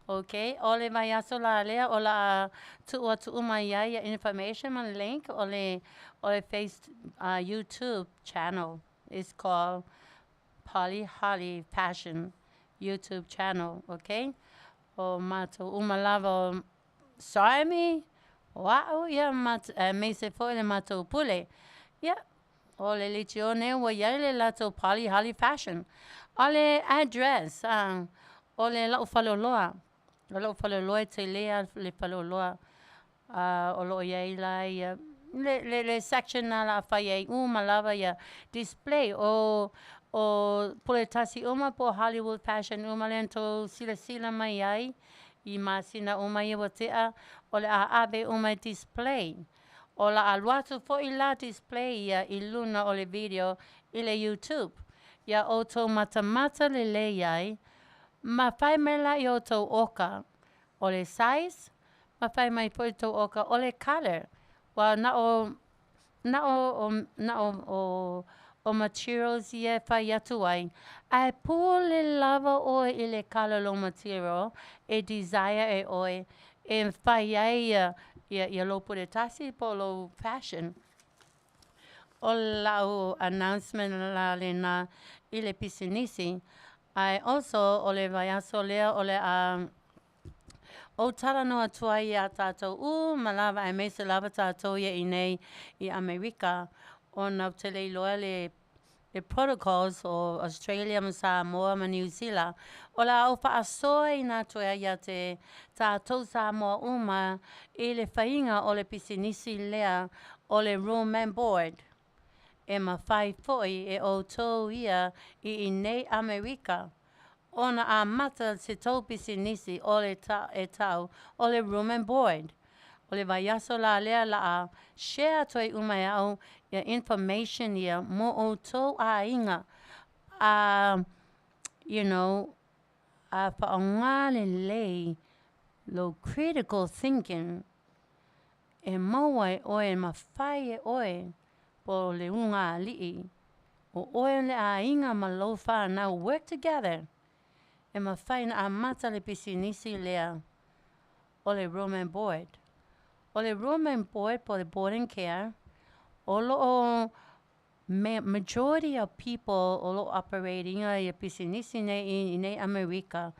Okay, ole mai aso la lea ola tu umaya information man link ole face YouTube channel is called Holly Fashion YouTube channel, okay? O mato umalava Sarmy wow, yeah, me se foi le mato pule. Yeah. Ole litione wa yale lato Holly fashion. Ole address. Ole la ufaloloa. La ufaloloa te lea le faloloa. Olo yai le section na la faye malava ya display o poletasi po Hollywood fashion lento sila mai ai. I masina umai watea ole aabe umai display ola alwatu fo ila display ya iluna ole video ile YouTube ya auto mata le yai ma fai mela i auto oka ole size ma fai mai poito oka ole color wa o materials ye fa yatuai ai pule lava o ile color lo material desire oi fa ya lo pure tasi polo fashion o announcement la lena ile pisinisi I also ole vaya solea ole o tala no atua ia tato malava ai me se lava tato ia inei I Amerika o Manu'atele loa the protocols o Australia, Samoa, New Zealand. Ola o paasoi na toa ia te tātou Samoa uma I le whainga o le pisinisi lea o le room and board. E mawhai foi e o tō ia I nei Amerika. Ona a mata se tō pisinisi o le tau o le room and board. O le vaiaso la lea la a share toi umai au ia information ia mo o tō a inga you know a whaongale lei lo critical thinking e mauai oe mawhai e oe po le unga lii o oe le a inga ma lo now work together e mawhai na a mata le pisinisi lea o le room and board. O le room and board po le board and care. O majority of people olo operating ia pisinisi nei Amerika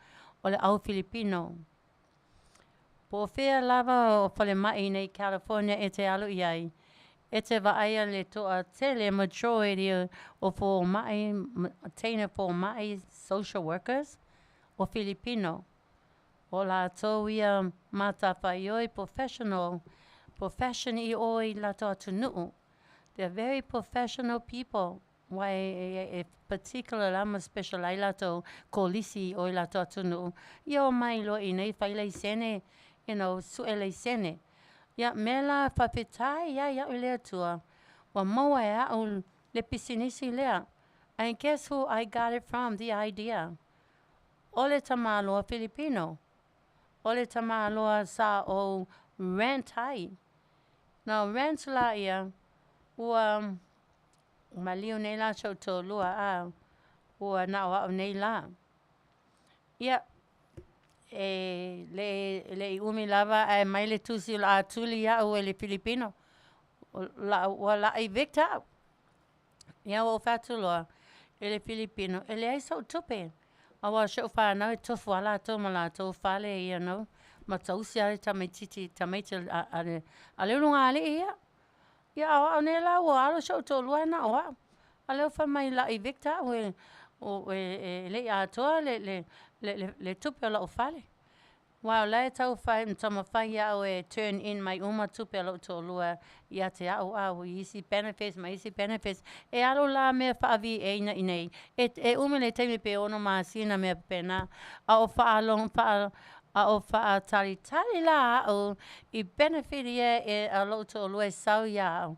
o le au Filipino. Po fea lava o pale mai nei California e te alu iai. E te vaaya le toa tele majority o fo mai, teina fo mai social workers o Filipino. O la tō ia matawhai oi profession I oi la tō tunuu. They're very professional people. Why particular lama special ai la tō kolisi oi la tō tunuu. Ia o mai lo I nei whailei sene, suelei sene. Ia mela whawhitai ia lea tua. Wa maua e au le pisinisi lea. And guess who I got it from, the idea? Ole tamaloa Filipino. Ole tamaloa sa o rent hai. Now rent la ia, ua maliu nei la chau tō lua a, ua na o nei la. Ia, le umi lava ai mai le tusi la atuli ia o le Filipino. Ua la evicta. Ia o fatuloa, ele Filipino, ele ai sau tupe. Awa shau whanau e tofu ala tō mala tō whale ia no. Ma tausi ale tamaiti ale runga ale ia. Ia awa ne la o alo shau tō lua na oa. Ale o whamai la evicta o le atoa le tupe o la o whale. Wow, lai tau whai mtama whai ia o e turn in mai uma tupe lo tō lua ia te au isi benefits, ma isi benefits. E alo la mea whaavi e ina inei. E ume le teime pe ono maa sina mea pena. A o whaalong a o whaatari la o I benefit ia e a lo tō lua sau ia au.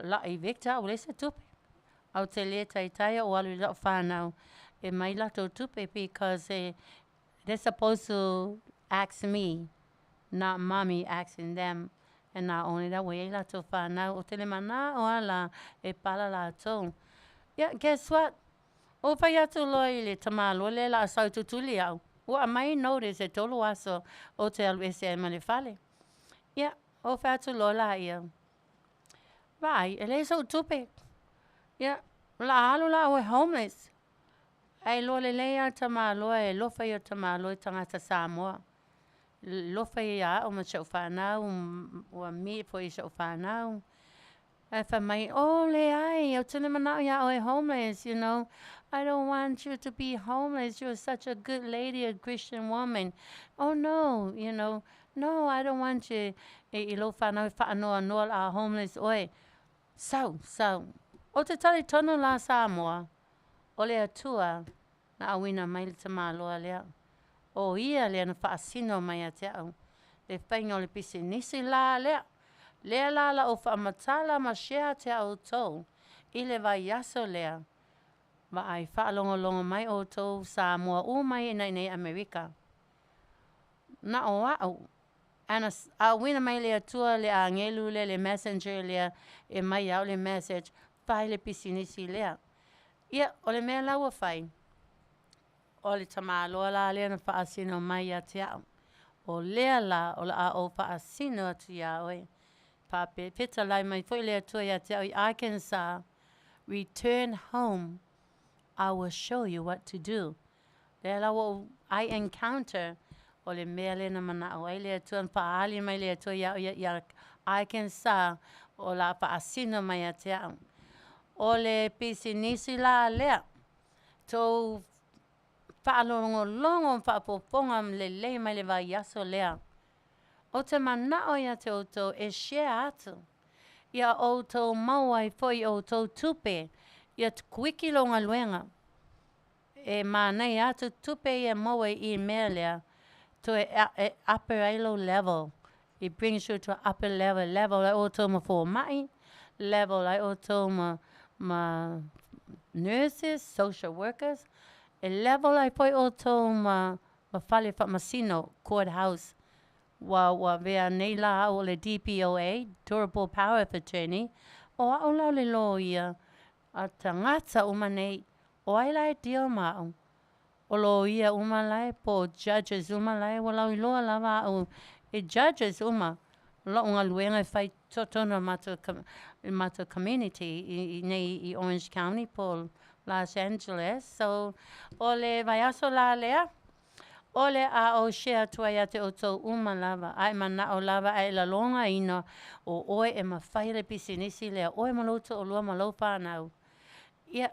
La I victa o le se tupe. Au te lea tai o alu la whanau. E mai la tō tupe because they're supposed to ask me, not mommy asking them. And not only that way, la to whanau o tele mana o ala e pala la tō. Yeah, guess what? O whai atu loi le tamalo le la asau tutuli au. Ua mai notice e tolu aso o te alu ese e male whale. Yeah, o whai atu loi la ia. Vai, e le so tupe. Yeah, la alu la o e homeless. Ai lo le lea tamalo e lofa ia tamalo I tangata Samoa. Lofa ia o ma chau whanau, o mi po I chau whanau. Ai whamai, le ai, o tene manao ia o e homeless, I don't want you to be homeless. You're such a good lady, a Christian woman. Oh no, no, I don't want you. I lo whanau whaanoa noa a homeless oe. So. O te tali tono la Samoa. O le atua, na awina mai le tamaloa lea. O ia lea na whaasino mai a te au. Le whainga o le pisi nisi la lea. Lea la o whaamatala ma shea te au tau. I le vai yaso lea. Ma ai whaalongo mai o tau Samoa o mai nei Amerika. Na o au. Ana awina mai le atua le a ngelu le messenger lea. E mai au le message. Whai le pisi nisi lea. Ia, o le mea laua whai. O le tamaloa la lea na whaasino mai a te au. O lea la, o la a o whaasino atu ia oe. Pape, pita lai mai fwoi lea tua ia te au I Arkansas. Return home. I will show you what to do. Lea laua I encounter. O le mea lea na mana o ai lea tua na whaali mai lea tua ia Arkansas. O la whaasino mai a te au. O le pisi nisi la lea. Tō whaalongo whaapoponga le mai le vai yaso lea. O te manao ia te o tō e share atu. Ia o tō mauai foi o tō tupe. Ia kuiki longa luenga. E manai atu tupe ia mauai I mea lea. To e upper ilo level. It brings you to an upper level. Level like o tō mafo mai. Level like o tō ma nurses, social workers. E level ai poi o tō ma whale whamasino, courthouse. Wa vea nei la o le DPOA, Durable Power of Attorney. O a o lau le lo ia. A tangata uma nei. O ai lai dio mao. O lo ia uma lai po judges uma lai. Wa lau I loa lava o e judges uma. Lo unga luenga whai totona mato. mātou community i Orange County po Los Angeles. So ole vai aso la lea. Ole a o share tua ia te o tau uma lava. Ai mana o lava ai la longa ina o oe e mawhaire pisinisi lea. Oe maluto o lua malo whanau. Ia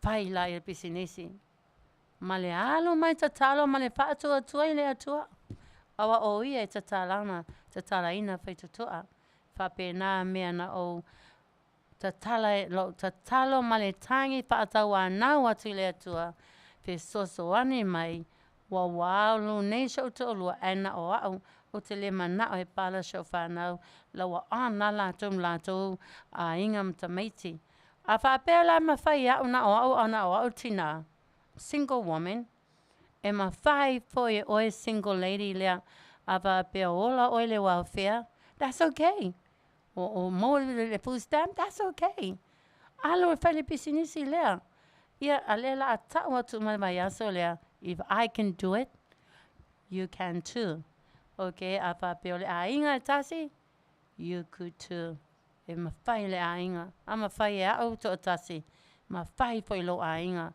whai la i pisinisi. Ma le alo mai tatalo ma le whaatua tua i le atua. Awa o ia e tatalana, tatalaina whai tutua. Whapena mea na o tatalo ma le tangi whaatau anau atu i le atua. Pe soso ane mai. Wa walu nei shau te olua ana o au o te le mana o he pala shau whanau la wa ana lato a ingam tamaiti. A whapea la mawhai au na o au tina. Single woman. E mawhai po e oe single lady lea a whapea ola oe le welfare. That's okay. O mo le food stamp, that's okay. Alo e whai pisinisi lea. Ia a lela a tau atu mai aso lea. If I can do it, you can too. Okay, apa peole a inga tasi, you could too. E mawhai le a inga. A mawhai e au to tasi. Mawhai po ilo a inga.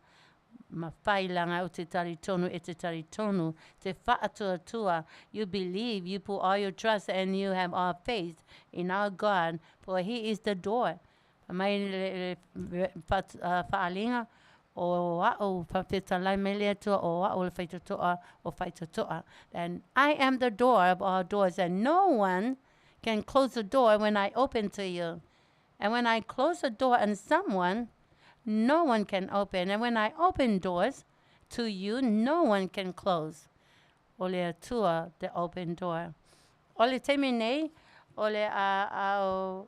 Mawhai langa o te taritonu e te taritonu. Te whaatua tua. You believe, you put all your trust and you have all faith in our God. For he is the door. Mai whaalinga. O wa'o whawheta lai me lea tua o wa'o le whaitotoa o whaitotoa. And I am the door of all doors, and no one can close the door when I open to you. And when I close the door on someone, no one can open. And when I open doors to you, no one can close. O le tua, the open door. O le temi nei, o le a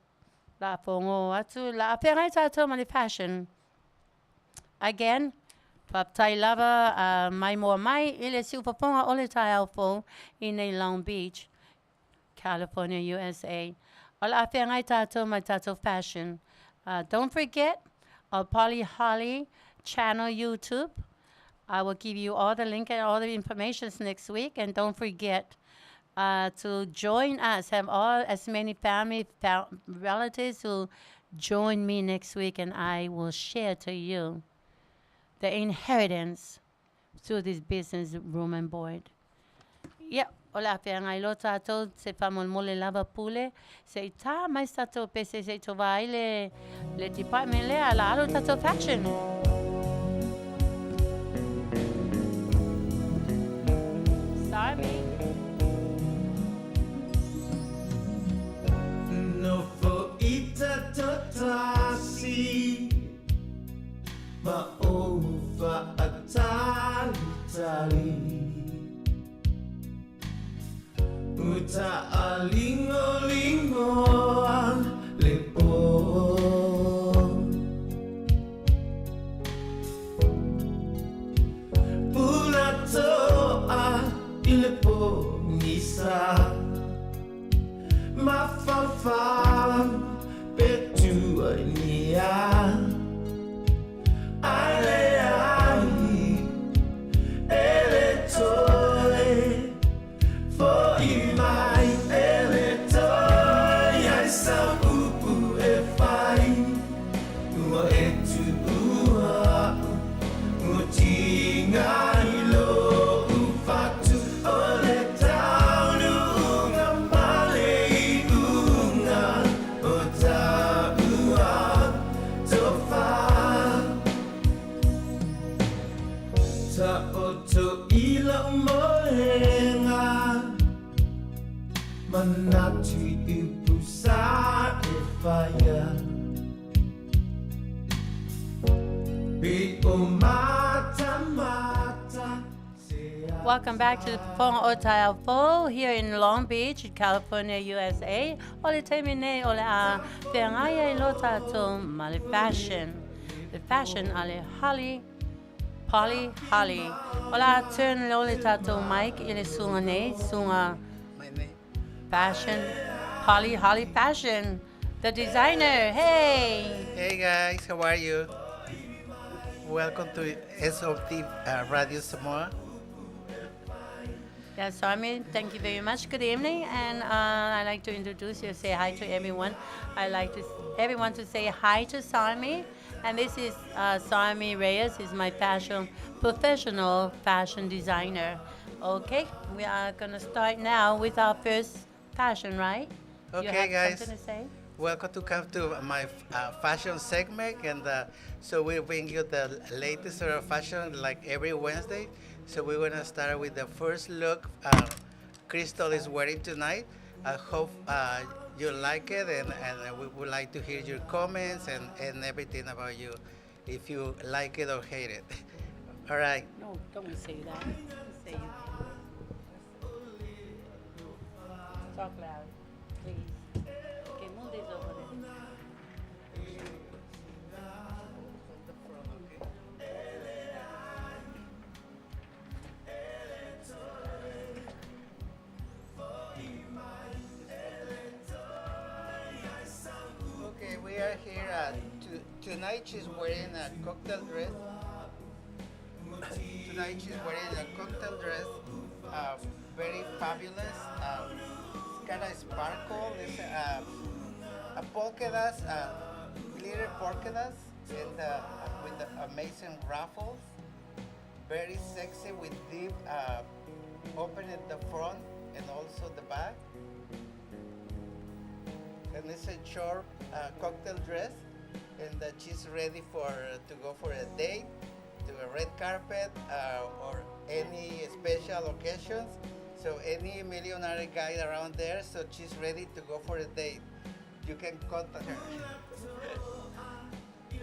la pongo atu, la aperai tātou ma le passion. Again, Paptai lava mai moa mai ile si upaponga ole tai alfo in Long Beach, California, USA. Ola afia ngai tato my tato fashion. Don't forget our Polly Holly channel YouTube. I will give you all the link and all the information next week. And don't forget to join us. Have as many family relatives who join me next week, and I will share to you the inheritance through this business room and board. Yep, ola pia ngai lo tātou se whamolmole lava pule, se tā mai tātou pese se tova ai le department lea, la alo tātou fashion. Sarmy. No fo ita totasi ma ova atali uta alingo le po pulato ile po nisa ma fa petu nia Welcome back to the Fonga Otai Alfo here in Long Beach, California, USA. Ole temi nei ole a whengaia I lo tātou ma le fashion. The fashion ale Holly, Polly, Holly. Ole a turn le ole tātou mic I le sunga nei, sunga fashion, Polly, Holly fashion. The designer, hey! Hey guys, how are you? Welcome to SOT Radio Samoa. Yeah, Sarmy, thank you very much. Good evening, and I'd like to introduce you, say hi to everyone. I'd like to everyone to say hi to Sarmy, and this is Sarmy Reyes. He's my professional fashion designer. Okay, we are gonna start now with our first fashion, right? You Okay, have guys. something to say? Welcome to come to my fashion segment, and so we bring you the latest sort of fashion like every Wednesday. So we're gonna start with the first look Crystal is wearing tonight. I hope you like it, and we would like to hear your comments and everything about you, if you like it or hate it. All right. No, don't say that. Say you. Talk loud, please. Okay, move this over there. Okay, we are here. Tonight she's wearing a cocktail dress. Tonight she's wearing a cocktail dress. Very fabulous. It's kind of sparkle. It's a polka dots, glitter polka dots, and with the amazing ruffles. Very sexy with deep open at the front and also the back. And it's a short cocktail dress, and she's ready to go for a date, to a red carpet, or any special occasions. So any millionaire guy around there, so she's ready to go for a date. You can contact her.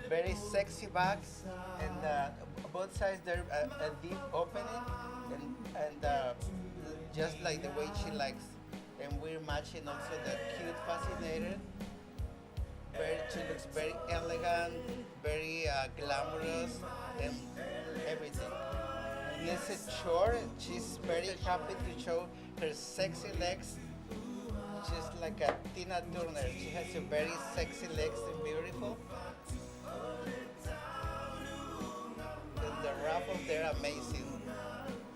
Very sexy bags, and both sides there a deep opening, and just like the way she likes. And we're matching also the cute fascinator. She looks very elegant, very glamorous, and everything. And this is short. She's very happy to show her sexy legs. She's like a Tina Turner. She has a very sexy legs and beautiful. And the ruffles, they're amazing.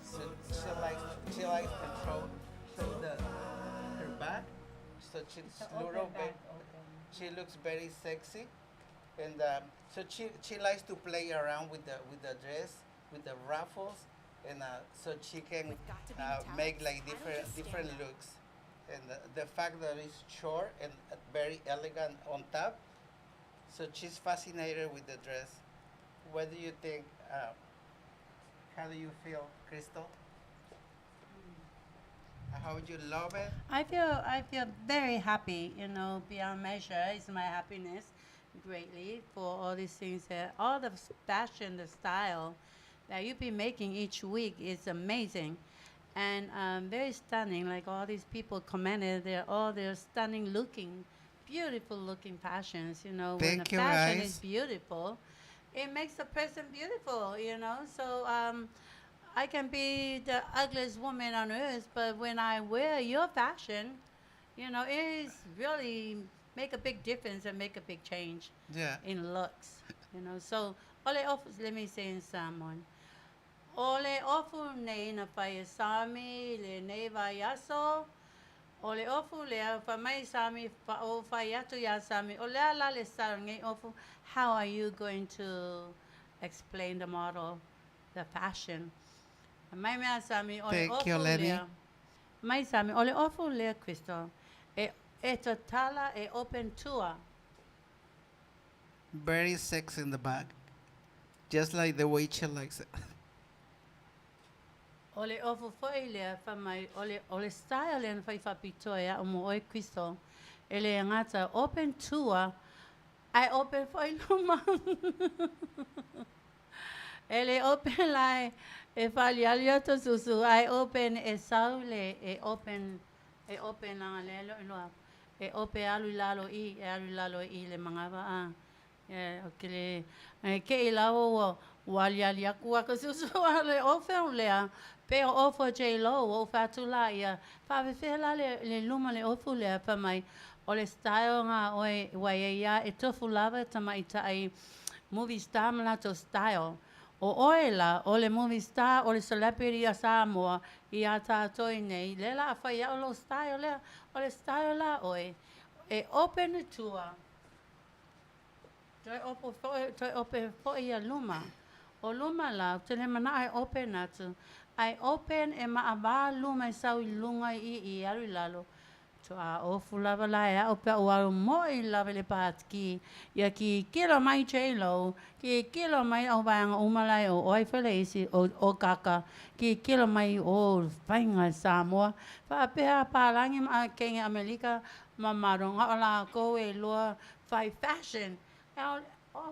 So she likes to show her back. So she looks very sexy, and so she likes to play around with the dress, with the ruffles, and so she can make like different looks. And the fact that it's short and very elegant on top, so she's fascinated with the dress. What do you think? How do you feel, Crystal? How would you love it? I feel very happy, beyond measure. It's my happiness greatly for all these things. All the fashion, the style that you've been making each week is amazing, and very stunning. Like all these people commented, they're stunning looking, beautiful looking fashions. When the fashion is beautiful, it makes a person beautiful. So. I can be the ugliest woman on earth, but when I wear your fashion, it is really make a big difference and make a big change in looks. So let me say in Samoan. Ole ofu nei na pai Sarmy le nei vai aso. Ole ofu le fa mai Sarmy fa o fai atu ya Sarmy. Ole ala le sarngai ofu. How are you going to explain the model, the fashion? Mai mea Sarmy, ole ofu mai Sarmy, ole ofu lea Crystal. E totala e open tour. Very sexy in the back, just like the way she likes it. Ole ofu foi lea fa mai ole style lea fai FAAPITOA o mo oi Crystal. Ele ngata open tour. I open foi luma. Ele open like if I to susu, I open a saule, a open lelo open alu lalo le mangava okay ke ilawo walialia kuwa ka susu ale open lea pe ofo j lo o fatula ya fa fela le luma le ofu le pa mai ole style nga oi ya e tofu lava tama ita ai movie star mala to style. O oela, o le movie star, o le celebrity a Samoa, I a tātou nei, le la whai au lo style o le style la oe, e open the tour. Toi open po I a luma. O luma la, tele mana ai open atu. Ai open e ma'a luma I sau I lunga I aru lalo. So a ofu lava la e au pia uaru mo I lava le pātiki. Ia ki kilo mai J-Lo, ki kilo mai au vaianga umalai o oifele isi o kaka, ki kilo mai o whainga Samoa. Whapea pārangi ma kenge Amerika ma maronga o la ko e loa whai fashion. O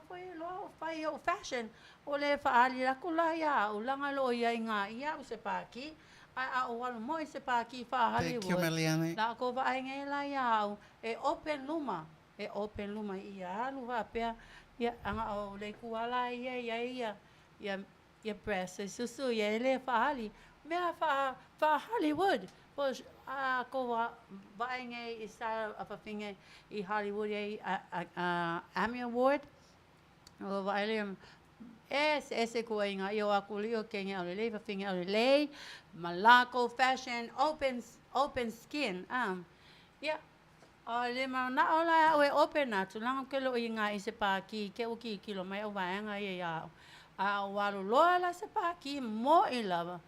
whai loa whai o fashion. O le whaali rako la ia, o langa lo ia inga ia o se pāki. A o walu mo I se pāki wha Hollywood. Thank you, Meliane. La ko va ngai la ia e open luma. E open luma ia alu va pea ia anga o le kuala ia press susu ia le whaali. Mea wha Hollywood. Pos a ko va ngai I sa a whawhinga I Hollywood a Emmy Award. O va ele ese ko inga yo akulio kenge o le whawhinga o le malako fashion open skin yeah o le mana ola o open atu lang ke lo inga I se pāki ke uki kilo mai o vaenga ia a walu lola se pāki mo I lava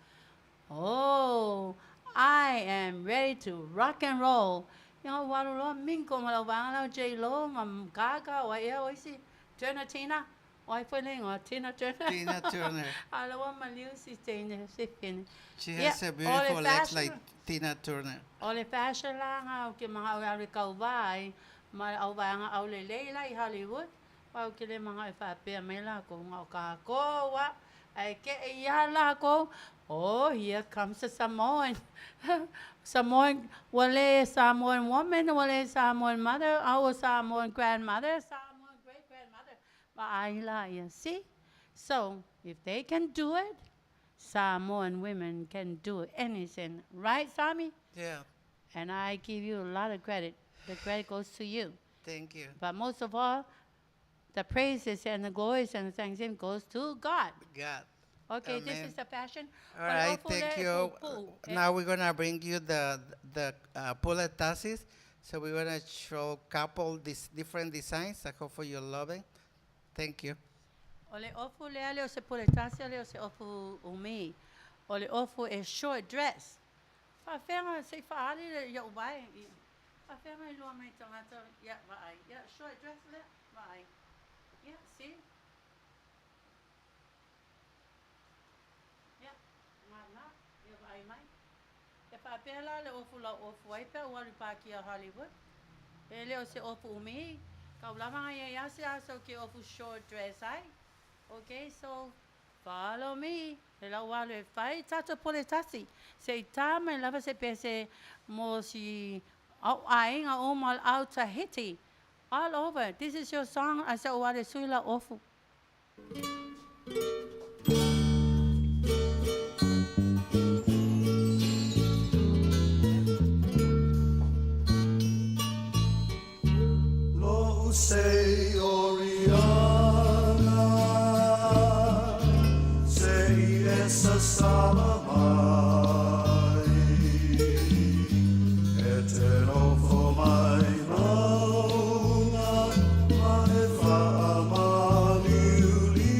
oh I am ready to rock and roll yang walu lo minko malo vanga J-Lo mam gaga o ia o si Tina Oi feeling or Tina Turner. Tina Turner. I love my new sister. She has a beautiful legs like Tina Turner. Ole fashion lang au ke mga au kaubai, mai au vanga au le leila I Hollywood. Au ke le mga FAAPITOA mela ko ngau ka ko wa ai ke ia la ko. Oh, here comes a Samoan. Samoan wale Samoan woman, wale Samoan mother, our Samoan grandmother, Samoan great-grandmother. See? So, if they can do it, Samoan women can do anything. Right, Sarmy? Yeah. And I give you a lot of credit. The credit goes to you. Thank you. But most of all, the praises and the glories and the thanksgiving goes to God. God. Okay, Amen. this is the passion. All right, thank you. Now we're going to bring you the puletazis. So we're going to show a couple different designs. I hope you love it. Thank you. Ole ofu leo se puletasi leo se ofu umi. Ole ofu a short dress. Fa fenga se fa ali le yo vai. Fa fenga lo mai tangata ya vai. Ya short dress le vai. Yeah, see? Yeah. Mana ya vai mai. E fa pela le ofu la ofu ai pe wa pa ki Hollywood. E leo se ofu umi. Kau lama ya se aso ke ofu short dress ai. Okay, so follow me. Ela wale fai tato poletasi. Se tama lava se pese mo si au ainga omal au Tahiti. All over. This is your song. I said wale suila ofu. Say Oriana, say essa salamai, eterno for my mauna, my fa Manu'atele.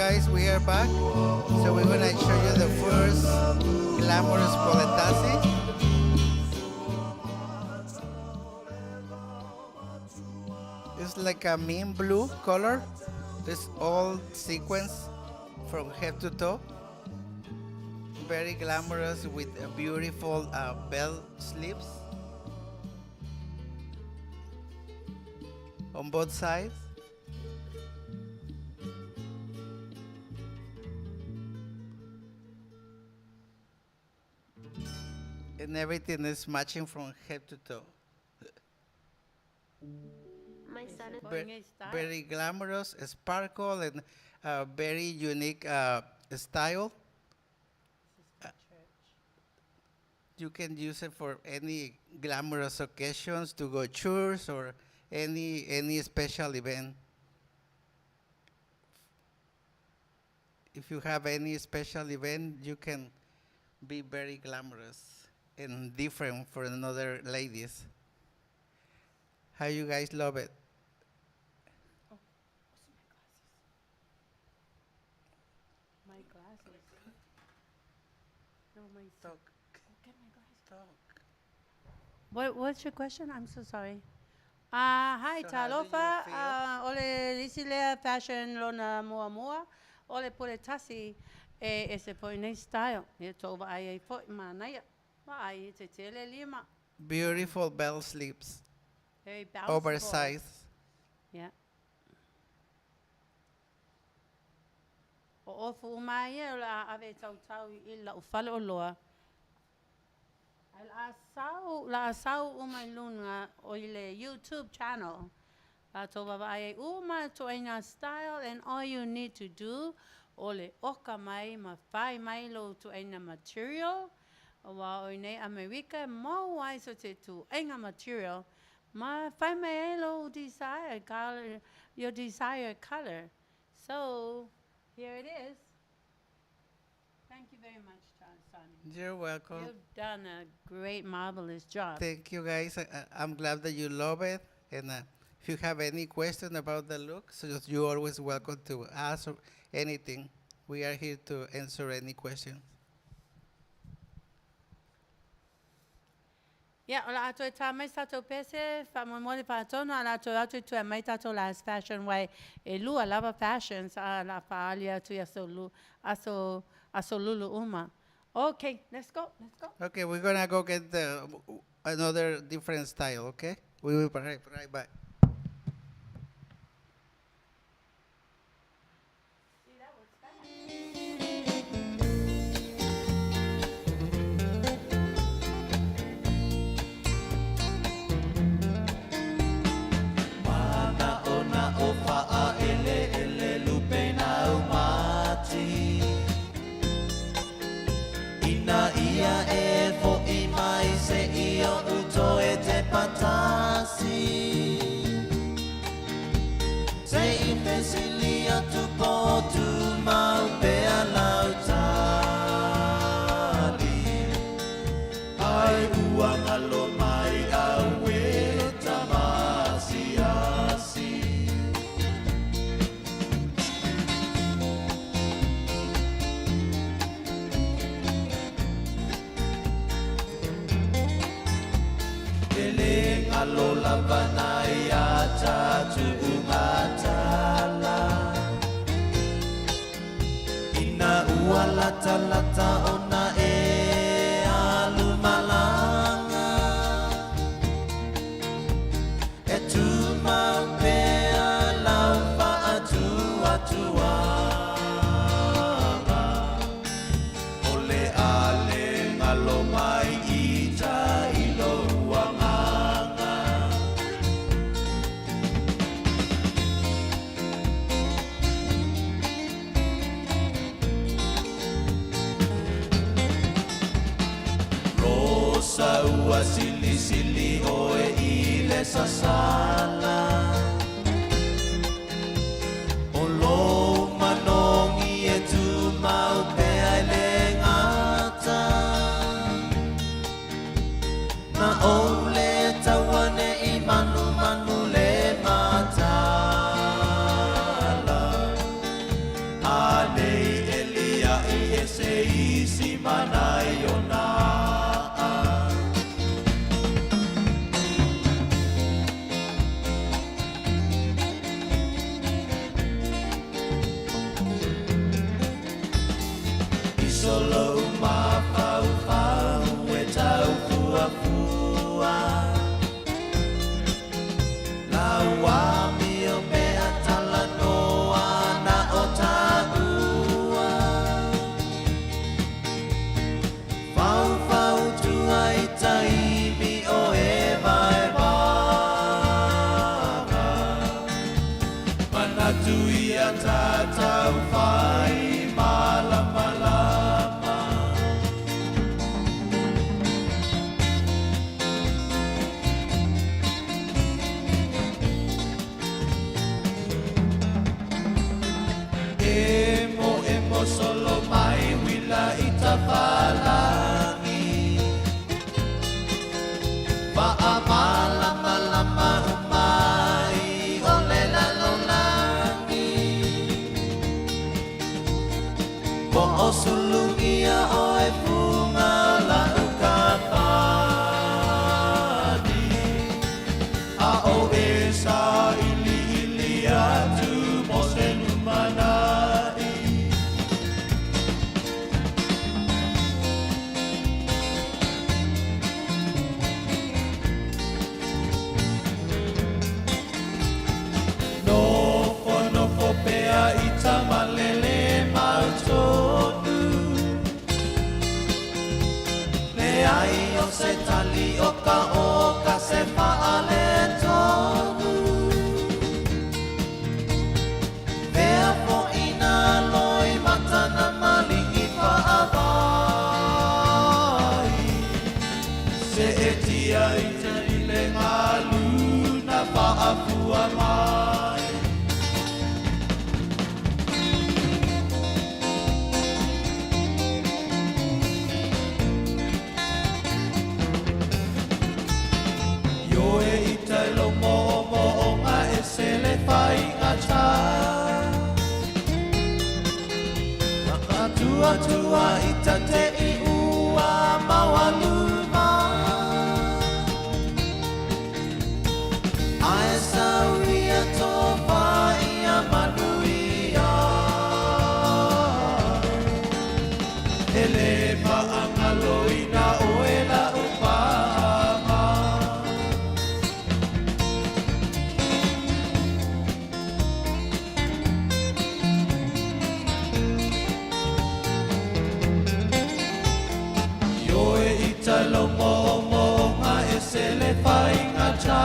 guys, we are back. So we're gonna show you the first glamorous poletasi. It's like a mint blue color. It's all sequence from head to toe. Very glamorous with a beautiful bell sleeves on both sides. And everything is matching from head to toe. My son is Very glamorous, sparkle, and very unique style. You can use it for any glamorous occasions, to go church or any special event. If you have any special event, you can be very glamorous and different for another ladies. How you guys love it? My glasses. No, my Talk. Get my glasses. Talk. What's your question? I'm so sorry. Hi, So how do you Talofa. feel? Ole lisilea fashion lona mua. Ole pole tasi e se poi nei style. E tova ai fo manaya. Ma ai te tele lima. Beautiful bell sleeves, Very bouncy. oversized. Yeah. O fu mai la ave tau I la ufale o loa. La Asoau umai lunga o ile YouTube channel. To babae uma to ina style, and all you need to do ole oka mai ma fai mai lo to ina material. Wa o nei America mo wai so te tu ina material. Ma fai mai lo desire color, your desired color. So here it is. Thank you very much, Sarmy. You're welcome. You've done a great, marvelous job. Thank you, guys. I'm glad that you love it. And if you have any question about the look, so you're always welcome to ask anything. We are here to answer any question. Yeah, ola ato e tā mai tato pese, whamamole pātono, ala ato atu tu e mai tato last fashion way. E lua lava fashions, a la whaalia tu aso lulu uma. Okay, let's go. Okay, we're going to go get another different style, okay? We will be right back. Lata ona e alumalanga e tu mau pea lau atua ole ale ngalo mai I ta ilo ruanganga Saua sili oe I le sasala O lo manongi e tu mau pea le ngata Na o le tawane I manu le matala A solo mafau e tau fuafua. La wami o mea tala noa na o taua. Fau tua i taimi o e vai vaga. Manatu ia tatau whai malama lama. Emo solo mai wila i tawalangi. Malama lama umai o le lalolangi. Po o sulungia o e punga la ukapani. A o e sa ili atu mo se numanai. No pea i tamalele mautonu. Le ai o se tali oka se faale tonu. Pea po ina loi matana malingi faavai. Se etia i te ile ngalu na faafua mai. Yo e ita lo mo nga e se le fai ngata. Tua ita te i ua mawaluma. Ae sauria to fai a Manuia. Ele angaloina o ela upama. Yo e ita lo mo nga e se le fai ngata.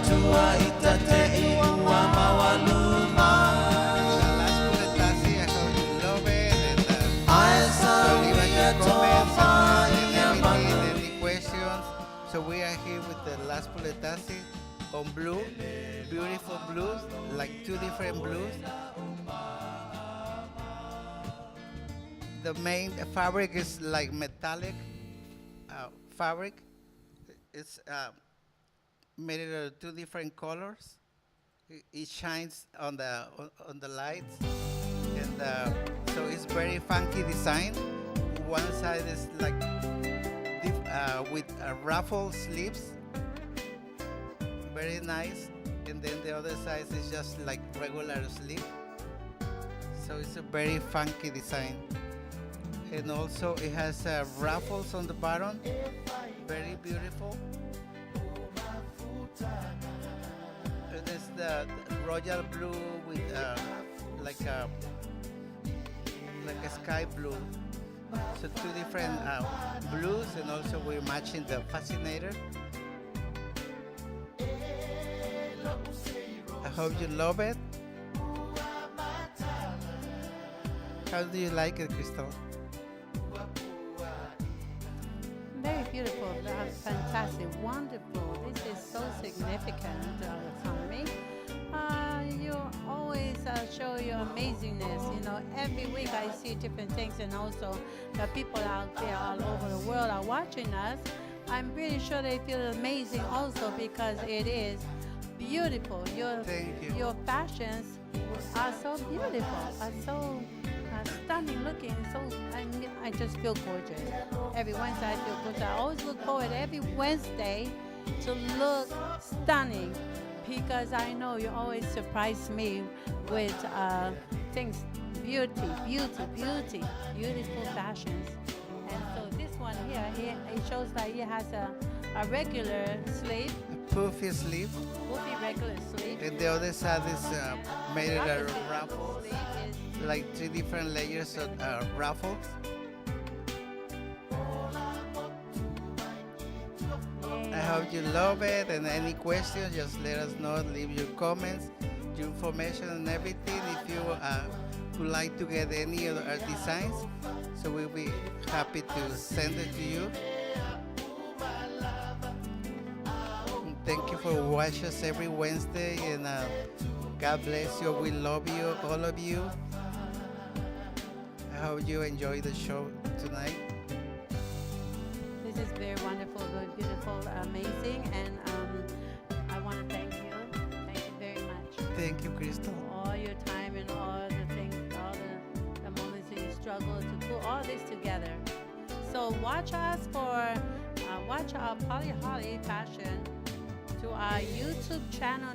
Tua ita te i ua mawaluma. So we are here with the last puletasi on blue, beautiful blues, like two different blues. The main fabric is like metallic fabric. It's made it of two different colors. It shines on the lights, and so it's very funky design. One side is like with ruffle sleeves, very nice, and then the other side is just like regular sleeve. So it's a very funky design, and also it has ruffles on the bottom, very beautiful. There's the royal blue with like a sky blue. So two different blues, and also we're matching the fascinator. I hope you love it. How do you like it, Crystal? Very beautiful, fantastic, wonderful. This is so significant, Sarmy. You always show your amazingness. You know, every week I see different things, and also the people out there all over the world are watching us. I'm pretty sure they feel amazing also, because it is beautiful. Your fashions are so beautiful, are so stunning looking. So I just feel gorgeous. Every Wednesday I feel good. I always look forward every Wednesday to look stunning because I know you always surprise me with things, beautiful fashions. And so this one here, it shows that he has a regular sleeve, Poofy sleeve. poofy regular sleeve. And the other side is made it a ruffle, like 3 different layers of ruffles. I hope you love it, and any questions, just let us know. Leave your comments, your information, and everything. If you would like to get any of our designs, so we'll be happy to send it to you. And thank you for watching us every Wednesday, and God bless you. We love you, all of you. I hope you enjoy the show tonight. This is very wonderful, very beautiful, amazing, and I want to thank you. Thank you very much. Thank you, Crystal. All your time and all the things, all the moments that you struggle to put all this together. So watch us for, watch our Polly Holly fashion to our YouTube channel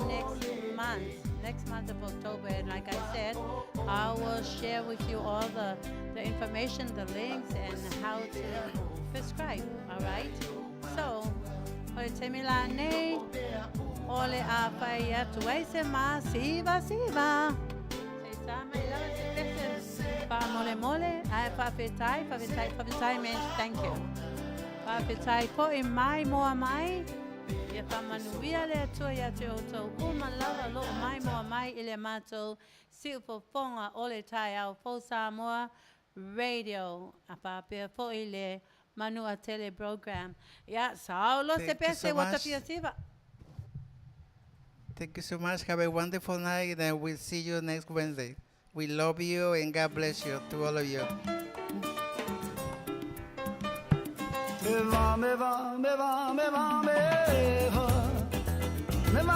next month of October. And like I said, I will share with you all the information, the links, and how to subscribe, all right? So, ole te mila nei, ole a whai atu ai se ma, siva. Se sa mai lava se pese, pa mole, ai whawhetai means thank you. Whawhetai po I mai moa mai, ia wha manuia le atua ia te outou, uma lava lo mai moa mai I le mātou, si upofonga ole tai au po Samoa Radio, a whapea po I le Manu'atele program. Yeah, Saulo se pese watapia siva. Thank you so much. Have a wonderful night, and we'll see you next Wednesday. We love you, and God bless you to all of you. Me va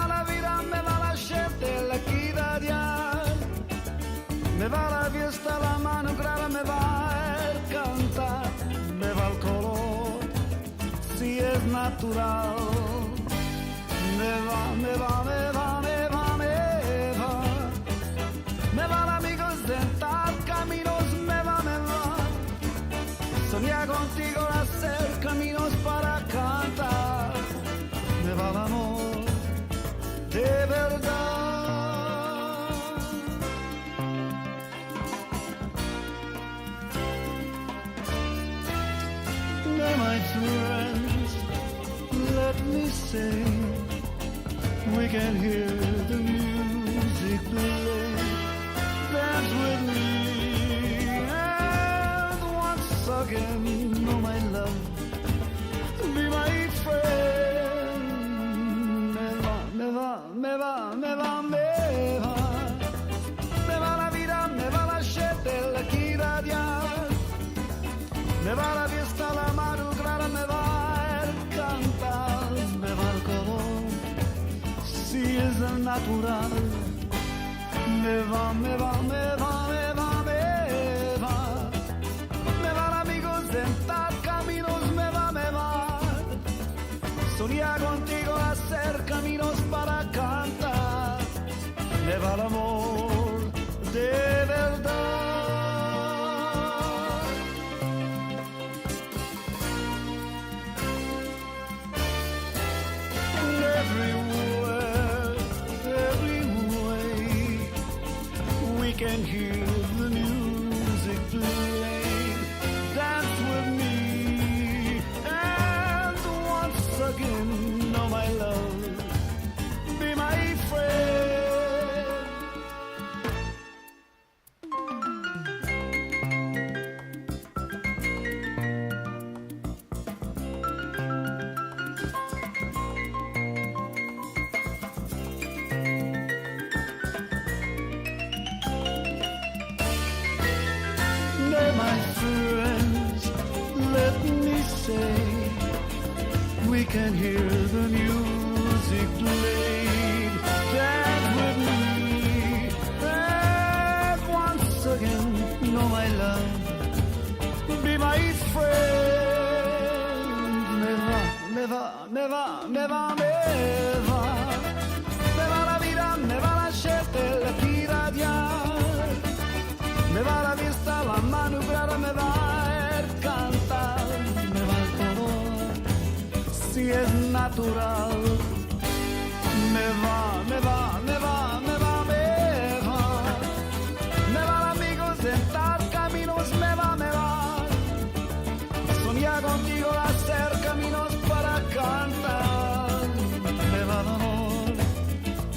la vida, me va la gente, la equidad. Me va la fiesta, la mano grave, me va el cantar. Me va el color, si es natural. Me va. Me van amigos de tal caminos, me va. Soñar contigo, hacer caminos para cantar. Me va el amor de verdad. My friends, let me sing. We can hear the music play. Dance with me, and once again, oh my love, be my friend. Me va la vida, me va la gente, la equidad. Me va la fiesta, la mano clara, me va el cantar, me va el color, si es el natural. Me va. Me van amigos de tal caminos, me va. Soñar contigo, hacer caminos para cantar. Me va el amor de verdad. Everywhere, every way, we can hear the music play. Dance with me, and once again, oh my love, be my friend. My friends, let me say, we can hear the music played. Dance with me, and once again, know my love, be my friend. Me va. me va a ver cantar, me va el color, si es natural. Me va, me va, me va, me va, me van amigos sentar caminos, me va, soñar contigo hacer caminos para cantar, me va dolor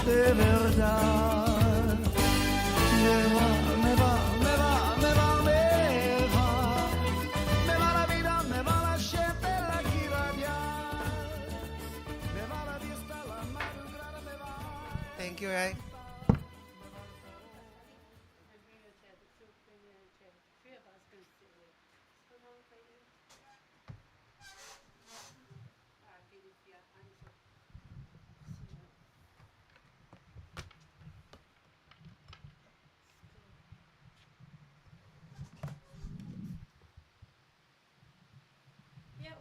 de verdad, me va, me va, me va, me va, me va la vida, me va la gente, la guiralla, me va la vista, la madrugada, me va. Thank you, Ray.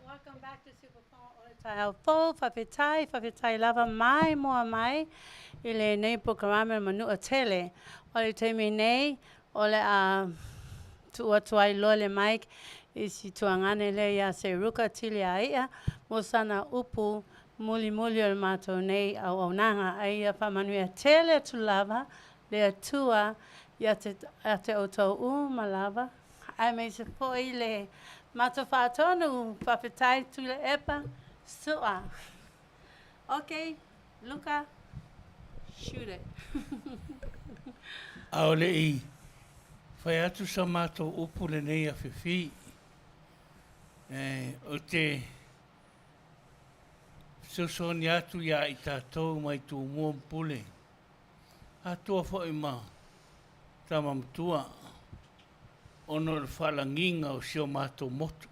Welcome back to Super Whaapitai lava mai moa mai i le nei programa Manu'atele. O le teimi nei, o le tuai loa le Mike i si tuangane le ia Seruka Tiliai'a mo sana upu muli o le mātou nei au aunanga ai ia pa Manu'atele tu lava le atua ia te outou malava. Ai mei se poi le Mato whaatonu, whawhetai tula epa, sua. Okay, Luca, shoot it. Aole I, whai atu sa mātou upu le nei Afiafi. O te sosoni atu ia I tātou mai tū mua mpule. Atua whai ma, tā mamtua. Ono le whalanginga o sio mātou motu.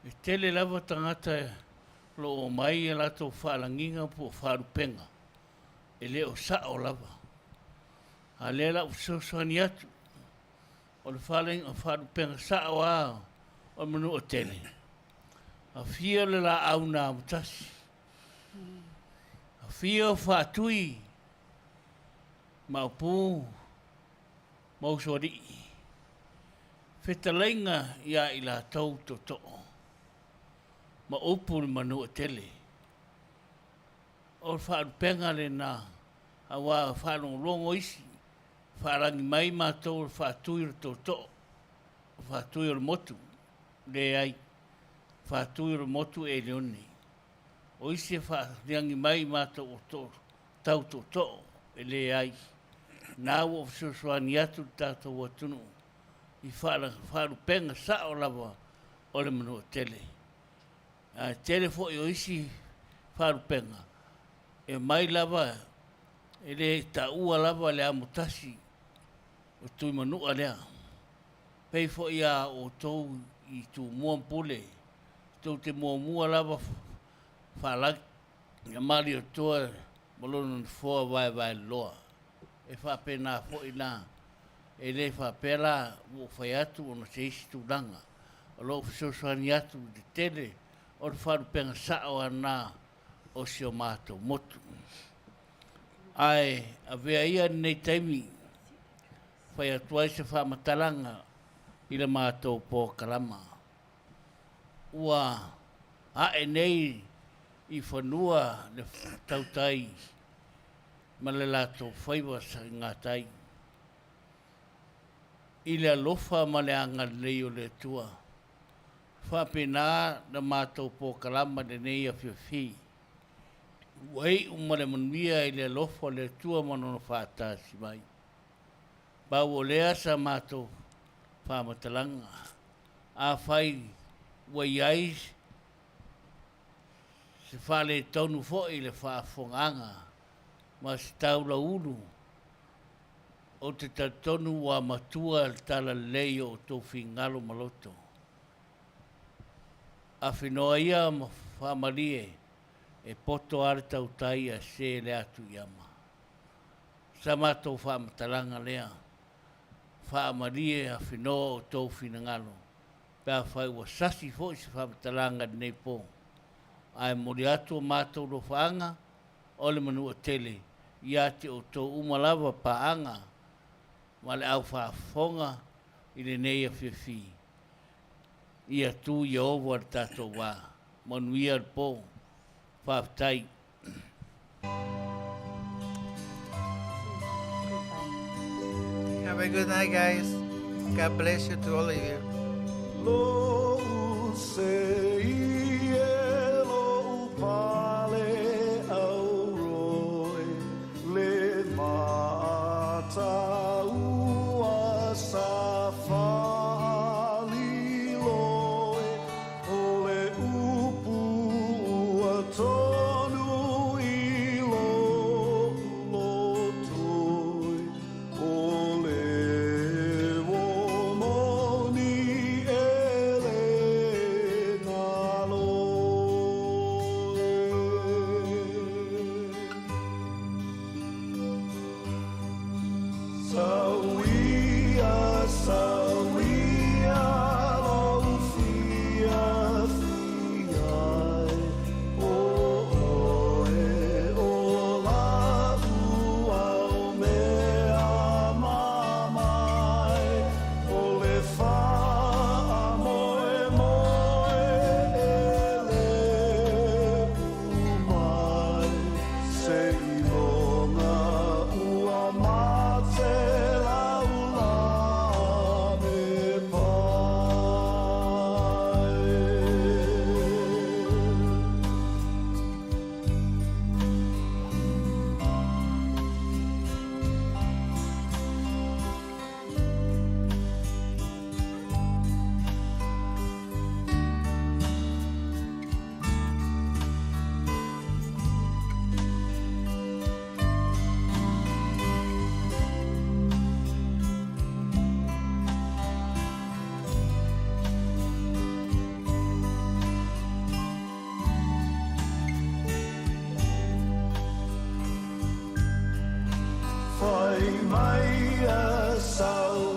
E tele lava tangata lo o mai e lato whalanginga po wharupenga. E leo sa o lava. A lela o sosani atu. O le wharupenga sa o a o Manu'atele. A fia le la au nā mutasi. A fia o whaatui. Maupu. Mausori. Whetalainga ia I la tau to to'o. Ma upu le Manu'atele. O whaarupenga le nā. A wā whaarongolongo isi. Whaarangi mai mātou le whaatui to to'o. Whaatui le motu. Le ai. Whaatui le motu e leone. O isi whaariangi mai mātou o to tau to to'o. E le ai. Nā o fsusuani atu tātou atunu. I wharupenga sa o lava o le Manu'atele. Tele fo I o isi wharupenga. E mai lava, e le ta ua lava le amutasi o tui manua lea. Pei fo ia o tou I tu mua mpule. Tou te mua lava whalaki. Ia mari o toa malonu ni fua vai loa. E whapena fo I nā. E le whapela o whai atu o na se isi tūranga. O lo fisosani atu de tele o le wharupenga sao ana o sio mātou motu. Ai, a vea ia nei taimi whai atu ai se whamatalanga I le mātou pō kalama. Ua ae nei I whanua le tautai ma le lato whaiwa sa ngātai. I le alofa ma le anga nei o le tua. Whapena na mātou pō kalama le nei Afiafi. Wai uma le Manuia I le alofa le tua manono whātasi mai. Bau o lea sa mātou whamatalanga. A whai wai ai se whale tonu fo I le Faafofoga'aga ma se taula ulu. O te tatonu wa matua tala lei o tō whingalo maloto. A whinoa ia ma whamarie e poto are tau tai a se le atu iama. Sa mātou whamatalanga lea. Whamarie a whinoa o tō whinangalo. Pea whai wa sasi fo I se whamatalanga nei pō. Ai mori atu o mātou lo whaanga o le Manu'atele. Ia te o tō umalava paanga. Ma le au whaafonga I le nei Afiafi. Ia tu i over tato wā. Manuia po. Whaftai. Have a good night, guys. God bless you to all of you. Lo sei e lo pale au roi le mata ua safali loe o le upu ua tonu i lo toi o le womoni Mai Asoau